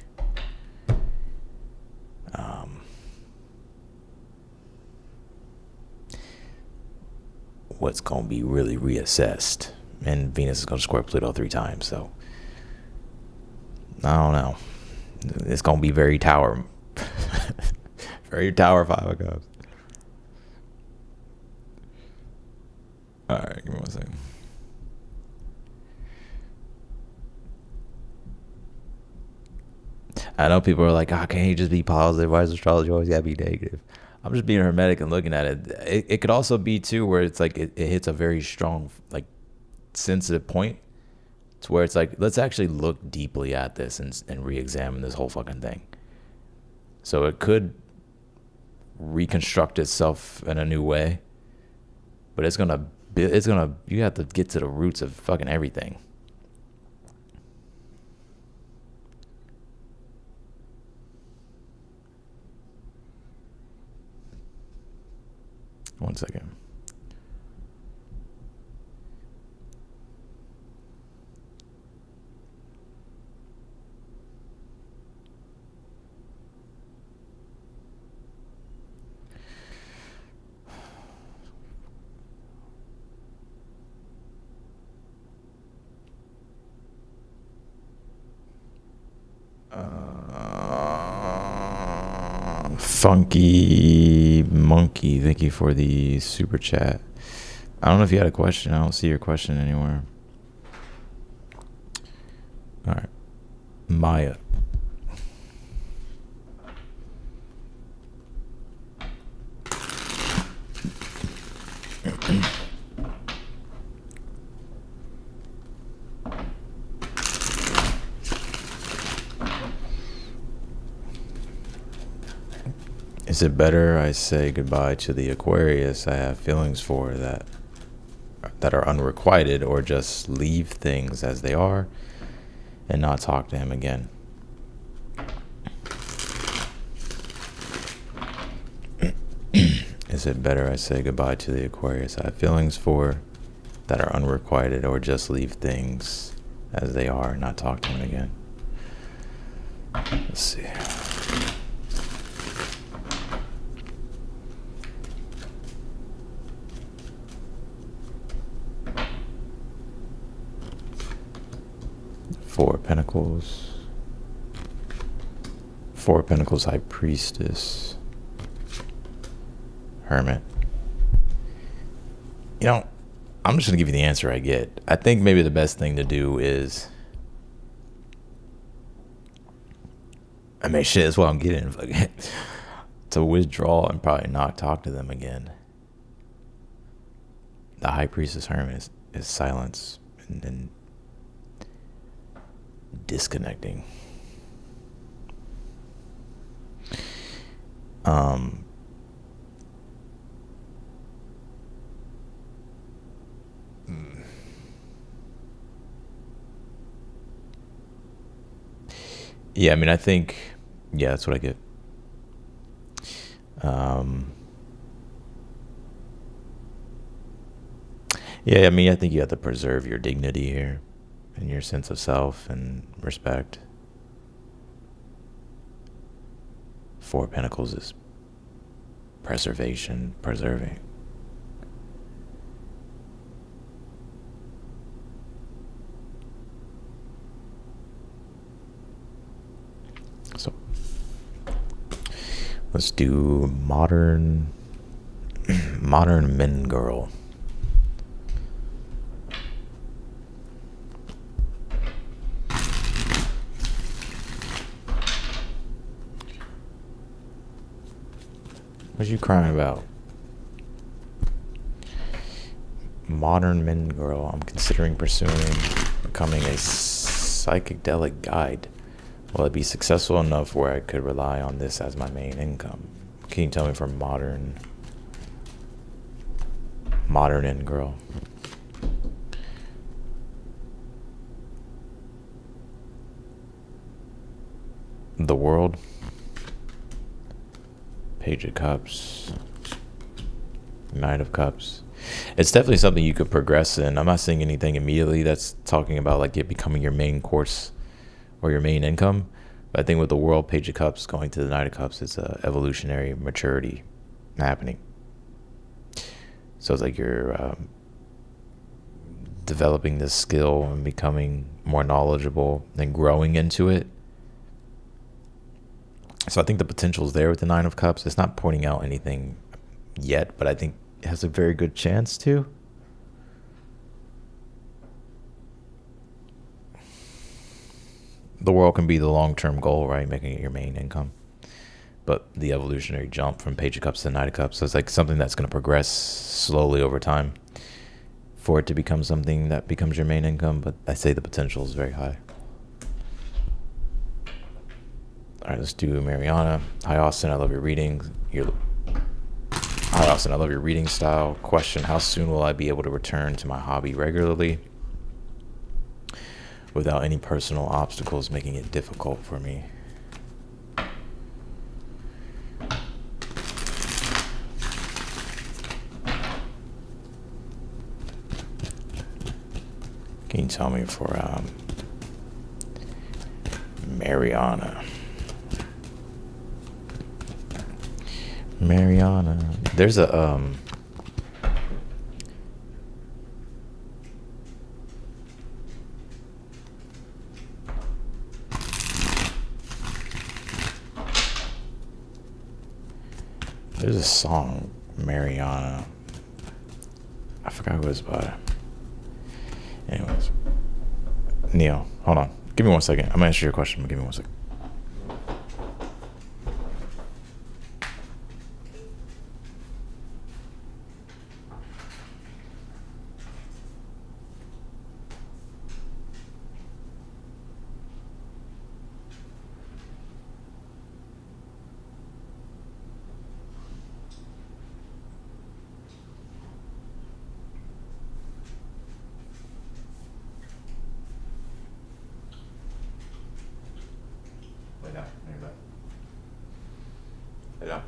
what's going to be really reassessed. And Venus is going to square Pluto 3 times. So, I don't know. It's going to be very Tower. Very Tower, Five of Cups. All right, give me 1 second. I know people are like, can't you just be positive? Why does astrology always gotta be negative? I'm just being hermetic and looking at it. It could also be too where it's like it hits a very strong, sensitive point to where it's like, let's actually look deeply at this and re-examine this whole fucking thing. So it could reconstruct itself in a new way, but you have to get to the roots of fucking everything. One second. Funky Monkey, thank you for the super chat. I don't know if you had a question. I don't see your question anywhere. All right. Maya. Is it better I say goodbye to the Aquarius I have feelings for that are unrequited, or just leave things as they are and not talk to him again? Is it better I say goodbye to the Aquarius I have feelings for that are unrequited, or just leave things as they are and not talk to him again? Let's see. Four of Pentacles, High Priestess, Hermit. I'm just gonna give you the answer I get. I think maybe the best thing to do is, I mean, shit, that's what I'm getting. To withdraw and probably not talk to them again. The high priestess Herman is silence and disconnecting. Yeah, I mean, I think, yeah, that's what I get. Yeah, I mean, I think you have to preserve your dignity here and your sense of self and respect. Four of Pentacles is preservation, preserving. So let's do modern men girl. What you crying about? Modern men girl. I'm considering pursuing becoming a psychedelic guide. Will I be successful enough where I could rely on this as my main income? Can you tell me for modern end girl? The World. Page of Cups. Knight of Cups. It's definitely something you could progress in. I'm not saying anything immediately that's talking about like it becoming your main course or your main income. But I think with the World, Page of Cups going to the Knight of Cups, it's a evolutionary maturity happening. So it's like you're developing this skill and becoming more knowledgeable and growing into it. So I think the potential is there with the Nine of Cups. It's not pointing out anything yet, but I think it has a very good chance to. The World can be the long-term goal, right? Making it your main income. But the evolutionary jump from Page of Cups to Knight of Cups is like something that's going to progress slowly over time for it to become something that becomes your main income. But I say the potential is very high. All right, let's do Mariana. Hi, Austin. I love your reading. Hi, Austin. I love your reading style. Question: how soon will I be able to return to my hobby regularly without any personal obstacles making it difficult for me? Can you tell me for Mariana? Mariana. There's a there's a song, Mariana. I forgot who it was by. Anyways. Neil, hold on. Give me 1 second. I'm gonna answer your question, but give me 1 second. Yeah.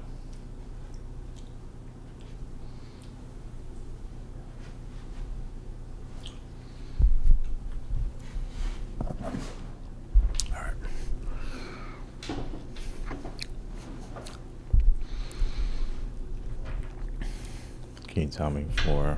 All right. Can you tell me for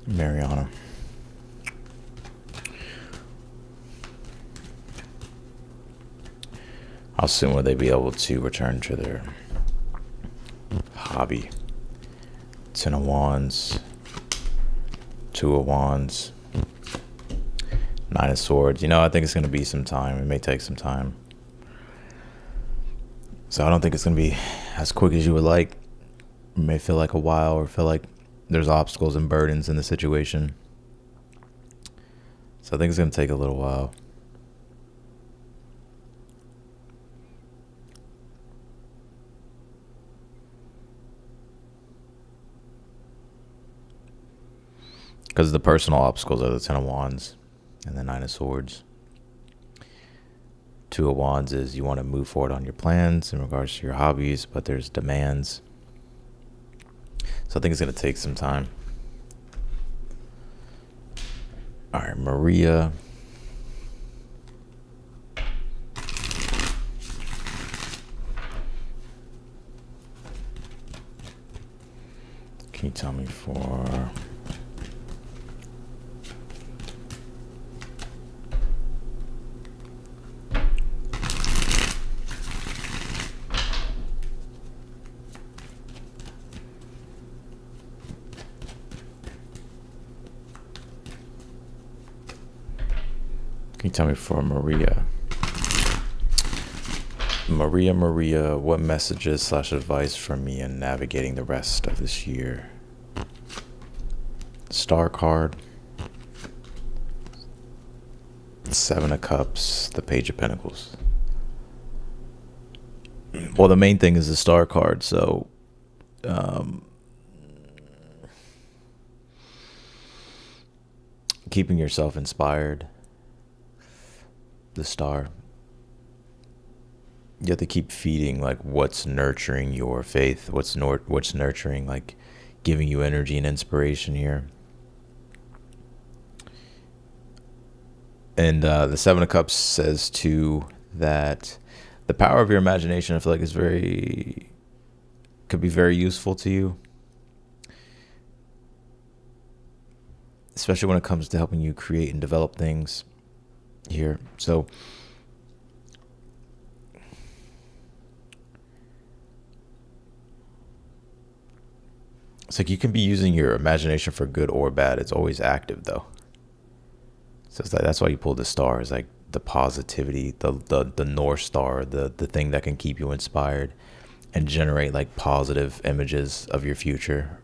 Mariana? How soon will they be able to return to their hobby? 10 of Wands, 2 of Wands, 9 of Swords. I think it's going to be some time. It may take some time. So I don't think it's going to be as quick as you would like. It may feel like a while, or feel like there's obstacles and burdens in the situation. So I think it's going to take a little while. Because the personal obstacles are the 10 of Wands and the 9 of Swords. 2 of Wands is you want to move forward on your plans in regards to your hobbies, but there's demands. So I think it's going to take some time. All right, Maria. Can you tell me for... Can you tell me for Maria? Maria, what messages / advice for me in navigating the rest of this year? Star card, 7 of Cups, the Page of Pentacles. Well, the main thing is the Star card, so keeping yourself inspired. The Star. You have to keep feeding like what's nurturing your faith, what's nurturing, like giving you energy and inspiration here. And the 7 of Cups says too that the power of your imagination, I feel like, could be very useful to you, especially when it comes to helping you create and develop things here. So it's like you can be using your imagination for good or bad. It's always active though. So it's like, that's why you pull the Star, is like the positivity, the North Star, the thing that can keep you inspired and generate like positive images of your future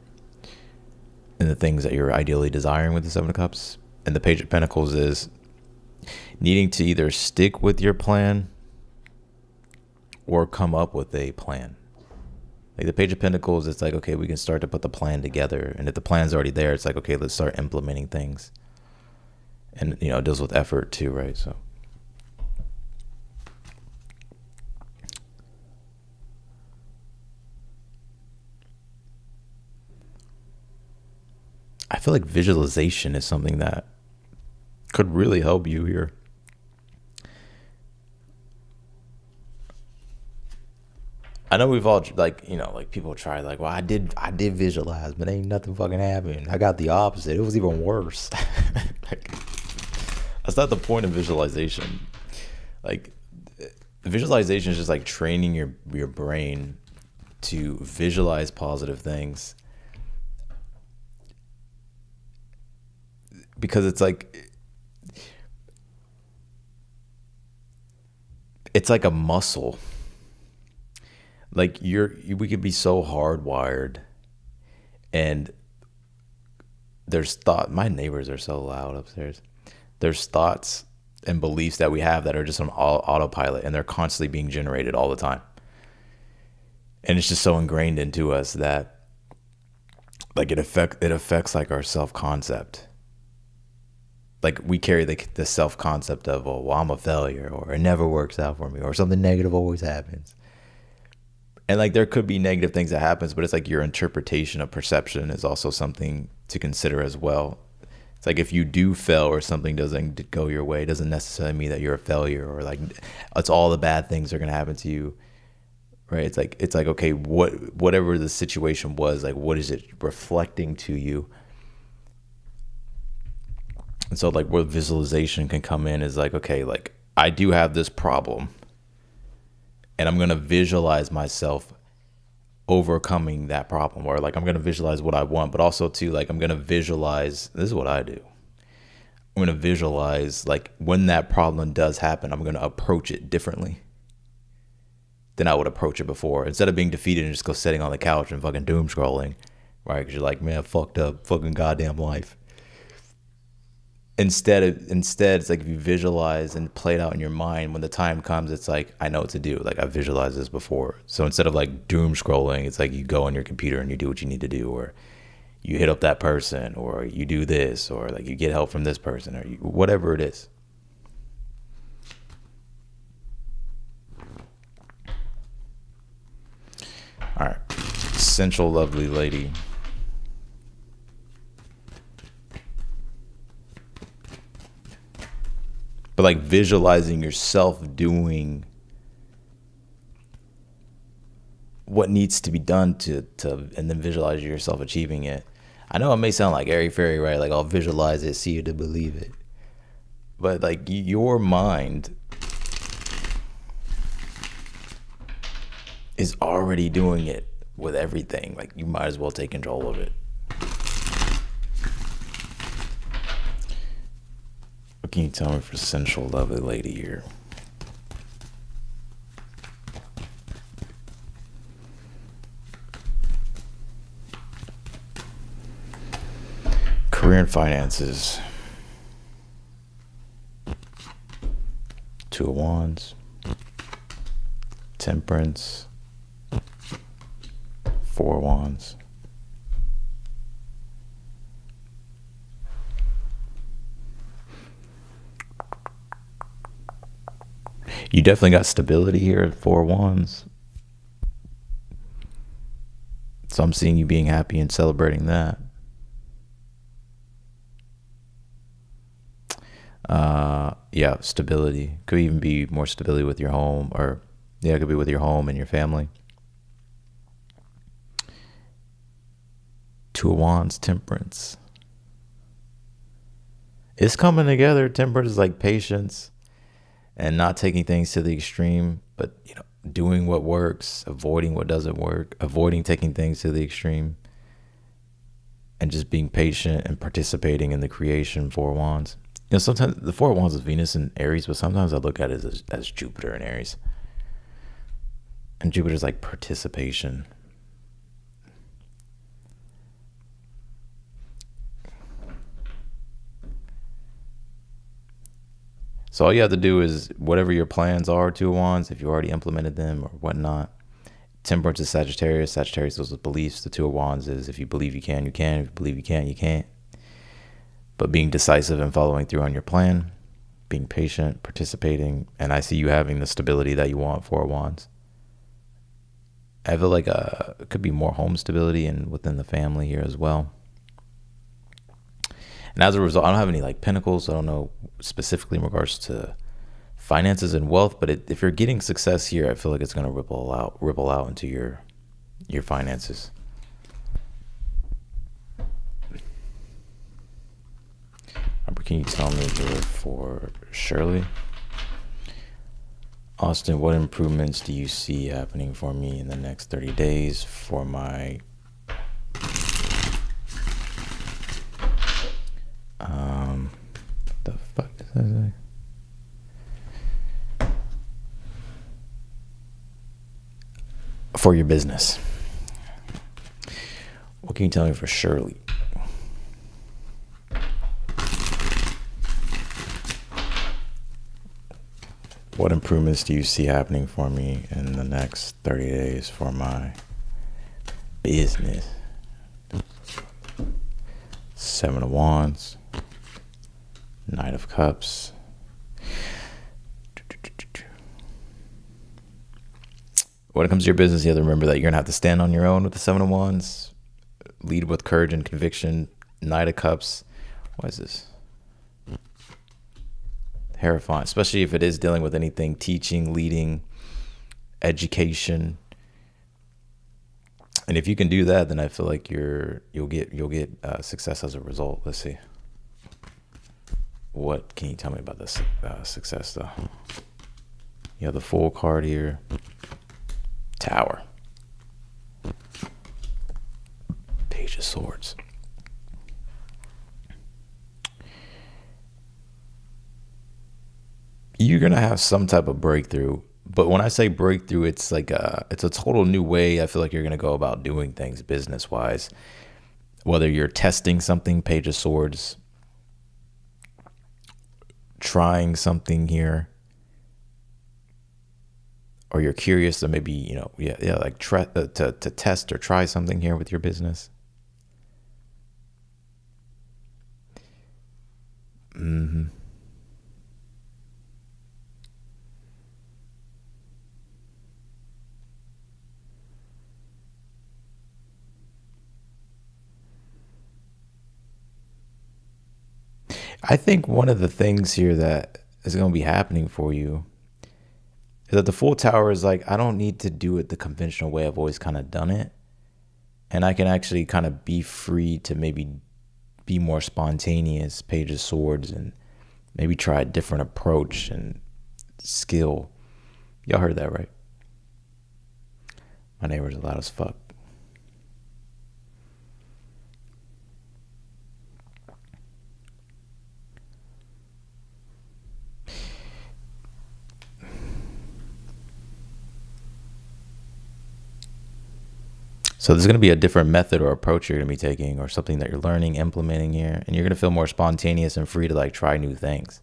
and the things that you're ideally desiring with the 7 of Cups. And the Page of Pentacles is needing to either stick with your plan or come up with a plan. Like the Page of Pentacles, it's like, okay, we can start to put the plan together. And if the plan's already there, it's like, okay, let's start implementing things. And, it deals with effort too, right? So I feel like visualization is something that could really help you here. I know we've all like people try like, well, I did visualize, but ain't nothing fucking happened. I got the opposite. It was even worse. Like, that's not the point of visualization. Like, visualization is just like training your brain to visualize positive things, because it's like a muscle. Like we could be so hardwired, and there's my neighbors are so loud upstairs. There's thoughts and beliefs that we have that are just on autopilot, and they're constantly being generated all the time. And it's just so ingrained into us that like it affects like our self-concept. Like we carry the self-concept of, oh, well, I'm a failure, or it never works out for me, or something negative always happens. And like there could be negative things that happens, but it's like your interpretation of perception is also something to consider as well. It's like if you do fail or something doesn't go your way, it doesn't necessarily mean that you're a failure, or like it's all the bad things are going to happen to you, right? It's like okay, whatever the situation was, like what is it reflecting to you? And so like where visualization can come in is like, okay, like I do have this problem, and I'm gonna visualize myself overcoming that problem, or like I'm gonna visualize what I want, but also too like I'm gonna visualize. This is what I do. I'm gonna visualize like when that problem does happen, I'm gonna approach it differently than I would approach it before. Instead of being defeated and just go sitting on the couch and fucking doom scrolling, right? Because you're like, man, fucked up, fucking goddamn life. Instead, it's like if you visualize and play it out in your mind, when the time comes, it's like, I know what to do. Like I visualized this before. So instead of like doom scrolling, it's like you go on your computer and you do what you need to do, or you hit up that person, or you do this, or like you get help from this person, or whatever it is. All right. Essential lovely lady. But like visualizing yourself doing what needs to be done to and then visualize yourself achieving it. I know it may sound like airy fairy, right? Like I'll visualize it, see it to believe it. But like your mind is already doing it with everything. Like you might as well take control of it. What can you tell me for sensual lovely lady here? Career and finances. Two of Wands. Temperance. Four of Wands. You definitely got stability here at Four of Wands. So I'm seeing you being happy and celebrating that. Yeah, stability. Could even be more stability with your home, or yeah, it could be with your home and your family. Two of Wands, Temperance. It's coming together. Temperance is like patience and not taking things to the extreme, but you know, doing what works, avoiding what doesn't work, avoiding taking things to the extreme, and just being patient and participating in the creation. Four of Wands. You know, sometimes the Four of Wands is Venus and Aries, but sometimes I look at it as Jupiter and Aries. And Jupiter's like participation. So all you have to do is whatever your plans are, Two of Wands, if you already implemented them or whatnot. Temperance is Sagittarius. Sagittarius is with beliefs. The Two of Wands is if you believe you can, you can. If you believe you can't, you can't. But being decisive and following through on your plan, being patient, participating, and I see you having the stability that you want. Four of Wands. I feel like it could be more home stability and within the family here as well. And as a result, I don't have any like pentacles. So I don't know specifically in regards to finances and wealth, but if you're getting success here, I feel like it's going to ripple out into your finances. Can you tell me here for Shirley? Austin, what improvements do you see happening for me in the next 30 days for my the fuck does that say? For your business. What can you tell me for Shirley? What improvements do you see happening for me in the next 30 days for my business? Seven of Wands. Knight of Cups. When it comes to your business, you have to remember that you're going to have to stand on your own with the Seven of Wands. Lead with courage and conviction. Knight of Cups. What is this? Terrifying, especially if it is dealing with anything teaching, leading, education. And if you can do that, then I feel like you'll get success as a result. Let's see. What can you tell me about this success though? You have the Fool card here. Tower. Page of Swords. You're gonna have some type of breakthrough, but when I say breakthrough, it's like it's a total new way I feel like you're gonna go about doing things business wise. Whether you're testing something, Page of Swords, trying something here, or you're curious to maybe, like to test or try something here with your business. I think one of the things here that is going to be happening for you is that the Full Tower is like, I don't need to do it the conventional way I've always kind of done it. And I can actually kind of be free to maybe be more spontaneous, Page of Swords, and maybe try a different approach and skill. Y'all heard that, right? My neighbor's loud as fuck. So there's going to be a different method or approach you're going to be taking, or something that you're learning, implementing here, and you're going to feel more spontaneous and free to like try new things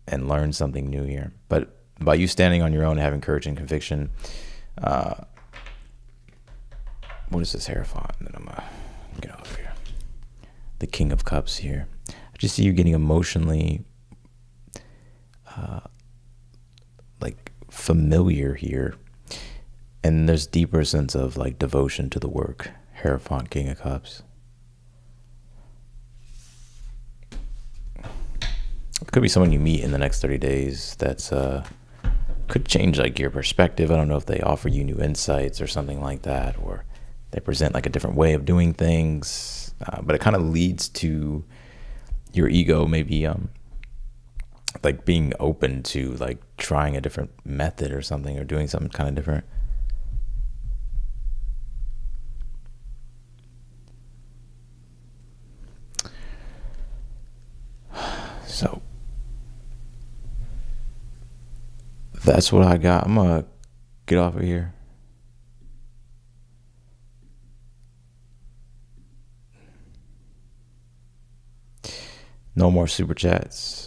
and learn something new here. But by you standing on your own and having courage and conviction, what is this Hierophant? And then I'm gonna get over here. The King of Cups here. I just see you getting emotionally like familiar here. And there's deeper sense of like devotion to the work. Hierophant, King of Cups. It could be someone you meet in the next 30 days that's could change like your perspective. I don't know if they offer you new insights or something like that, or they present like a different way of doing things. But it kind of leads to your ego maybe like being open to like trying a different method or something, or doing something kind of different. So that's what I got. I'm gonna get off of here. No more super chats.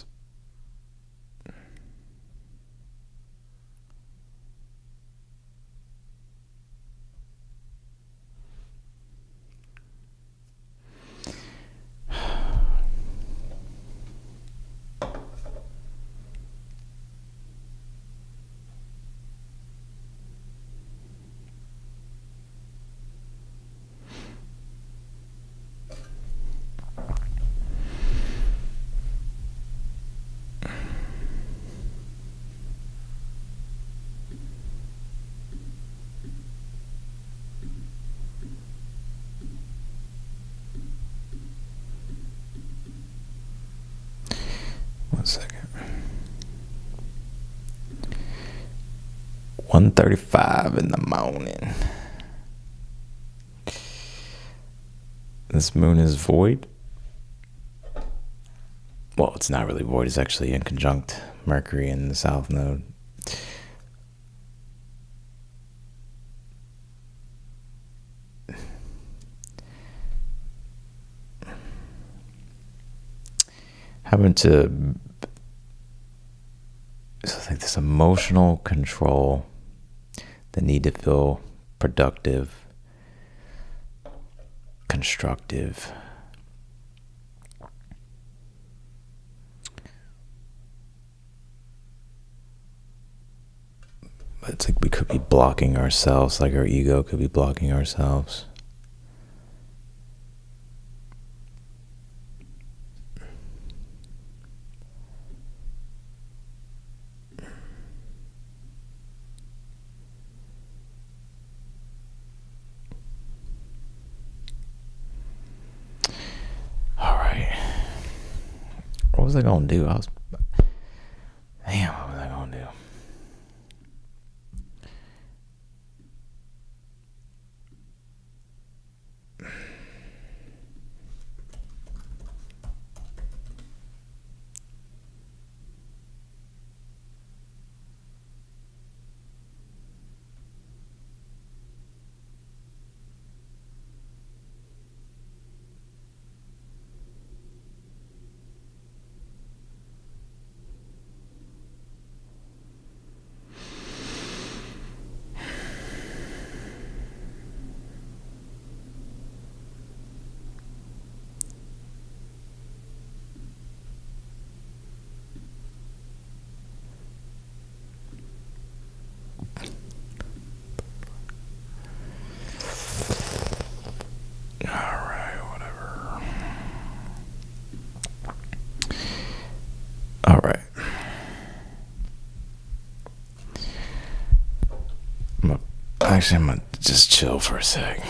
One second. 1:35 in the morning. This moon is void. Well, it's not really void. It's actually in conjunct Mercury in the south node. Having to, so I think this emotional control, the need to feel productive, constructive. But it's like we could be blocking ourselves, like our ego could be blocking ourselves. What was I gonna do? Damn, Actually, I'm gonna just chill for a sec.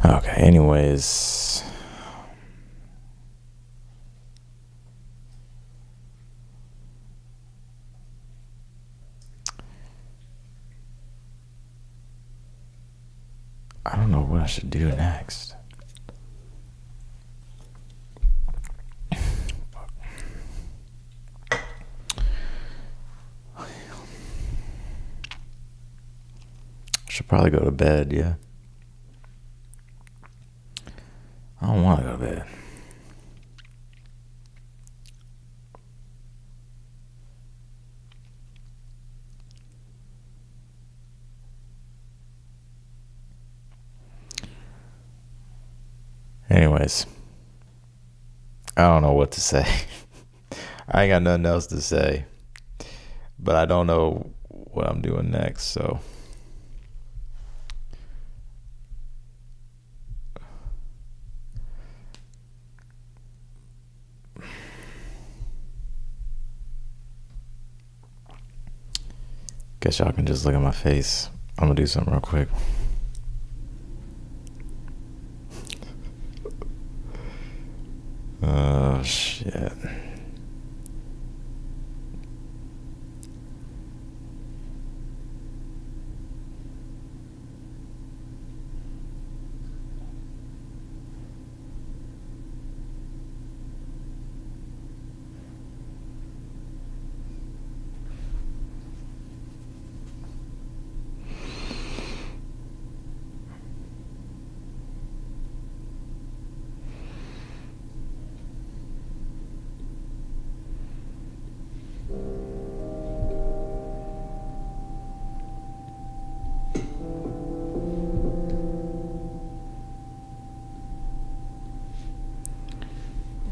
Okay, anyways. I don't know what I should do next. Should probably go to bed, yeah. I don't want to go to bed. Anyways, I don't know what to say. I ain't got nothing else to say. But I don't know what I'm doing next, so. Guess y'all can just look at my face. I'm gonna do something real quick. Oh, shit.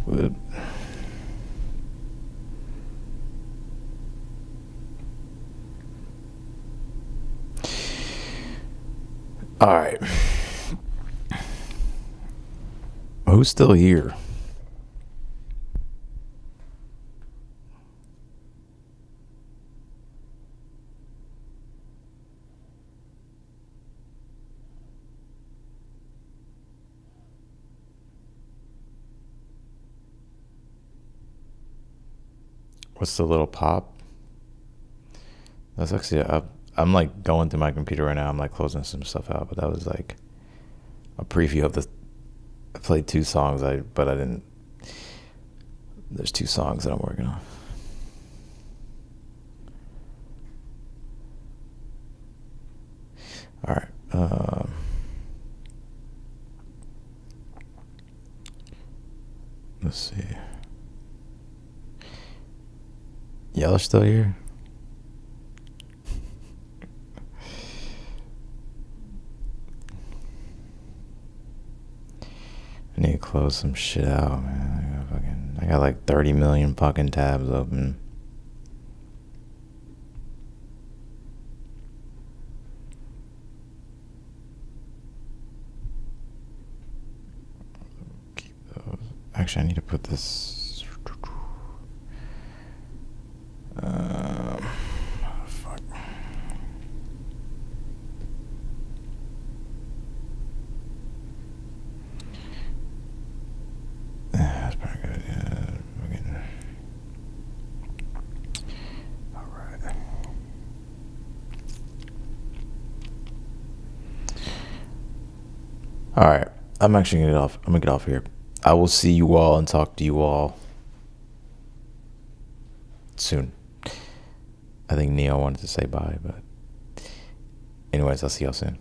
But all right. Who's still here? What's the little pop? That's actually I'm like going through my computer right now. I'm like closing some stuff out, but that was like a preview of the. I played 2 songs. But I didn't. There's 2 songs that I'm working on. All right. Let's see. Y'all are still here? I need to close some shit out, man. I got like 30 million fucking tabs open. Keep those. Actually, I need to put this. Fuck. That's probably good. Yeah. All right. All right. I'm actually gonna get off. I'm gonna get off here. I will see you all and talk to you all soon. I think Neo wanted to say bye, but anyways, I'll see y'all soon.